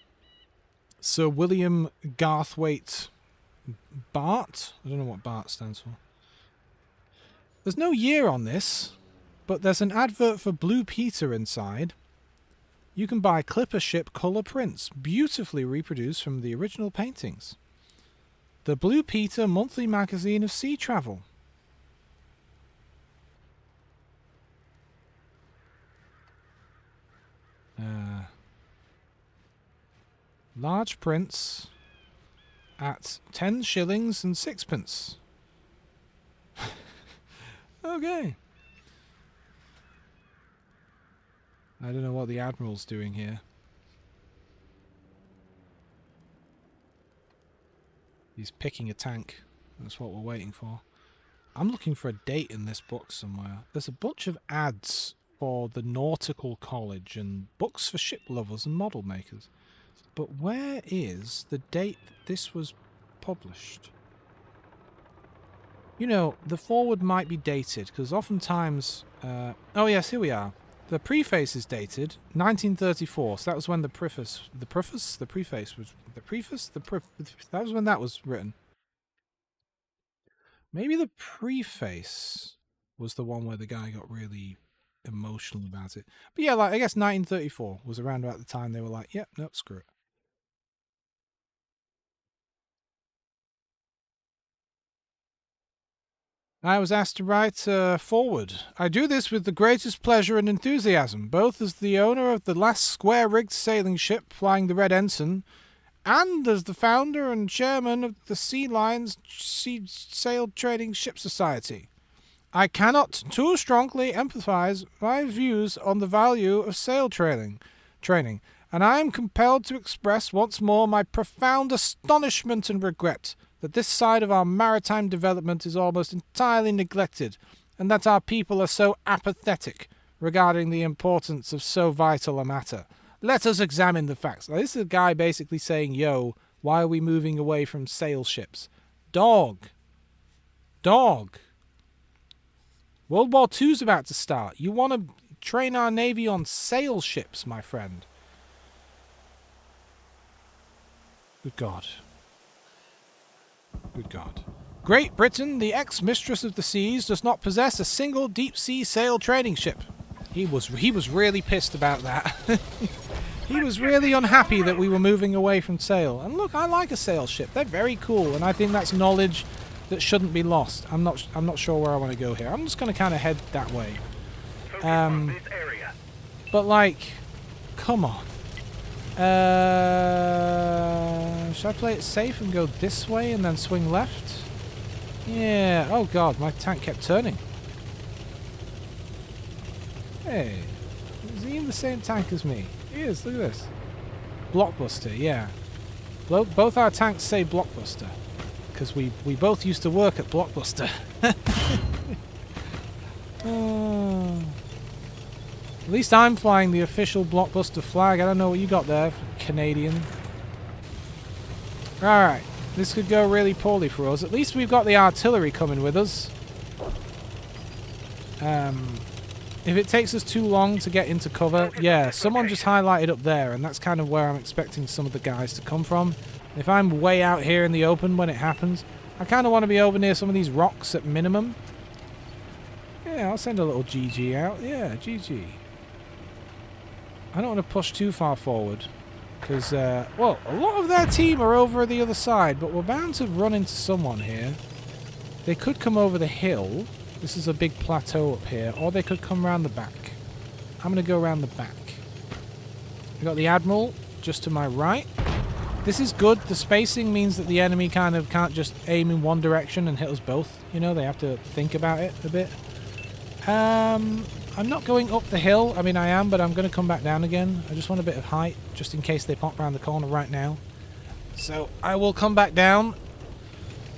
Sir William Garthwaite Bart. I don't know what Bart stands for. There's no year on this, but there's an advert for Blue Peter inside. You can buy Clipper Ship colour prints, beautifully reproduced from the original paintings. The Blue Peter monthly magazine of sea travel. Large prints at 10 shillings and sixpence. Okay. I don't know what the Admiral's doing here. He's picking a tank. That's what we're waiting for. I'm looking for a date in this book somewhere. There's a bunch of ads for the Nautical College and books for ship lovers and model makers. But where is the date that this was published? You know, the foreword might be dated, because oftentimes... oh yes, here we are. The preface is dated 1934, so that was when that was when that was written. Maybe the preface was the one where the guy got really emotional about it. But yeah, like I guess 1934 was around about the time they were like, yep, nope, screw it. I was asked to write a foreword. I do this with the greatest pleasure and enthusiasm, both as the owner of the last square-rigged sailing ship flying the Red Ensign, and as the founder and chairman of the Sea Lions Sail Trading Ship Society. I cannot too strongly emphasize my views on the value of sail training, and I am compelled to express once more my profound astonishment and regret that this side of our maritime development is almost entirely neglected, and that our people are so apathetic regarding the importance of so vital a matter. Let us examine the facts. Now, this is a guy basically saying, yo, why are we moving away from sail ships? Dog. World War II's about to start. You want to train our navy on sail ships, my friend. Good God. Good God. Great Britain, the ex-mistress of the seas, does not possess a single deep-sea sail trading ship. He was really pissed about that. He was really unhappy that we were moving away from sail. And look, I like a sail ship. They're very cool, and I think that's knowledge that shouldn't be lost. I'm not sure where I want to go here. I'm just going to kind of head that way. But like, come on. Should I play it safe and go this way and then swing left? Yeah. Oh God, my tank kept turning. Hey, is he in the same tank as me? He is. Look at this. Blockbuster. Yeah. Both our tanks say Blockbuster because we both used to work at Blockbuster. At least I'm flying the official Blockbuster flag. I don't know what you got there, Canadian. Alright, this could go really poorly for us. At least we've got the artillery coming with us. If it takes us too long to get into cover, yeah, someone just highlighted up there, and that's kind of where I'm expecting some of the guys to come from. If I'm way out here in the open when it happens, I kind of want to be over near some of these rocks at minimum. Yeah, I'll send a little GG out. Yeah, GG. I don't want to push too far forward because, well, a lot of their team are over the other side, but we're bound to run into someone here. They could come over the hill. This is a big plateau up here, or they could come around the back. I'm going to go around the back. We've got the Admiral just to my right. This is good. The spacing means that the enemy kind of can't just aim in one direction and hit us both. You know, they have to think about it a bit. I'm not going up the hill. I mean, I am, but I'm going to come back down again. I just want a bit of height, just in case they pop around the corner right now. So I will come back down.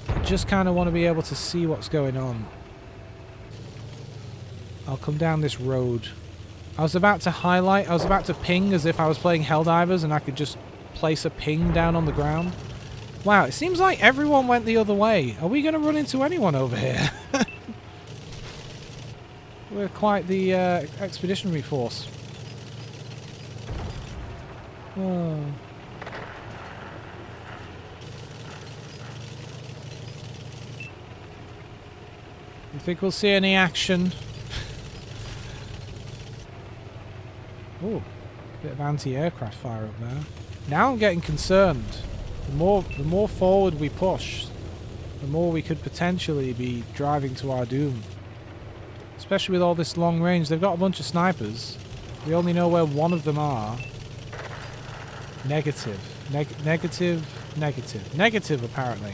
I just kind of want to be able to see what's going on. I'll come down this road. I was about to ping as if I was playing Helldivers and I could just place a ping down on the ground. Wow, it seems like everyone went the other way. Are we going to run into anyone over here? We're quite the expeditionary force. Oh. You think we'll see any action? Oh, bit of anti-aircraft fire up there. Now I'm getting concerned. The more forward we push, the more we could potentially be driving to our doom. Especially with all this long range. They've got a bunch of snipers. We only know where one of them are. Negative. Negative. Negative. Negative, apparently.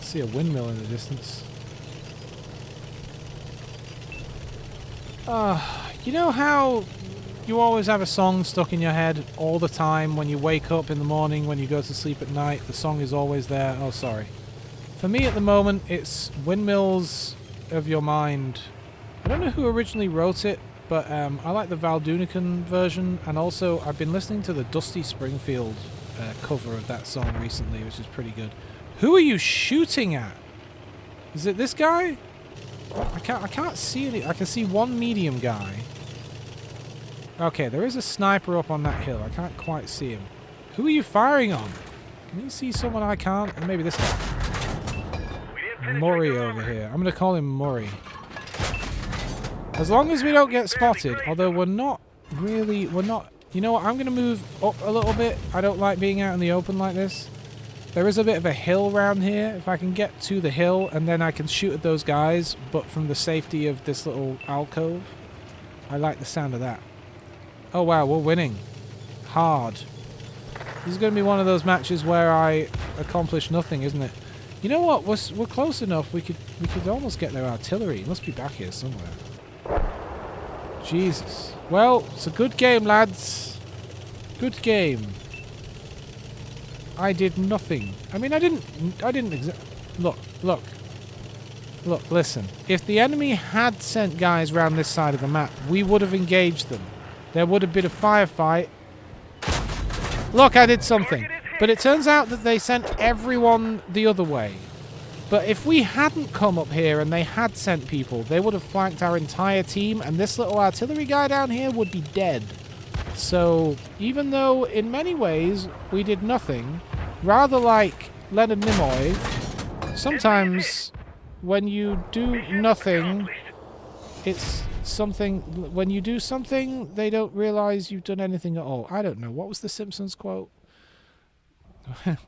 See a windmill in the distance. You know how you always have a song stuck in your head all the time when you wake up in the morning, when you go to sleep at night, the song is always there? Oh, sorry. For me at the moment, it's Windmills of Your Mind. I don't know who originally wrote it, but I like the Val Dunican version, and also I've been listening to the Dusty Springfield cover of that song recently, which is pretty good. Who are you shooting at? Is it this guy? I can't see any. I can see one medium guy. Okay, there is a sniper up on that hill. I can't quite see him. Who are you firing on? Can you see someone I can't? Or maybe this guy. Murray over here. I'm going to call him Murray. As long as we don't get spotted, although we're not really... You know what? I'm going to move up a little bit. I don't like being out in the open like this. There is a bit of a hill around here. If I can get to the hill and then I can shoot at those guys, but from the safety of this little alcove. I like the sound of that. Oh wow, we're winning. Hard. This is going to be one of those matches where I accomplish nothing, isn't it? You know what? We're close enough. We could almost get their artillery. It must be back here somewhere. Jesus. Well, it's a good game, lads. Good game. I did nothing. I mean, I didn't Look, listen. If the enemy had sent guys round this side of the map, we would have engaged them. There would have been a firefight. Look, I did something. But it turns out that they sent everyone the other way. But if we hadn't come up here and they had sent people, they would have flanked our entire team, and this little artillery guy down here would be dead. So, even though in many ways we did nothing, rather like Leonard Nimoy, sometimes when you do nothing, it's something... When you do something, they don't realise you've done anything at all. I don't know. What was the Simpsons quote?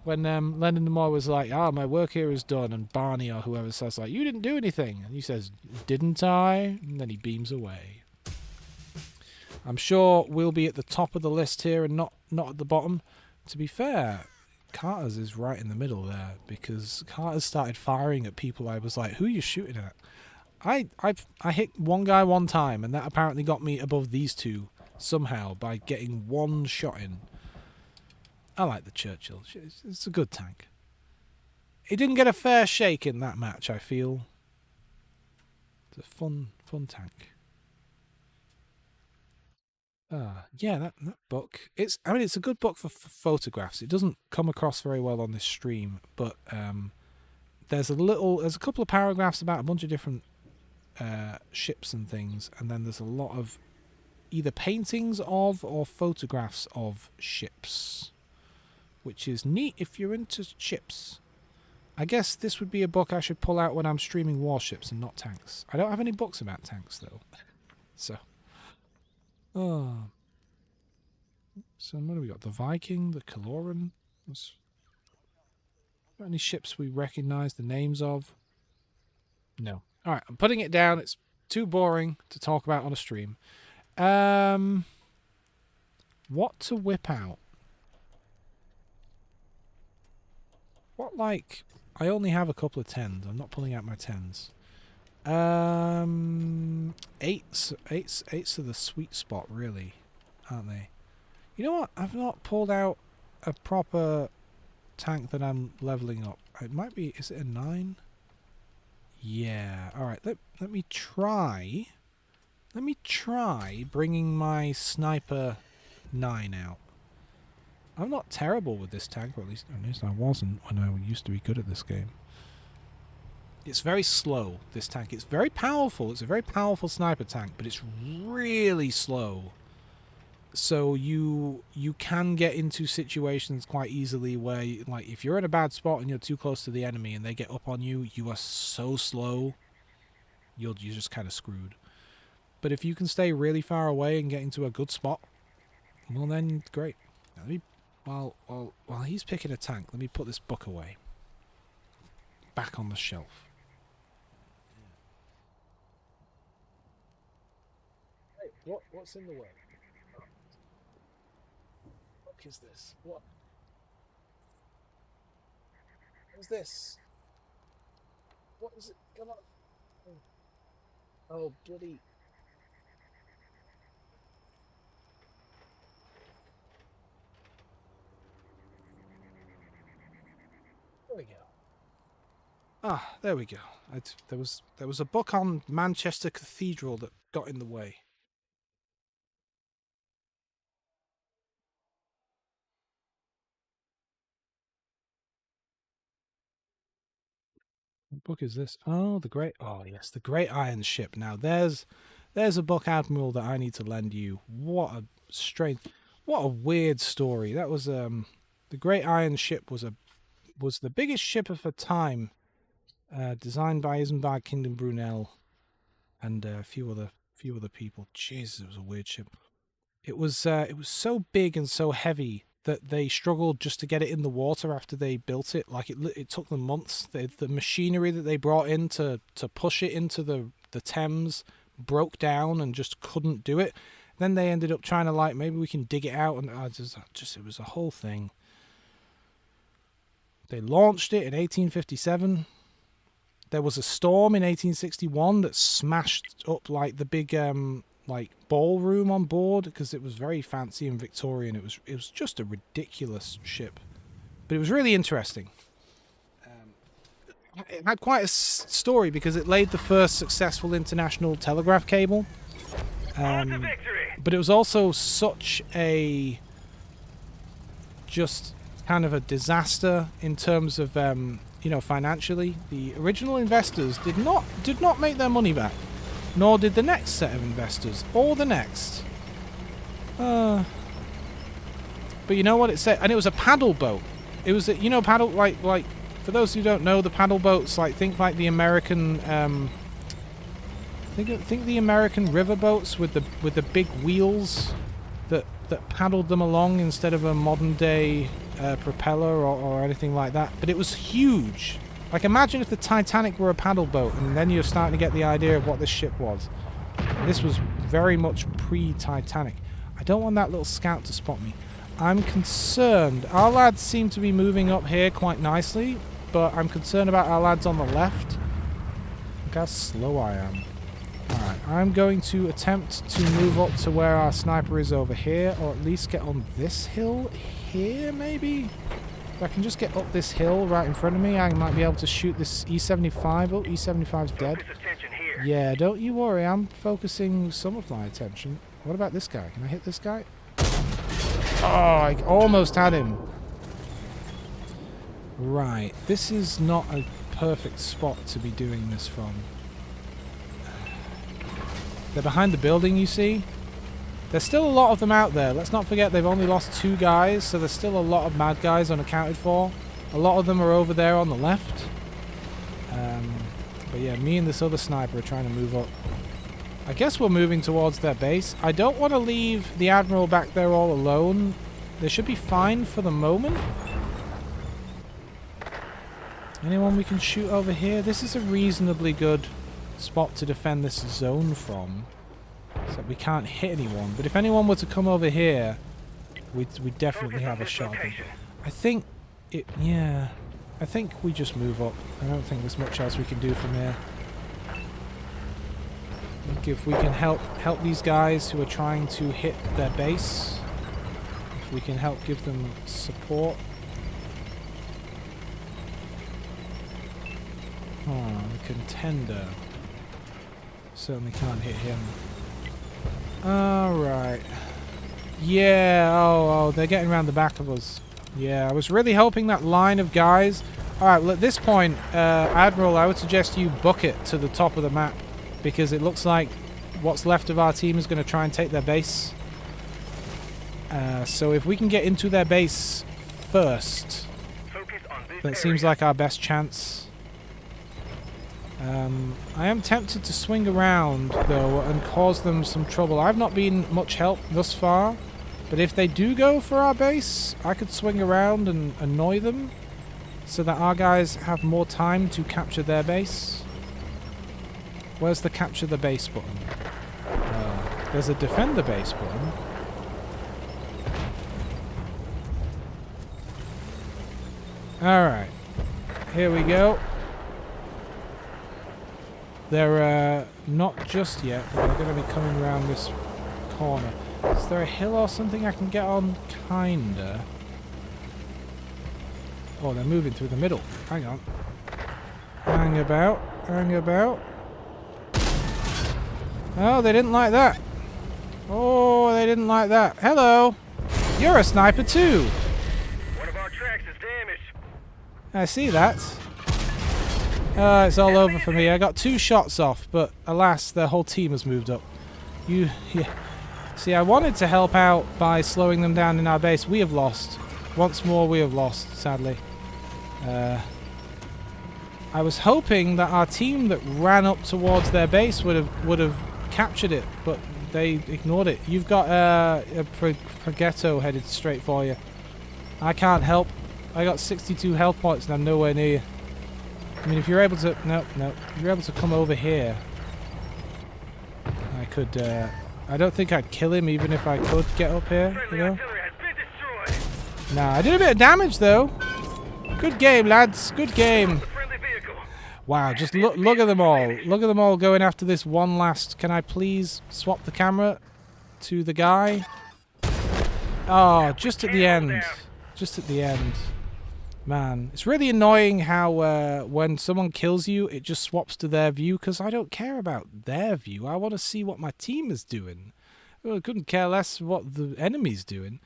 When Leonard Nimoy was like, my work here is done, and Barney or whoever says like, you didn't do anything. And he says, didn't I? And then he beams away. I'm sure we'll be at the top of the list here and not at the bottom. To be fair, Carter's is right in the middle there, because Carter's started firing at people. I was like, who are you shooting at? I hit one guy one time, and that apparently got me above these two somehow by getting one shot in. I like the Churchill. It's a good tank. It didn't get a fair shake in that match, I feel. It's a fun tank. Yeah, that book. It's a good book for photographs. It doesn't come across very well on this stream, but there's a couple of paragraphs about a bunch of different ships and things, and then there's a lot of either paintings of or photographs of ships, which is neat if you're into ships. I guess this would be a book I should pull out when I'm streaming warships and not tanks. I don't have any books about tanks though, so. Oh. So what do we got? The Viking, the Kaloran. Got any ships we recognise the names of? No. Alright, I'm putting it down. It's too boring to talk about on a stream. What to whip out? What, like... I only have a couple of 10s. I'm not pulling out my 10s. 8s are the sweet spot, really, aren't they? You know what? I've not pulled out a proper tank that I'm leveling up. It might be... Is it a 9? Yeah. Alright, let me try Let me try bringing my Sniper 9 out. I'm not terrible with this tank, or at least I wasn't when I used to be good at this game. It's very slow, this tank. It's very powerful. It's a very powerful sniper tank, but it's really slow. So you can get into situations quite easily where, like, if you're in a bad spot and you're too close to the enemy and they get up on you, you are so slow, you're just kind of screwed. But if you can stay really far away and get into a good spot, well then, great. Now, let me, while he's picking a tank, let me put this book away. Back on the shelf. Hey, what's in the way? What is this? What is this? What is it? Come on. Oh, bloody. There we go. Ah, there we go. There was a book on Manchester Cathedral that got in the way. What book is this? Oh, oh yes, the Great Iron Ship. Now there's a book, Admiral, that I need to lend you. What a weird story. That was the Great Iron Ship was the biggest ship of her time, designed by Isambard Kingdom Brunel and a few other people. Jesus, it was a weird ship. It was so big and so heavy that they struggled just to get it in the water after they built it. Like it took them months. The machinery that they brought in to push it into the Thames broke down and just couldn't do it. Then they ended up trying to, like, maybe we can dig it out, and just it was a whole thing. They launched it in 1857. There was a storm in 1861 that smashed up, like, the big like ballroom on board, because it was very fancy and Victorian. It was just a ridiculous ship, but it was really interesting. It had quite a story because it laid the first successful international telegraph cable. But it was also such a just kind of a disaster in terms of financially. The original investors did not make their money back, nor did the next set of investors, or the next. But you know what it said? And it was a paddle boat. It was paddle, like for those who don't know, the paddle boats, like, think like the American think the American river boats with the big wheels that paddled them along instead of a modern day propeller or anything like that. But it was huge. Like, imagine if the Titanic were a paddle boat, and then you're starting to get the idea of what this ship was. This was very much pre-Titanic. I don't want that little scout to spot me. I'm concerned. Our lads seem to be moving up here quite nicely, but I'm concerned about our lads on the left. Look how slow I am. Alright, I'm going to attempt to move up to where our sniper is over here, or at least get on this hill here, maybe? If I can just get up this hill right in front of me, I might be able to shoot this E75. Oh, E75's dead. Yeah, don't you worry, I'm focusing some of my attention. What about this guy? Can I hit this guy? Oh, I almost had him. Right, this is not a perfect spot to be doing this from. They're behind the building, you see? There's still a lot of them out there. Let's not forget they've only lost 2 guys, so there's still a lot of mad guys unaccounted for. A lot of them are over there on the left. But yeah, me and this other sniper are trying to move up. I guess we're moving towards their base. I don't want to leave the Admiral back there all alone. They should be fine for the moment. Anyone we can shoot over here? This is a reasonably good spot to defend this zone from. So we can't hit anyone. But if anyone were to come over here, we'd definitely have a shot at them. I think I think we just move up. I don't think there's much else we can do from here. I think if we can help these guys who are trying to hit their base, if we can help give them support. Oh, the contender. Certainly can't hit him. Alright. Yeah, oh, they're getting around the back of us. Yeah, I was really hoping that line of guys... Alright, well at this point, Admiral, I would suggest you book it to the top of the map. Because it looks like what's left of our team is going to try and take their base. So if we can get into their base first, that seems like our best chance. I am tempted to swing around, though, and cause them some trouble. I've not been much help thus far, but if they do go for our base, I could swing around and annoy them so that our guys have more time to capture their base. Where's the capture the base button? There's a defend the base button. Alright. Here we go. They're not just yet, but they're going to be coming around this corner. Is there a hill or something I can get on? Kinda. Oh, they're moving through the middle. Hang on. Hang about. Hang about. Oh, they didn't like that. Oh, they didn't like that. Hello. You're a sniper too. One of our tracks is damaged. I see that. It's all over for me. I got 2 shots off, but alas, their whole team has moved up. Yeah. See, I wanted to help out by slowing them down in our base. We have lost. Once more, we have lost, sadly. I was hoping that our team that ran up towards their base would have captured it, but they ignored it. You've got a Progetto headed straight for you. I can't help. I got 62 health points and I'm nowhere near you. I mean, if you're able to... No. If you're able to come over here, I could... I don't think I'd kill him even if I could get up here, you know? Nah, I did a bit of damage, though. Good game, lads. Good game. Wow, just look at them all. Look at them all going after this one last... Can I please swap the camera to the guy? Oh, just at the end. Just at the end. Man, it's really annoying how when someone kills you, it just swaps to their view, because I don't care about their view. I want to see what my team is doing. Well, I couldn't care less what the enemy's doing.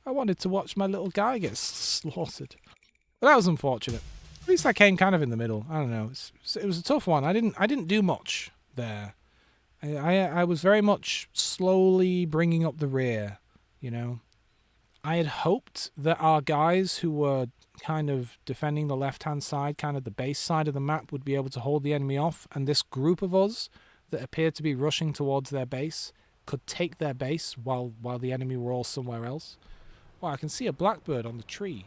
I wanted to watch my little guy get slaughtered. But that was unfortunate. At least I came kind of in the middle. I don't know. It was a tough one. I didn't do much there. I was very much slowly bringing up the rear, you know. I had hoped that our guys who were kind of defending the left-hand side, kind of the base side of the map, would be able to hold the enemy off, and this group of us that appeared to be rushing towards their base could take their base while the enemy were all somewhere else. Oh, I can see a blackbird on the tree.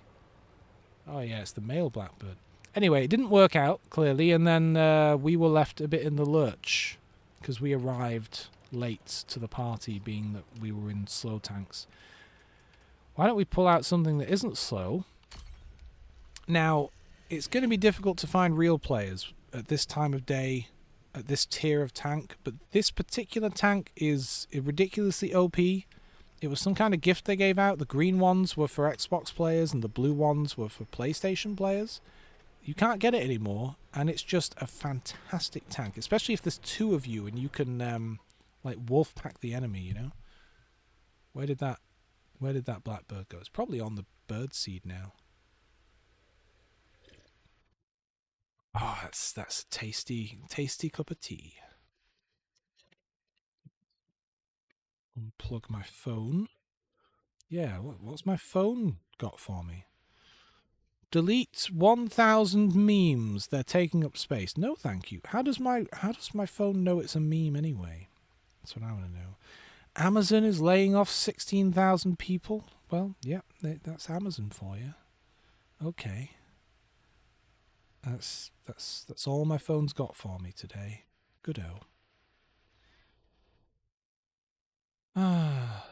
Oh yeah, it's the male blackbird. Anyway, it didn't work out, clearly, and then we were left a bit in the lurch because we arrived late to the party, being that we were in slow tanks. Why don't we pull out something that isn't slow? Now, it's going to be difficult to find real players at this time of day, at this tier of tank, but this particular tank is ridiculously OP. It was some kind of gift they gave out. The green ones were for Xbox players and the blue ones were for PlayStation players. You can't get it anymore, and it's just a fantastic tank, especially if there's 2 of you and you can like wolf pack the enemy, you know? Where did that blackbird go? It's probably on the bird seed now. Oh, that's a tasty cup of tea. Unplug my phone. Yeah, what's my phone got for me? Delete 1,000 memes. They're taking up space. No, thank you. How does my phone know it's a meme anyway? That's what I want to know. Amazon is laying off 16,000 people. Well, yeah, that's Amazon for you. Okay. That's all my phone's got for me today. Good-o. Ah,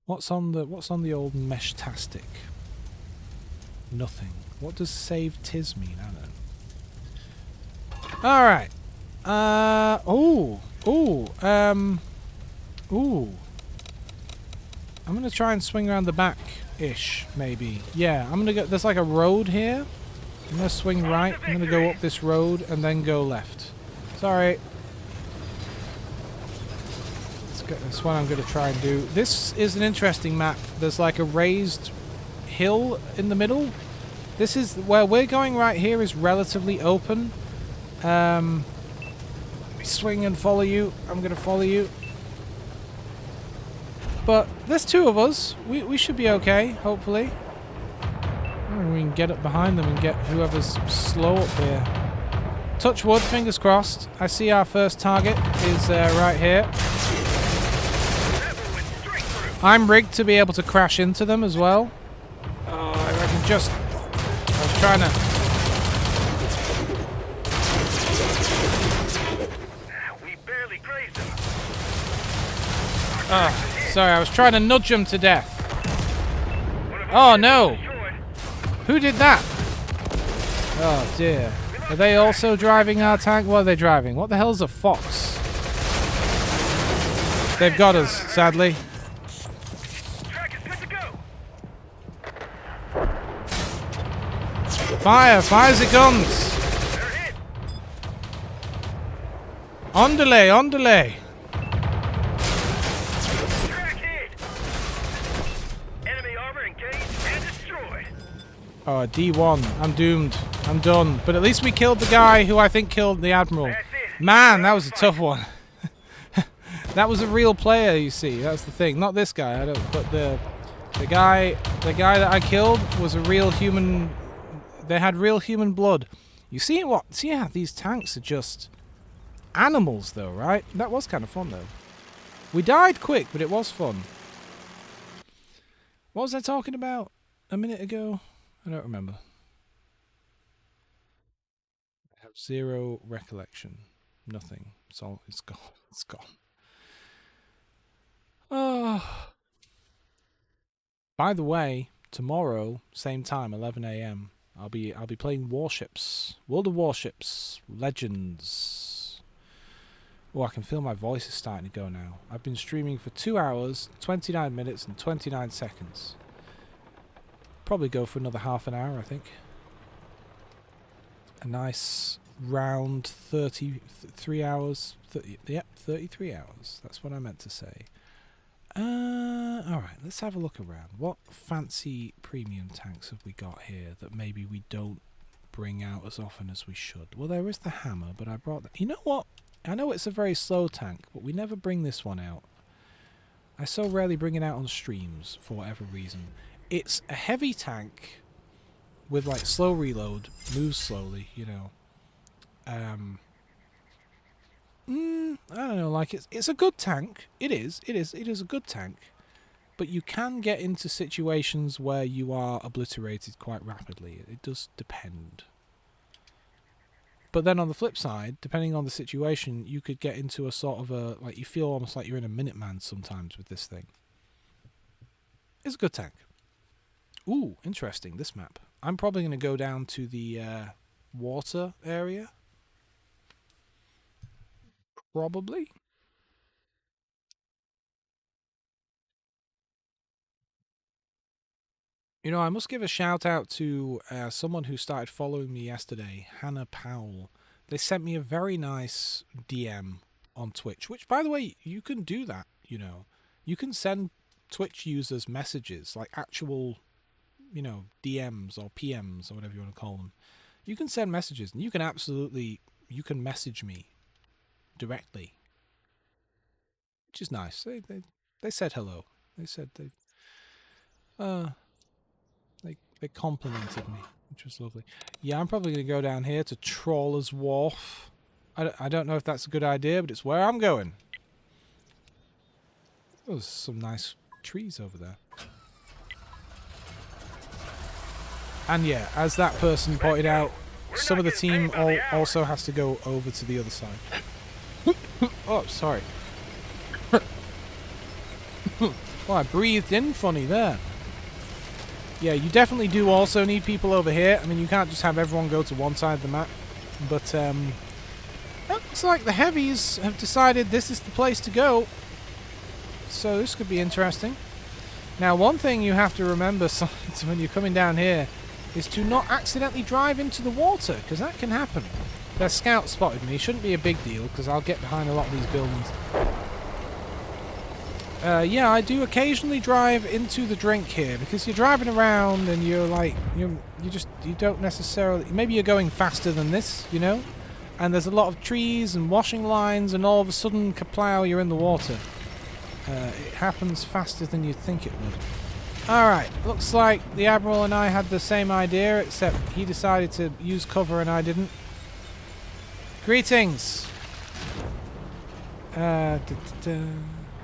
what's on the old mesh-tastic? Nothing. What does save tis mean? I don't know. All right. I'm gonna try and swing around the back-ish, maybe. Yeah, I'm gonna go. There's like a road here. I'm gonna swing right. I'm gonna go up this road and then go left. Sorry. That's what I'm going to try and do. This is an interesting map. There's like a raised hill in the middle. This is where we're going right here is relatively open. Let me swing and follow you. I'm going to follow you. But there's two of us. We should be okay, hopefully. We can get up behind them and get whoever's slow up here. Touch wood, fingers crossed. I see our first target is right here. I'm rigged to be able to crash into them as well. I reckon just... I was trying to... We barely grazed him. Sorry, I was trying to nudge them to death. Oh no! Who did that? Oh dear. Are they also driving our tank? What are they driving? What the hell's a fox? They've got us, sadly. Track is good to go. Fire! Fire the guns! They're hit. On delay! On delay! Track hit. Enemy armor engaged and destroyed. Oh, D1. I'm doomed. I'm done. But at least we killed the guy who I think killed the Admiral. That's it. Man, that was a tough one. That was a real player, you see. That's the thing. Not this guy, I don't. But the guy that I killed was a real human. They had real human blood. You see what? See how these tanks are just animals, though, right? That was kind of fun, though. We died quick, but it was fun. What was I talking about a minute ago? I don't remember. I have zero recollection. Nothing. It's all. It's gone. It's gone. Oh. By the way, tomorrow, same time, 11 a.m. I'll be playing Warships, World of Warships, Legends. Oh, I can feel my voice is starting to go now. I've been streaming for 2 hours, 29 minutes, and 29 seconds. Probably go for another half an hour, I think. A nice round 33 hours. 33 hours. That's what I meant to say. Alright, let's have a look around. What fancy premium tanks have we got here that maybe we don't bring out as often as we should? Well, there is the hammer, but I brought that. You know what? I know it's a very slow tank, but we never bring this one out. I so rarely bring it out on streams for whatever reason. It's a heavy tank with like slow reload, moves slowly, you know. I don't know, like it's a good tank. It is a good tank. But you can get into situations where you are obliterated quite rapidly. It does depend. But then on the flip side, depending on the situation, you could get into a sort of a, like you feel almost like you're in a Minuteman sometimes with this thing. It's a good tank. Ooh, interesting, this map. I'm probably going to go down to the water area. Probably. You know, I must give a shout out to someone who started following me yesterday, Hannah Powell. They sent me a very nice DM on Twitch, which, by the way, you can do that, you know. You can send Twitch users messages, like actual, you know, DMs or PMs or whatever you want to call them. You can send messages, and you can message me directly, which is nice. They said hello. They said they complimented me, which was lovely. Yeah, I'm probably going to go down here to Trawler's Wharf. I don't know if that's a good idea, but it's where I'm going. Oh, there's some nice trees over there. And yeah, as that person pointed out, some of the team also has to go over to the other side. Oh, sorry. Oh, I breathed in funny there. Yeah, you definitely do also need people over here. I mean, you can't just have everyone go to one side of the map. But, it looks like the heavies have decided this is the place to go. So this could be interesting. Now, one thing you have to remember when you're coming down here is to not accidentally drive into the water, because that can happen. Their scout spotted me. Shouldn't be a big deal, because I'll get behind a lot of these buildings. Yeah, I do occasionally drive into the drink here because you're driving around and you're like you don't necessarily, maybe you're going faster than this, you know, and there's a lot of trees and washing lines and all of a sudden kaplow, you're in the water. It happens faster than you'd think it would. Alright, looks like the Admiral and I had the same idea, except he decided to use cover and I didn't. Greetings!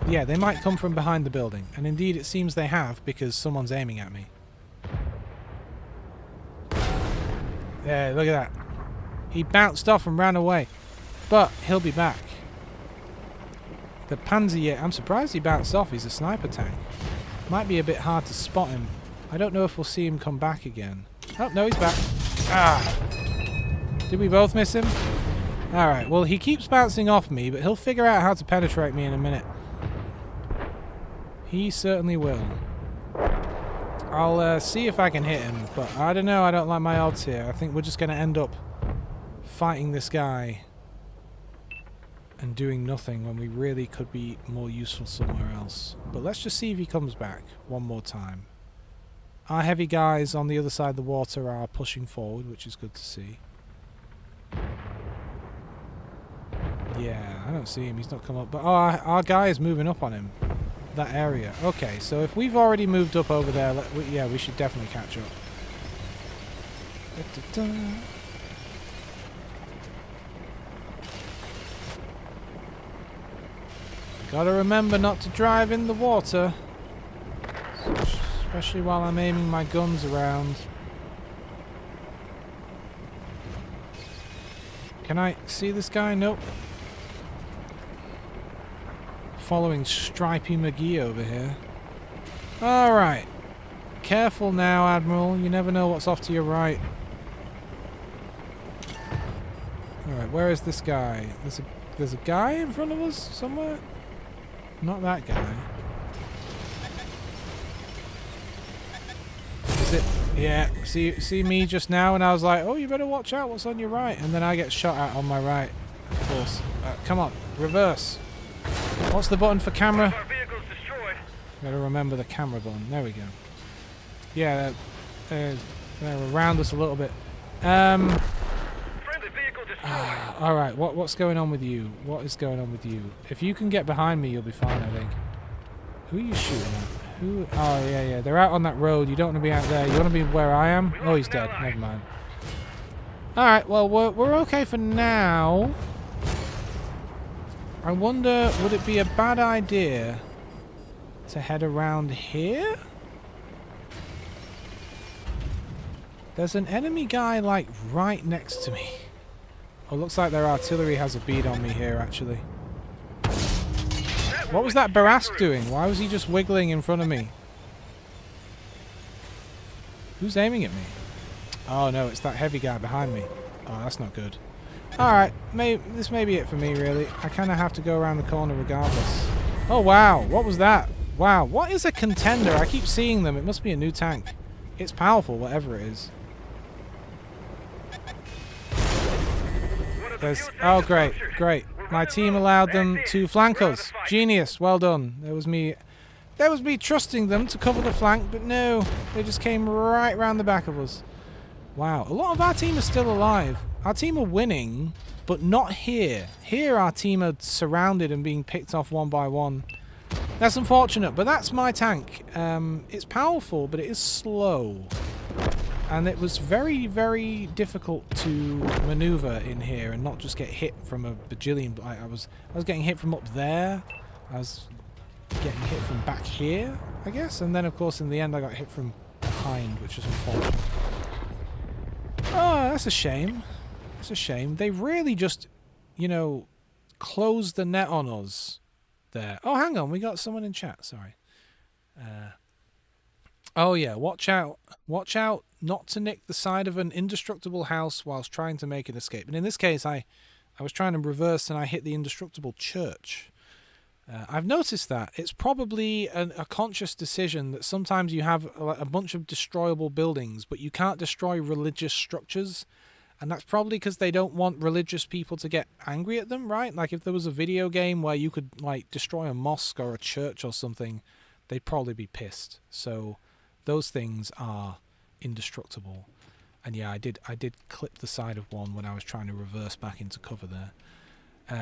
Yeah, they might come from behind the building, and indeed it seems they have, because someone's aiming at me. Yeah, look at that. He bounced off and ran away, but he'll be back. The Panzer, I'm surprised he bounced off, he's a sniper tank. Might be a bit hard to spot him. I don't know if we'll see him come back again. Oh, no, he's back. Ah! Did we both miss him? Alright, well, he keeps bouncing off me, but he'll figure out how to penetrate me in a minute. He certainly will. I'll see if I can hit him, but I don't know, I don't like my odds here. I think we're just going to end up fighting this guy and doing nothing when we really could be more useful somewhere else. But let's just see if he comes back one more time. Our heavy guys on the other side of the water are pushing forward, which is good to see. Yeah, I don't see him. He's not come up. But oh, our guy is moving up on him. That area. Okay, so if we've already moved up over there, yeah, we should definitely catch up. Da, da, da. Gotta remember not to drive in the water. Especially while I'm aiming my guns around. Can I see this guy? Nope. Following Stripey McGee over here. Alright. Careful now, Admiral. You never know what's off to your right. Alright, where is this guy? There's a guy in front of us somewhere? Not that guy. Is it? Yeah. See me just now and I was like, oh, you better watch out what's on your right. And then I get shot at on my right. Of course. Come on. Reverse. What's the button for camera? Gotta remember the camera button. There we go. Yeah, they're around us a little bit. Alright, what's going on with you? What is going on with you? If you can get behind me, you'll be fine, I think. Who are you shooting at? Who? Oh, yeah. They're out on that road. You don't want to be out there. You want to be where I am? Oh, he's dead. Never mind. Alright, well, we're okay for now. I wonder, would it be a bad idea to head around here? There's an enemy guy, like, right next to me. Oh, looks like their artillery has a bead on me here, actually. What was that Barask doing? Why was he just wiggling in front of me? Who's aiming at me? Oh, no, it's that heavy guy behind me. Oh, that's not good. Alright, this may be it for me, really. I kind of have to go around the corner regardless. Oh, wow. What was that? Wow. What is a contender? I keep seeing them. It must be a new tank. It's powerful, whatever it is. Oh, great. Great. My team allowed them to flank us. Genius. Well done. There was me trusting them to cover the flank, but no. They just came right round the back of us. Wow. A lot of our team is still alive. Our team are winning, but not here. Here our team are surrounded and being picked off one by one. That's unfortunate, but that's my tank. It's powerful, but it is slow. And it was very, very difficult to maneuver in here and not just get hit from a bajillion. I was getting hit from up there. I was getting hit from back here, I guess. And then, of course, in the end, I got hit from behind, which is unfortunate. Oh, that's a shame. That's a shame. They really just, you know, closed the net on us there. Oh, hang on. We got someone in chat. Sorry. Oh, yeah. Watch out. Watch out not to nick the side of an indestructible house whilst trying to make an escape. And in this case, I was trying to reverse and I hit the indestructible church. I've noticed that. It's probably a conscious decision that sometimes you have a bunch of destroyable buildings, but you can't destroy religious structures. And that's probably because they don't want religious people to get angry at them, right? Like if there was a video game where you could like destroy a mosque or a church or something, they'd probably be pissed. So those things are indestructible. And yeah, I did clip the side of one when I was trying to reverse back into cover there.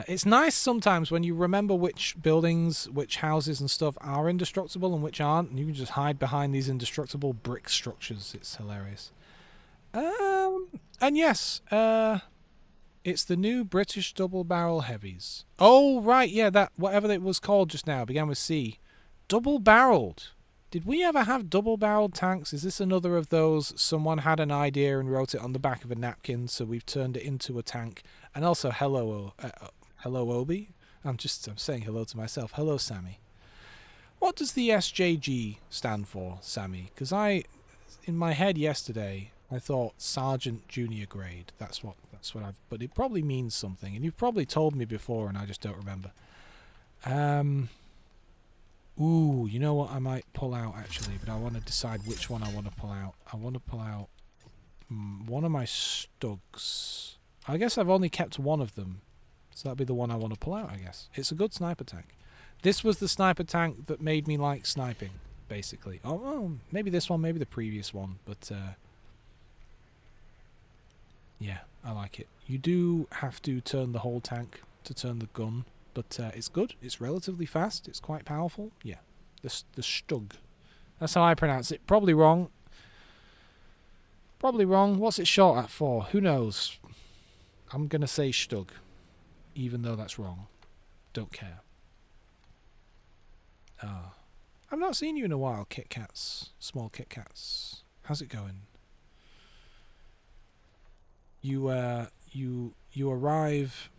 It's nice sometimes when you remember which buildings, which houses and stuff are indestructible and which aren't, and you can just hide behind these indestructible brick structures. It's hilarious. And yes, it's the new British double barrel heavies. Oh right, yeah, that whatever it was called just now began with C. Double barreled. Did we ever have double barreled tanks? Is this another of those someone had an idea and wrote it on the back of a napkin, so we've turned it into a tank? And also, hello, Obi. I'm saying hello to myself. Hello, Sammy. What does the SJG stand for, Sammy? Because in my head yesterday, I thought Sergeant Junior Grade. That's what but it probably means something, and you've probably told me before, and I just don't remember. Ooh, you know what I might pull out actually, but I want to decide which one I want to pull out. I want to pull out one of my Stugs. I guess I've only kept one of them, so that'll be the one I want to pull out, I guess. It's a good sniper tank. This was the sniper tank that made me like sniping, basically. Oh, well, maybe this one, maybe the previous one, but yeah, I like it. You do have to turn the whole tank to turn the gun, but it's good. It's relatively fast. It's quite powerful. Yeah, the Stug. That's how I pronounce it. Probably wrong. Probably wrong. What's it short at for? Who knows? I'm going to say Stug, even though that's wrong. Don't care. I've not seen you in a while, Kit Kats. Small Kit Kats. How's it going? You arrive,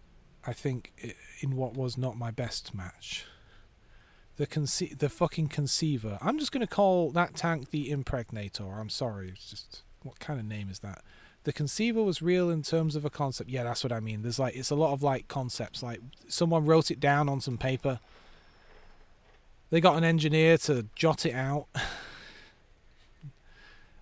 I think, in what was not my best match. The fucking conceiver. I'm just going to call that tank the Impregnator. I'm sorry. It's just, what kind of name is that? The conceiver was real in terms of a concept. Yeah, that's what I mean. There's like, it's a lot of like concepts. Like someone wrote it down on some paper. They got an engineer to jot it out.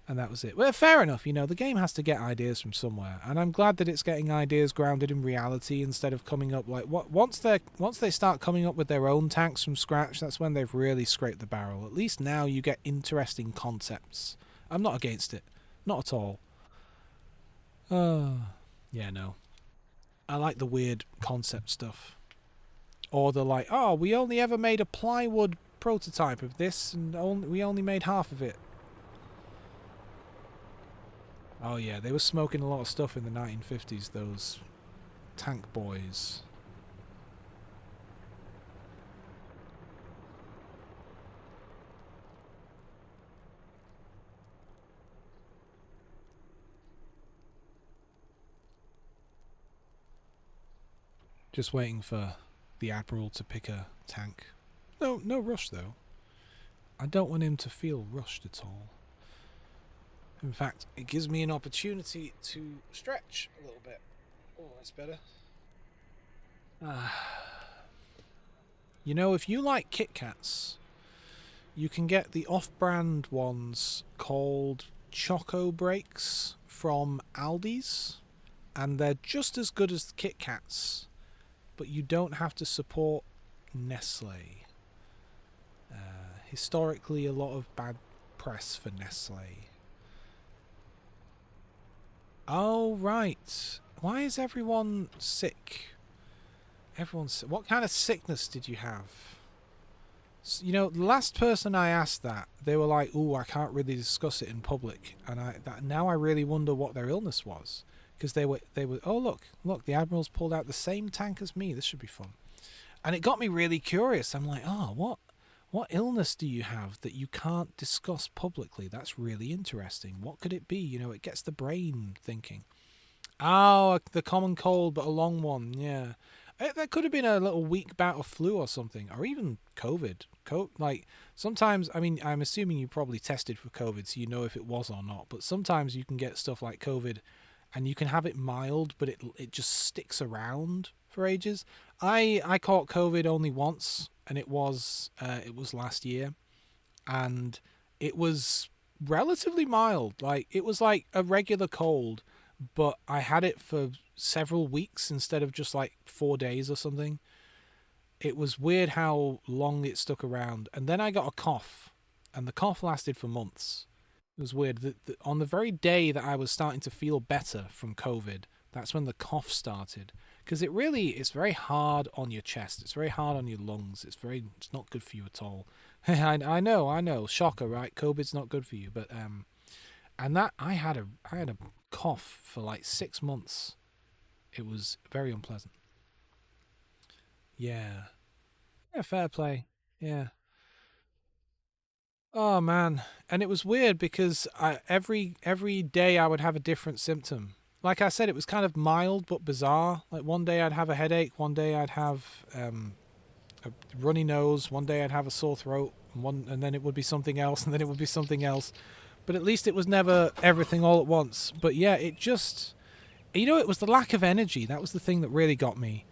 And that was it. Well, fair enough. You know, the game has to get ideas from somewhere, and I'm glad that it's getting ideas grounded in reality instead of coming up like once they start coming up with their own tanks from scratch. That's when they've really scraped the barrel. At least now you get interesting concepts. I'm not against it, not at all. Yeah, no. I like the weird concept stuff, or the like. Oh, we only ever made a plywood prototype of this, and we only made half of it. Oh yeah, they were smoking a lot of stuff in the 1950s, those tank boys. Just waiting for the Admiral to pick a tank. No rush though. I don't want him to feel rushed at all. In fact, it gives me an opportunity to stretch a little bit. Oh, that's better. You know, if you like Kit Kats, you can get the off-brand ones called Choco Breaks from Aldi's, and they're just as good as the Kit Kats, but you don't have to support Nestle. Historically, a lot of bad press for Nestle. Oh, right. Why is everyone sick? What kind of sickness did you have? You know, the last person I asked that, they were like, "Ooh, I can't really discuss it in public," and now I really wonder what their illness was, because they were. Oh, look, the Admiral's pulled out the same tank as me. This should be fun, and it got me really curious. I'm like, oh, what illness do you have that you can't discuss publicly? That's really interesting. What could it be? You know, it gets the brain thinking. Oh, the common cold, but a long one. Yeah. That could have been a little weak bout of flu or something, or even COVID. Like, sometimes, I mean, I'm assuming you probably tested for COVID, so you know if it was or not, but sometimes you can get stuff like COVID, and you can have it mild, but it just sticks around for ages. I caught COVID only once, and it was last year, and it was relatively mild. Like, it was like a regular cold, but I had it for several weeks instead of just like 4 days or something. It was weird how long it stuck around. And then I got a cough, and the cough lasted for months. It was weird. On the very day that I was starting to feel better from COVID, that's when the cough started. Because it's very hard on your chest. It's very hard on your lungs. It's not good for you at all. I know. Shocker, right? COVID's not good for you. But, and that, I had a cough for like 6 months. It was very unpleasant. Yeah. Yeah, fair play. Yeah. Oh man, and it was weird because every day I would have a different symptom. Like I said, it was kind of mild but bizarre. Like one day I'd have a headache, one day I'd have a runny nose, one day I'd have a sore throat, and then it would be something else, and then it would be something else. But at least it was never everything all at once. But yeah, it just, it was the lack of energy. That was the thing that really got me.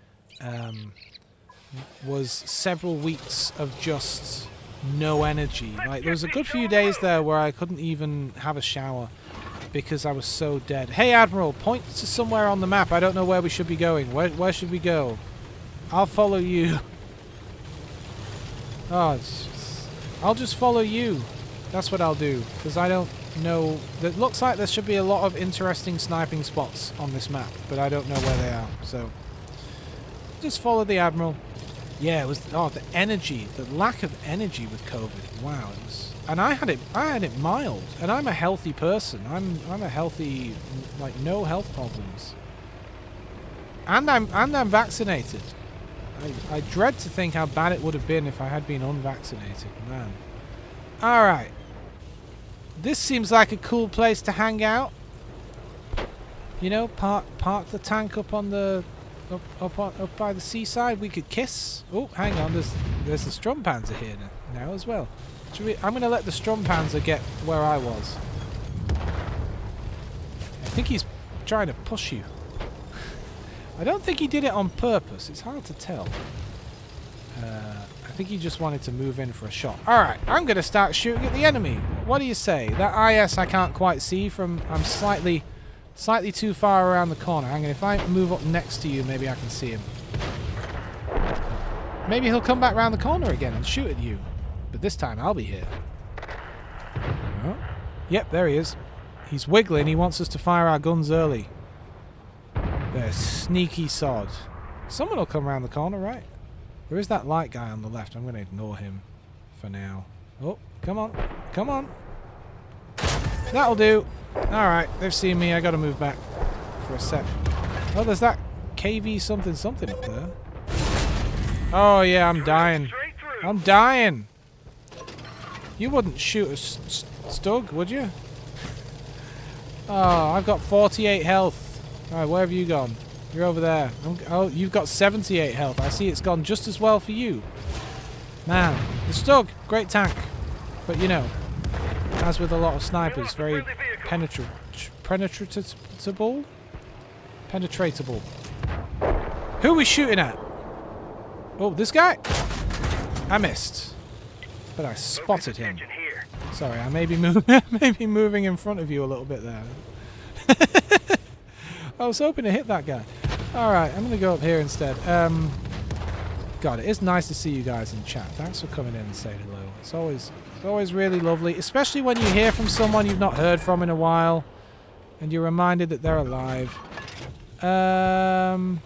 Was several weeks of just no energy. Like there was a good few days there where I couldn't even have a shower because I was so dead. Hey Admiral, point to somewhere on the map. I don't know where we should be going. Where should we go? I'll follow you. Oh, I'll just follow you. That's what I'll do because I don't know. It looks like there should be a lot of interesting sniping spots on this map, but I don't know where they are. So just follow the Admiral. Yeah, it was the energy, the lack of energy with COVID. Wow, it was, and I had it mild, and I'm a healthy person. I'm a healthy, like no health problems, and I'm vaccinated. I dread to think how bad it would have been if I had been unvaccinated, man. All right, this seems like a cool place to hang out. You know, park the tank up on the. Up by the seaside, we could kiss. Oh, hang on, there's the Strumpanzer here now as well. I'm going to let the Strumpanzer get where I was. I think he's trying to push you. I don't think he did it on purpose. It's hard to tell. I think he just wanted to move in for a shot. Alright, I'm going to start shooting at the enemy. What do you say? That IS I can't quite see from... I'm slightly too far around the corner. Hang on, if I move up next to you, maybe I can see him. Maybe he'll come back around the corner again and shoot at you. But this time I'll be here. Oh. Yep, there he is. He's wiggling. He wants us to fire our guns early. There, sneaky sod. Someone will come around the corner, right? There is that light guy on the left. I'm going to ignore him for now. Oh, come on. Come on. That'll do. Alright, they've seen me. I gotta move back for a sec. Oh, there's that KV something something up there. Oh, yeah, I'm dying. I'm dying. You wouldn't shoot a Stug, would you? Oh, I've got 48 health. Alright, where have you gone? You're over there. Oh, you've got 78 health. I see it's gone just as well for you. Man, the Stug, great tank. But, you know, as with a lot of snipers, very penetratable. Who are we shooting at? Oh, this guy? I missed, but I spotted him. Sorry, I may be moving in front of you a little bit there. I was hoping to hit that guy. All right, I'm gonna go up here instead. God, it is nice to see you guys in chat. Thanks for coming in and saying hello. It's always really lovely, especially when you hear from someone you've not heard from in a while, and you're reminded that they're alive. I'm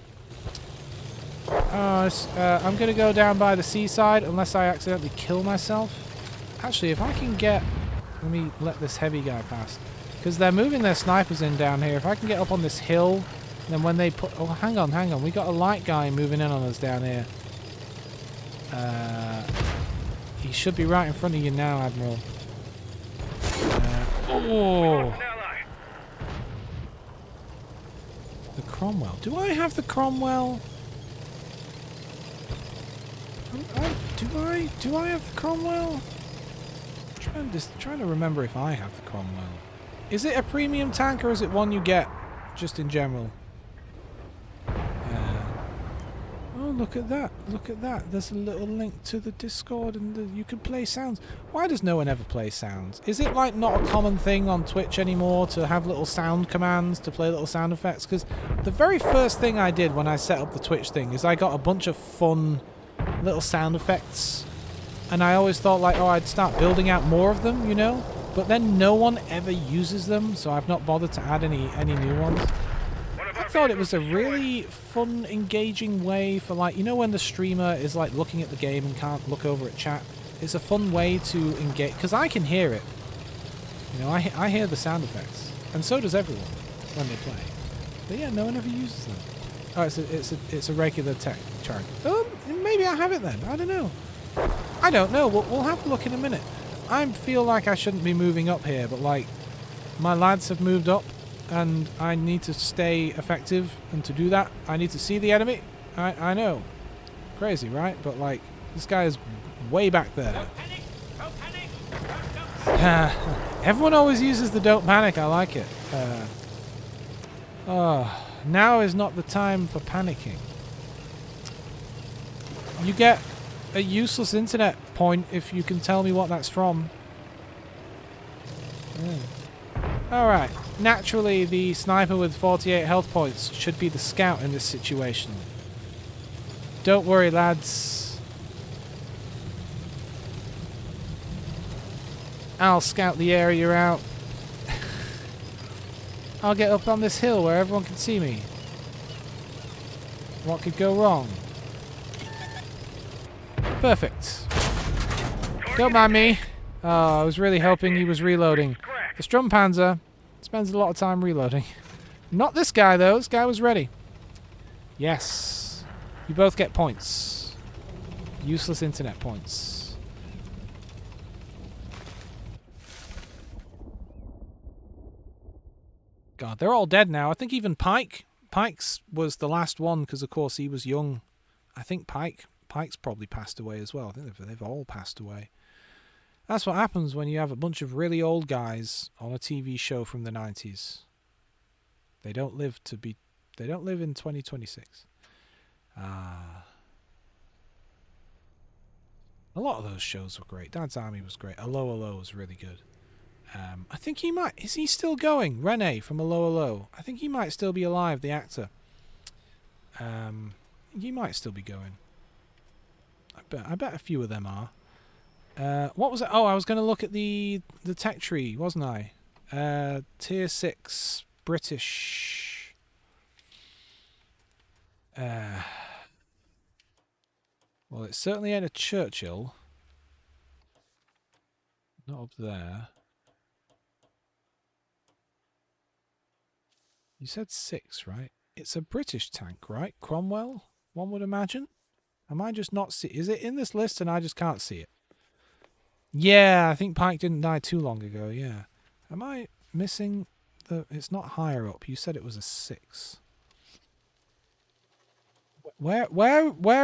gonna go down by the seaside unless I accidentally kill myself. Actually, if I can get, let me let this heavy guy pass, because they're moving their snipers in down here. If I can get up on this hill, then when they put, oh, hang on, we got a light guy moving in on us down here. He should be right in front of you now, Admiral. Oh! The Cromwell. Do I have the Cromwell? Do I have the Cromwell? I'm trying to remember if I have the Cromwell. Is it a premium tank or is it one you get just in general? Oh look at that. Look at that. There's a little link to the Discord and you can play sounds. Why does no one ever play sounds? Is it like not a common thing on Twitch anymore to have little sound commands to play little sound effects? Because the very first thing I did when I set up the Twitch thing is I got a bunch of fun little sound effects. And I always thought like, oh, I'd start building out more of them, you know? But then no one ever uses them, so I've not bothered to add any new ones. I thought it was a really fun, engaging way for, like, you know when the streamer is like looking at the game and can't look over at chat? It's a fun way to engage, because I can hear it. You know, I hear the sound effects, and so does everyone when they play. But yeah, no one ever uses them. Oh, it's a regular tech chart. Oh, maybe I have it then. I don't know. I don't know. We'll have a look in a minute. I feel like I shouldn't be moving up here, but like my lads have moved up. And I need to stay effective, and to do that, I need to see the enemy. I know. Crazy, right? But, like, this guy is way back there. Don't panic! Don't panic! Everyone always uses the don't panic. I like it. Now is not the time for panicking. You get a useless internet point if you can tell me what that's from. Yeah. Alright, naturally the sniper with 48 health points should be the scout in this situation. Don't worry, lads. I'll scout the area out. I'll get up on this hill where everyone can see me. What could go wrong? Perfect. Don't mind me. Oh, I was really hoping he was reloading. The Strumpanzer spends a lot of time reloading. Not this guy, though. This guy was ready. Yes. You both get points. Useless internet points. God, they're all dead now. I think even Pike. Pike's was the last one because, of course, he was young. I think Pike's probably passed away as well. I think they've all passed away. That's what happens when you have a bunch of really old guys on a TV show from the 90s. They don't live in 2026. A lot of those shows were great. Dad's Army was great. Allo Allo was really good. I think he might... Is he still going? Rene from Allo Allo. I think he might still be alive, the actor. He might still be going. I bet a few of them are. What was it? Oh, I was going to look at the tech tree, wasn't I? Tier 6 British. Well, it certainly ain't a Churchill. Not up there. You said 6, right? It's a British tank, right? Cromwell, one would imagine. Am I just not see? Is it in this list and I just can't see it? Yeah, I think Pike didn't die too long ago, yeah. Am I missing the... It's not higher up. You said it was a 6. Where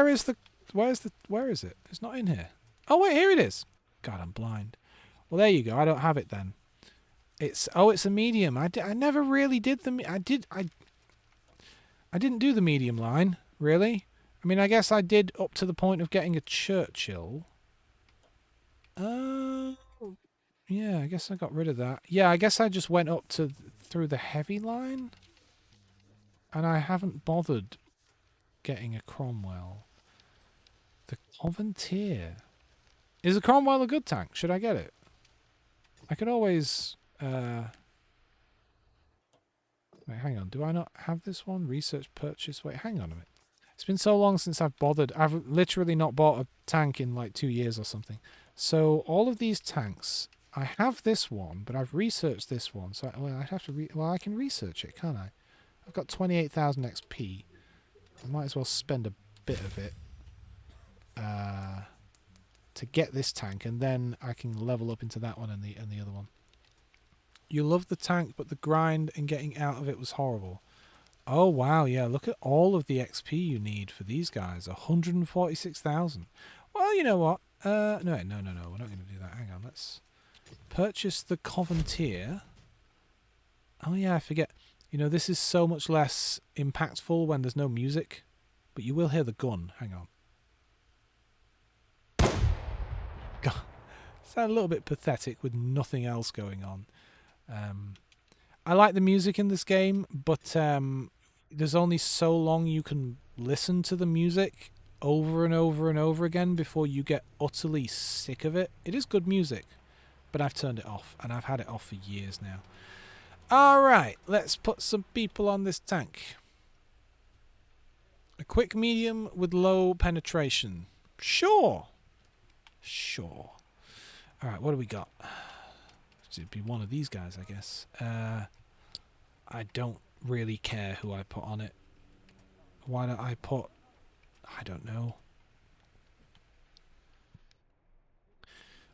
is it? It's not in here. Oh, wait, here it is. God, I'm blind. Well, there you go. I don't have it then. It's a medium. I never really did the... I didn't do the medium line, really. I mean, I guess I did up to the point of getting a Churchill. Yeah, I guess I got rid of that. Yeah, I guess I just went up through the heavy line. And I haven't bothered getting a Cromwell. The Covenanter. Is a Cromwell a good tank? Should I get it? I could always... Wait, hang on. Do I not have this one? Research purchase. Wait, hang on a minute. It's been so long since I've bothered. I've literally not bought a tank in like 2 years or something. So all of these tanks, I have this one, but I've researched this one. So I have to I can research it, can't I? I've got 28,000 XP. I might as well spend a bit of it to get this tank, and then I can level up into that one and the other one. You love the tank, but the grind and getting out of it was horrible. Oh, wow, yeah, look at all of the XP you need for these guys. 146,000. Well, you know what? No, we're not going to do that. Hang on, let's purchase the Covenanter. Oh, yeah, I forget. You know, this is so much less impactful when there's no music. But you will hear the gun. Hang on. God, sound a little bit pathetic with nothing else going on. I like the music in this game, but there's only so long you can listen to the music over and over and over again before you get utterly sick of it. It is good music, but I've turned it off, and I've had it off for years now. Alright, let's put some people on this tank. A quick medium with low penetration. Sure. Sure. Alright, what do we got? It'd be one of these guys, I guess. I don't really care who I put on it. Why don't I put... I don't know.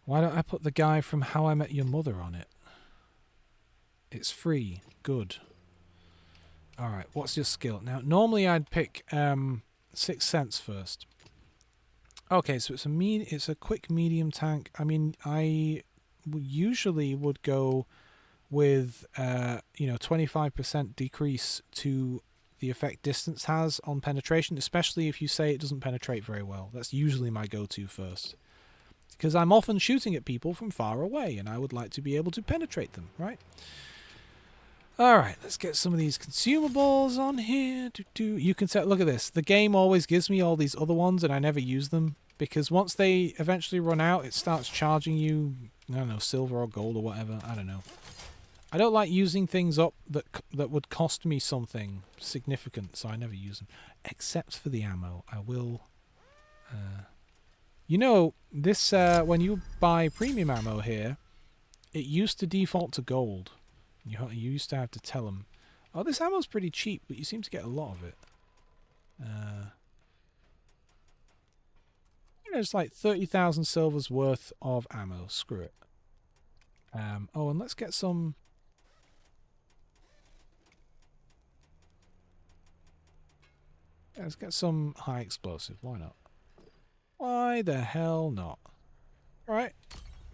Why don't I put the guy from How I Met Your Mother on it? It's free. Good. Alright, what's your skill? Now, normally I'd pick 6th Sense first. Okay, so it's a quick medium tank. I mean, I usually would go with 25% decrease to the effect distance has on penetration, especially if you say it doesn't penetrate very well. That's usually my go-to first, because I'm often shooting at people from far away and I would like to be able to penetrate them, right? Alright, let's get some of these consumables on here. You can set, look at this. The game always gives me all these other ones and I never use them, because once they eventually run out, it starts charging you, I don't know, silver or gold or whatever. I don't know. I don't like using things up that would cost me something significant, so I never use them. Except for the ammo. I will... this when you buy premium ammo here, it used to default to gold. You used to have to tell them, oh, this ammo's pretty cheap, but you seem to get a lot of it. It's like 30,000 silver's worth of ammo. Screw it. Oh, and let's get some... Let's get some high explosive. Why not? Why the hell not? Alright.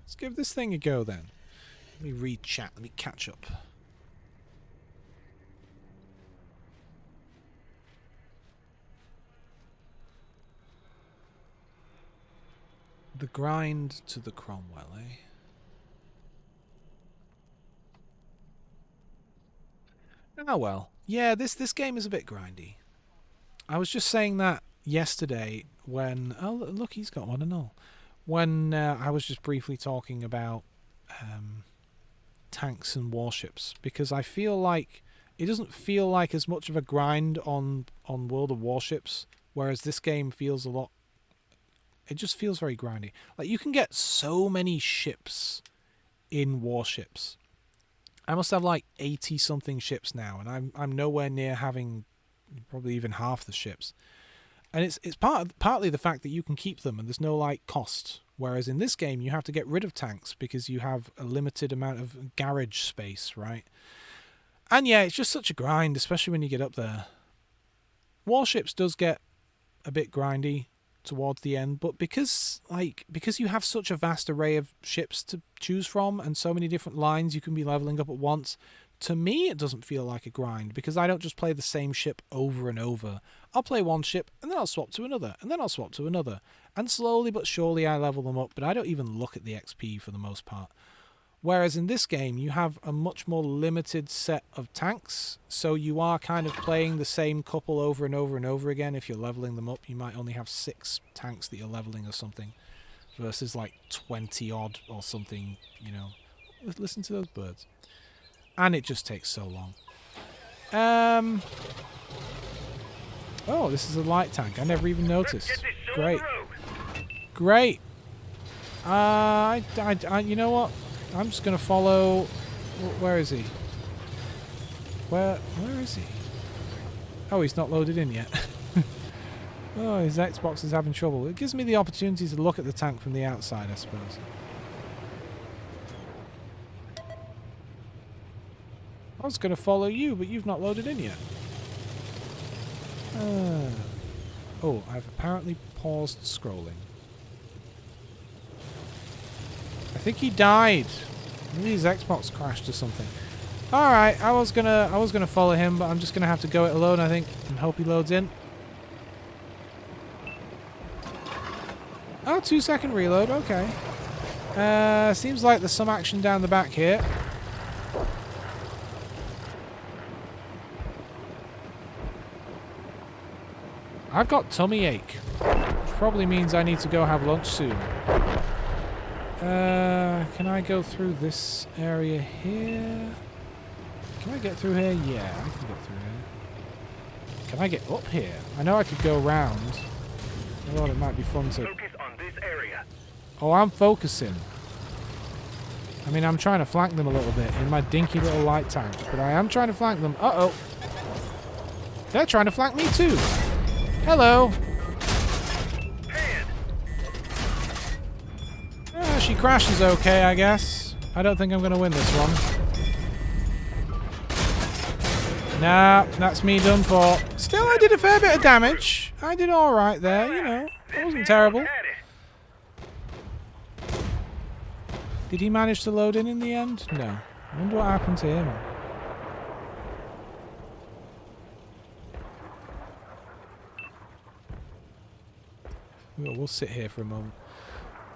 Let's give this thing a go then. Let me read chat. Let me catch up. The grind to the Cromwell, eh? Oh well. Yeah, this game is a bit grindy. I was just saying that yesterday when... Oh, look, he's got one and all. When I was just briefly talking about tanks and warships, because I feel like it doesn't feel like as much of a grind on World of Warships, whereas this game feels a lot... It just feels very grindy. Like, you can get so many ships in warships. I must have like 80-something ships now, and I'm nowhere near having probably even half the ships. And it's partly the fact that you can keep them and there's no like cost. Whereas in this game you have to get rid of tanks because you have a limited amount of garage space, right? And yeah, it's just such a grind, especially when you get up there. Warships does get a bit grindy towards the end, but because you have such a vast array of ships to choose from and so many different lines you can be leveling up at once, to me it doesn't feel like a grind, because I don't just play the same ship over and over. I'll play one ship and then I'll swap to another and then I'll swap to another, and slowly but surely I level them up, but I don't even look at the XP for the most part. Whereas in this game you have a much more limited set of tanks, so you are kind of playing the same couple over and over and over again. If you're leveling them up, you might only have 6 tanks that you're leveling or something, versus like 20 odd or something, you know. Listen to those birds. And it just takes so long. Oh, this is a light tank. I never even noticed. Great. Great. You know what? I'm just going to follow... Where is he? Where is he? Oh, he's not loaded in yet. Oh, his Xbox is having trouble. It gives me the opportunity to look at the tank from the outside, I suppose. I was going to follow you, but you've not loaded in yet. Oh, I've apparently paused scrolling. I think he died. Maybe his Xbox crashed or something. Alright, I was gonna follow him, but I'm just gonna have to go it alone, I think, and hope he loads in. Oh, 2-second reload. Okay. Seems like there's some action down the back here. I've got tummy ache. Probably means I need to go have lunch soon. Can I go through this area here? Can I get through here? Yeah, I can get through here. Can I get up here? I know I could go around. I thought it might be fun to... Focus on this area. Oh, I'm focusing. I mean, I'm trying to flank them a little bit in my dinky little light tank, but I am trying to flank them. Uh-oh. They're trying to flank me too. Hello. She crashes okay, I guess. I don't think I'm going to win this one. Nah, that's me done for. Still, I did a fair bit of damage. I did alright there, you know. It wasn't terrible. Did he manage to load in the end? No. I wonder what happened to him. We'll sit here for a moment.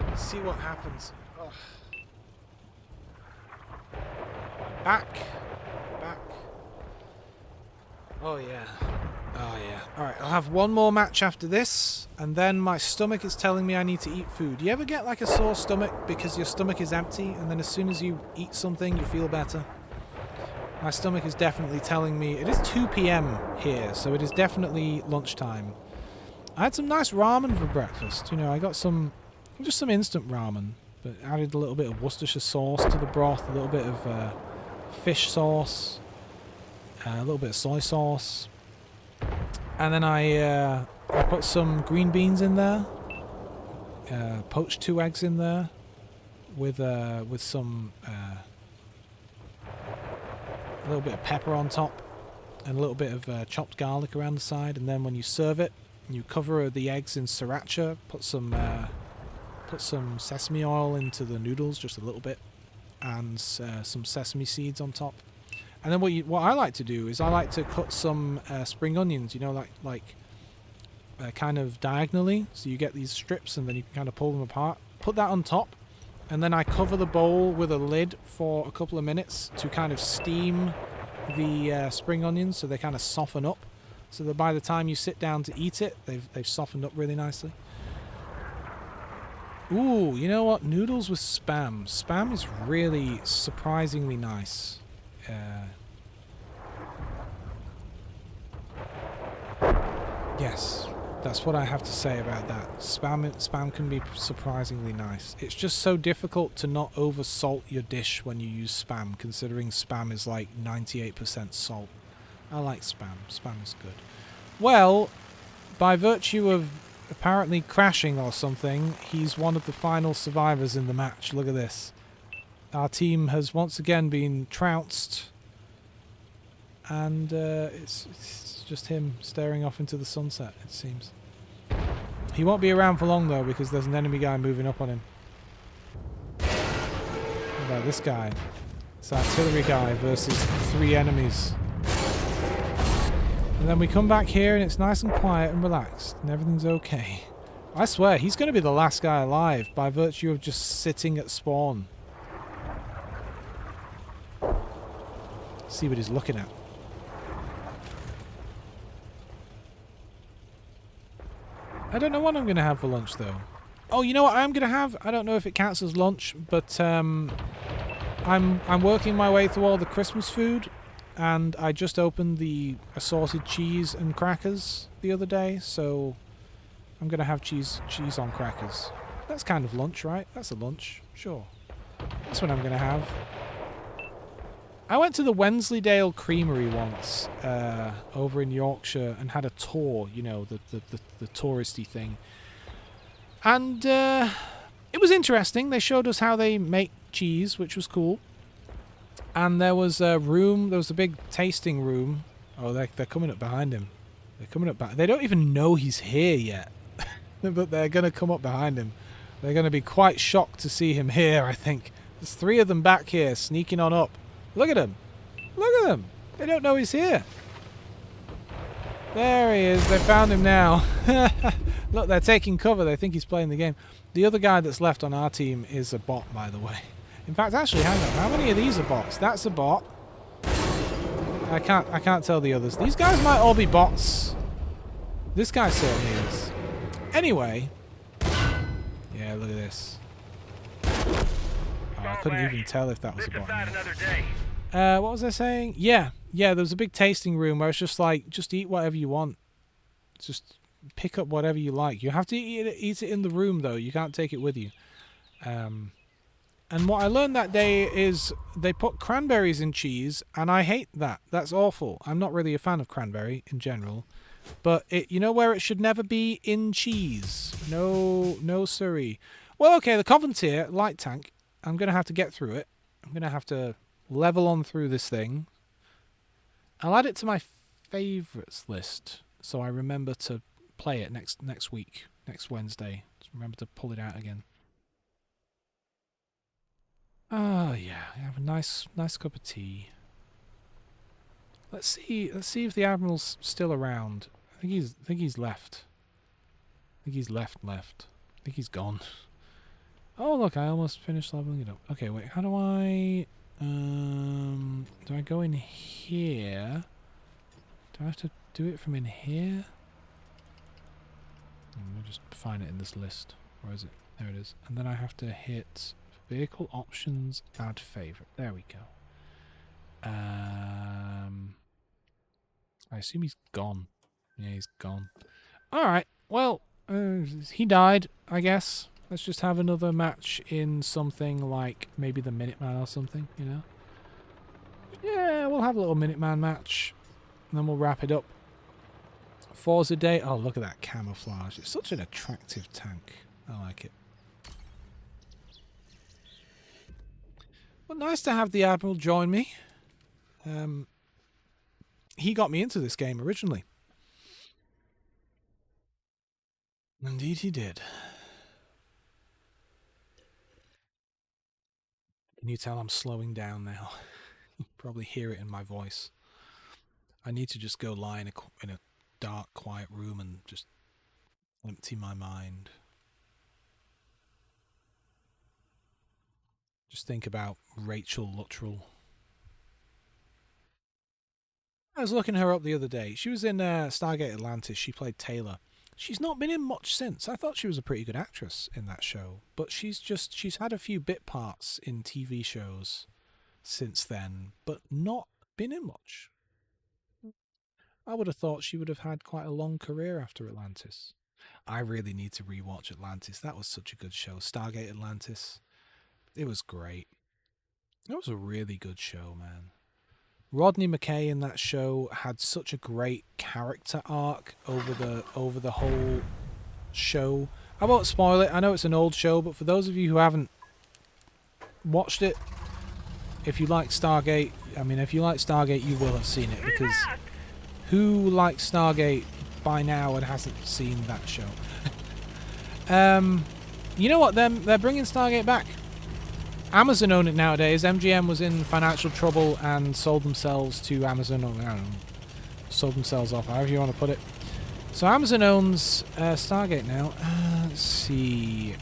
Let's see what happens. Ugh. Back. Oh yeah. Oh yeah. Alright, I'll have one more match after this, and then my stomach is telling me I need to eat food. You ever get like a sore stomach because your stomach is empty, and then as soon as you eat something you feel better? My stomach is definitely telling me... It is 2 p.m. here, so it is definitely lunchtime. I had some nice ramen for breakfast. You know, I got some... Just some instant ramen, but added a little bit of Worcestershire sauce to the broth, a little bit of fish sauce, a little bit of soy sauce, and then I put some green beans in there, poached 2 eggs in there, with some a little bit of pepper on top, and a little bit of chopped garlic around the side, and then when you serve it, you cover the eggs in sriracha, put some sesame oil into the noodles, just a little bit, and some sesame seeds on top. And then what I like to do is I like to cut some spring onions, you know, like kind of diagonally, so you get these strips and then you can kind of pull them apart. Put that on top, and then I cover the bowl with a lid for a couple of minutes to kind of steam the spring onions so they kind of soften up, so that by the time you sit down to eat it, they've softened up really nicely. Ooh, you know what? Noodles with Spam. Spam is really surprisingly nice. Yes, that's what I have to say about that. Spam can be surprisingly nice. It's just so difficult to not over salt your dish when you use Spam, considering Spam is like 98% salt. I like Spam. Spam is good. Well, by virtue of apparently crashing or something, he's one of the final survivors in the match. Look at this. Our team has once again been trounced, and it's just him staring off into the sunset, it seems. He won't be around for long though, because there's an enemy guy moving up on him. What about this guy? It's artillery guy versus 3 enemies. And then we come back here and it's nice and quiet and relaxed and everything's okay. I swear, he's going to be the last guy alive by virtue of just sitting at spawn. See what he's looking at. I don't know what I'm going to have for lunch though. Oh, you know what I'm going to have? I don't know if it counts as lunch, but I'm working my way through all the Christmas food. And I just opened the assorted cheese and crackers the other day, so I'm going to have cheese on crackers. That's kind of lunch, right? That's a lunch. Sure. That's what I'm going to have. I went to the Wensleydale Creamery once over in Yorkshire and had a tour, you know, the touristy thing. And it was interesting. They showed us how they make cheese, which was cool. And there was a room, there was a big tasting room. Oh, they're coming up behind him. They're coming up back. They don't even know he's here yet. But they're going to come up behind him. They're going to be quite shocked to see him here, I think. There's 3 of them back here sneaking on up. Look at him. Look at them. They don't know he's here. There he is. They found him now. Look, they're taking cover. They think he's playing the game. The other guy that's left on our team is a bot, by the way. In fact, actually, hang on. How many of these are bots? That's a bot. I can't tell the others. These guys might all be bots. This guy certainly is. Anyway. Yeah, look at this. Oh, I couldn't even tell if that was a bot. What was I saying? Yeah, there was a big tasting room where it's just like, just eat whatever you want. Just pick up whatever you like. You have to eat it in the room, though. You can't take it with you. And what I learned that day is they put cranberries in cheese, and I hate that. That's awful. I'm not really a fan of cranberry in general. But you know where it should never be? In cheese. No siree. Well, okay, the Covenanter light tank. I'm going to have to get through it. I'm going to have to level on through this thing. I'll add it to my favourites list, so I remember to play it next week, next Wednesday. Just remember to pull it out again. Oh yeah, have a nice cup of tea. Let's see if the Admiral's still around. I think he's left. I think he's left. I think he's gone. Oh look, I almost finished leveling it up. Okay, wait, how do I do I go in here? Do I have to do it from in here? I'll just find it in this list. Where is it? There it is. And then I have to hit vehicle options, add favorite. There we go. I assume he's gone. Yeah, he's gone. Alright, well, he died, I guess. Let's just have another match in something like maybe the Minuteman or something, you know? Yeah, we'll have a little Minuteman match. And then we'll wrap it up. Forza Day. Oh, look at that camouflage. It's such an attractive tank. I like it. Well, nice to have the Admiral join me. He got me into this game originally. Indeed he did. Can you tell I'm slowing down now? You can probably hear it in my voice. I need to just go lie in a dark, quiet room and just empty my mind. Just think about Rachel Luttrell. I was looking her up the other day. She was in Stargate Atlantis. She played Taylor. She's not been in much since. I thought she was a pretty good actress in that show. But she's had a few bit parts in TV shows since then, but not been in much. I would have thought she would have had quite a long career after Atlantis. I really need to rewatch Atlantis. That was such a good show. Stargate Atlantis. It was great. It was a really good show, man. Rodney McKay in that show had such a great character arc over the whole show. I won't spoil it. I know it's an old show, but for those of you who haven't watched it, if you like Stargate, you will have seen it, because who likes Stargate by now and hasn't seen that show? You know what? They're bringing Stargate back. Amazon own it nowadays. MGM was in financial trouble and sold themselves to Amazon. Or, I don't know, sold themselves off, however you want to put it. So Amazon owns Stargate now. Let's see.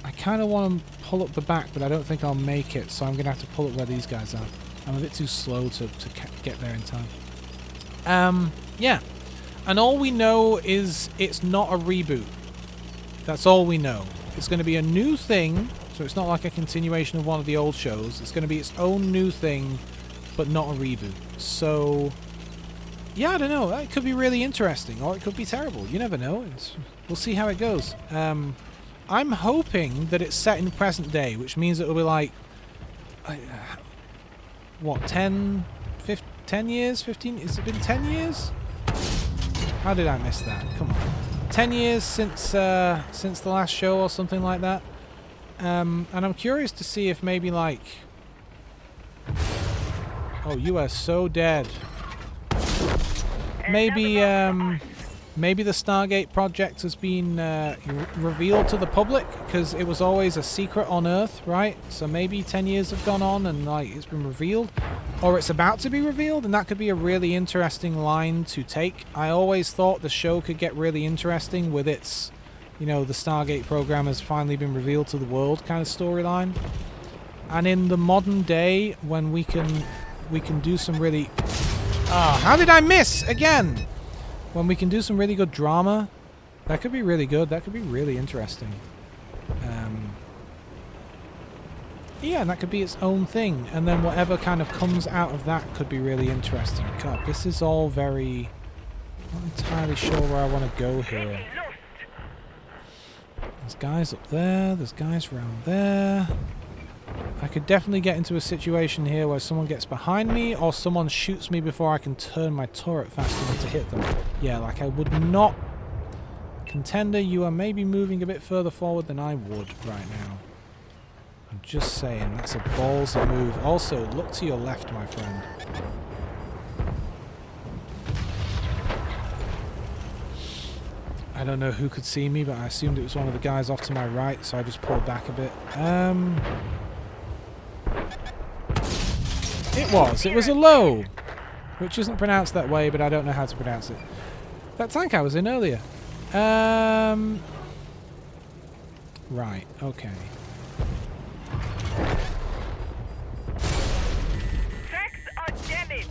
I kind of want to pull up the back, but I don't think I'll make it. So I'm going to have to pull up where these guys are. I'm a bit too slow to get there in time. Yeah. And all we know is it's not a reboot. That's all we know. It's going to be a new thing. So it's not like a continuation of one of the old shows. It's going to be its own new thing, but not a reboot. So, yeah, I don't know. It could be really interesting, or it could be terrible. You never know. We'll see how it goes. I'm hoping that it's set in present day, which means it'll be like, what, 10 years? 15? Has it been 10 years? How did I miss that? Come on. 10 years since the last show or something like that. And I'm curious to see if maybe like... Oh, you are so dead. Maybe Maybe the Stargate project has been revealed to the public because it was always a secret on Earth, right? So maybe 10 years have gone on and like it's been revealed, or it's about to be revealed, and that could be a really interesting line to take. I always thought the show could get really interesting with its, you know, the Stargate program has finally been revealed to the world kind of storyline. And in the modern day, when we can do some really... Ah, how did I miss again? When we can do some really good drama, that could be really good. That could be really interesting. Yeah, and that could be its own thing. And then whatever kind of comes out of that could be really interesting. God, this is all very... I'm not entirely sure where I want to go here. There's guys up there. There's guys around there. I could definitely get into a situation here where someone gets behind me or someone shoots me before I can turn my turret fast enough to hit them. Yeah, like I would not... Contender, you are maybe moving a bit further forward than I would right now. I'm just saying, that's a ballsy move. Also, look to your left, my friend. I don't know who could see me, but I assumed it was one of the guys off to my right, so I just pulled back a bit. It was a low, which isn't pronounced that way, but I don't know how to pronounce it. That tank I was in earlier. Right, okay. Tracks are damaged.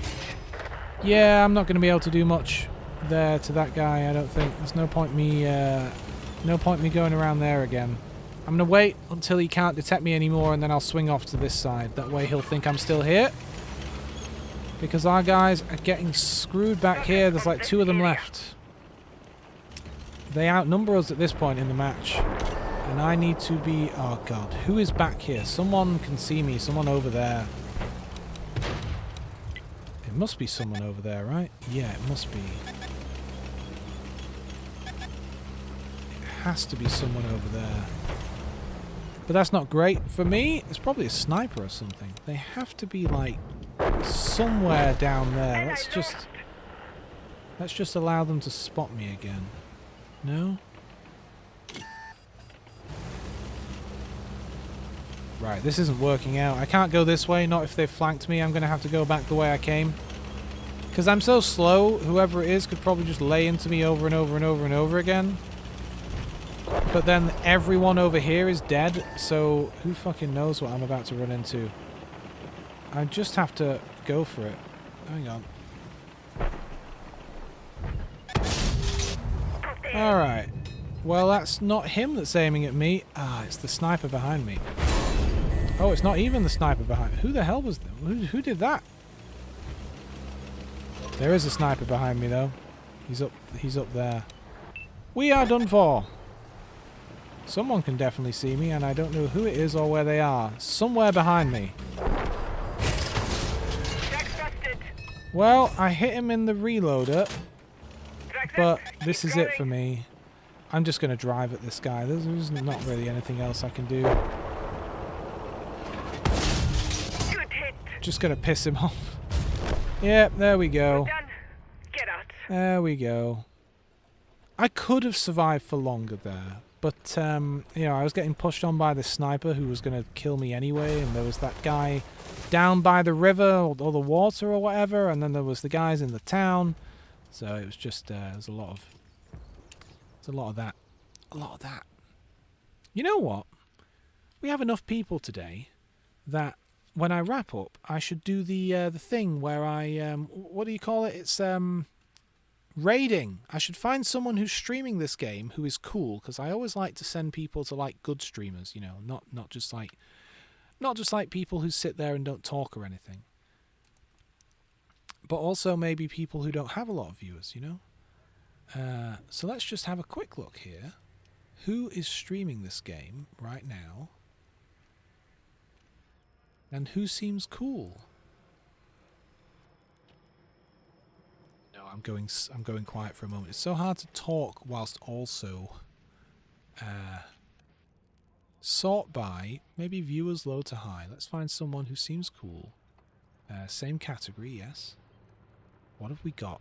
Yeah, I'm not going to be able to do much there to that guy, I don't think. There's no point me going around there again. I'm going to wait until he can't detect me anymore, and then I'll swing off to this side. That way he'll think I'm still here. Because our guys are getting screwed back here. There's like 2 of them left. They outnumber us at this point in the match. And I need to be... Oh, God. Who is back here? Someone can see me. Someone over there. It must be someone over there, right? Yeah, it must be. It has to be someone over there. But that's not great. For me, it's probably a sniper or something. They have to be, like, somewhere down there. Let's just allow them to spot me again. No? Right, this isn't working out. I can't go this way, not if they've flanked me. I'm going to have to go back the way I came. Because I'm so slow, whoever it is could probably just lay into me over and over and over and over again. But then everyone over here is dead, so who fucking knows what I'm about to run into. I just have to go for it. Hang on. Alright. Well, that's not him that's aiming at me. Ah, it's the sniper behind me. Oh, it's not even the sniper behind me. Who the hell was that? Who did that? There is a sniper behind me, though. He's up there. We are done for. Someone can definitely see me, and I don't know who it is or where they are. Somewhere behind me. Well, I hit him in the reloader, but this is it for me. I'm just going to drive at this guy. There's not really anything else I can do. Just going to piss him off. Yep, there we go. Get out. There we go. I could have survived for longer there, but you know, I was getting pushed on by the sniper who was going to kill me anyway, and there was that guy down by the river or the water or whatever, and then there was the guys in the town. So it was just there was a lot of that. A lot of that. You know what? We have enough people today that when I wrap up, I should do the thing where I what do you call it? It's raiding. I should find someone who's streaming this game who is cool, because I always like to send people to like good streamers, you know, not just like people who sit there and don't talk or anything. But also maybe people who don't have a lot of viewers, you know? So let's just have a quick look here. Who is streaming this game right now? And who seems cool? No, I'm going quiet for a moment. It's so hard to talk whilst also sort by maybe viewers low to high. Let's find someone who seems cool. Same category, yes. What have we got?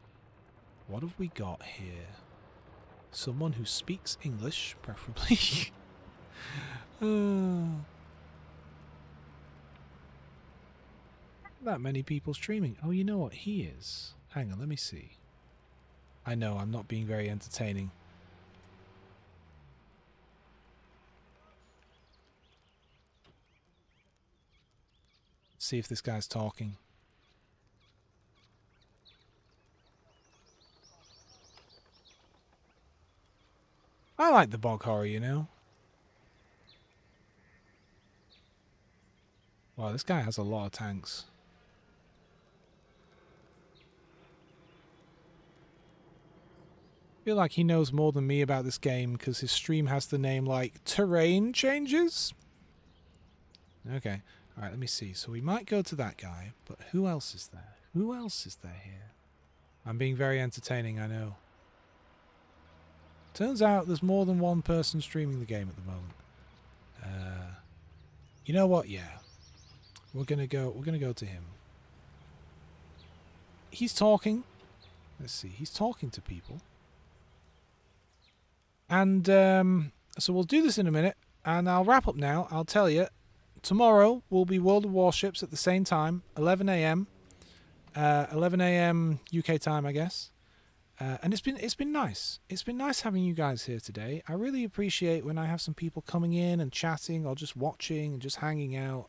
What have we got here? Someone who speaks English, preferably. That many people streaming. Oh, you know what? He is. Hang on, let me see. I know, I'm not being very entertaining. See if this guy's talking. I like the bog horror, you know. Wow, this guy has a lot of tanks. I feel like he knows more than me about this game because his stream has the name like Terrain Changes. Okay. Alright, let me see. So we might go to that guy, but who else is there? Who else is there here? I'm being very entertaining, I know. Turns out there's more than one person streaming the game at the moment. You know what? Yeah. We're gonna go to him. He's talking. Let's see. He's talking to people. And so we'll do this in a minute, and I'll wrap up now. I'll tell you, tomorrow will be World of Warships at the same time, 11 a.m. 11 a.m. UK time, I guess. And it's been nice. It's been nice having you guys here today. I really appreciate when I have some people coming in and chatting, or just watching and just hanging out.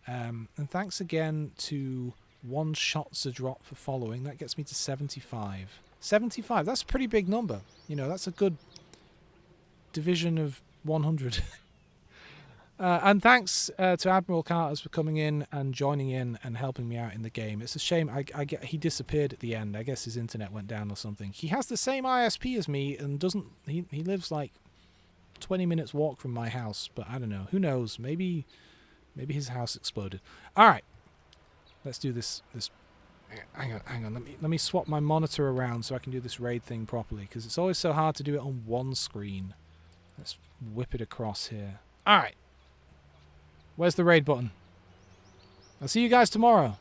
And thanks again to One Shots a Drop for following. That gets me to 75. 75. That's a pretty big number. You know, that's a good division of 100. And thanks to Admiral Carters for coming in and joining in and helping me out in the game. It's a shame he disappeared at the end. I guess his internet went down or something. He has the same ISP as me and doesn't. He lives like 20 minutes walk from my house, but I don't know. Who knows? Maybe his house exploded. All right, let's do this. Hang on. Let me swap my monitor around so I can do this raid thing properly, because it's always so hard to do it on one screen. Let's whip it across here. All right. Where's the raid button? I'll see you guys tomorrow.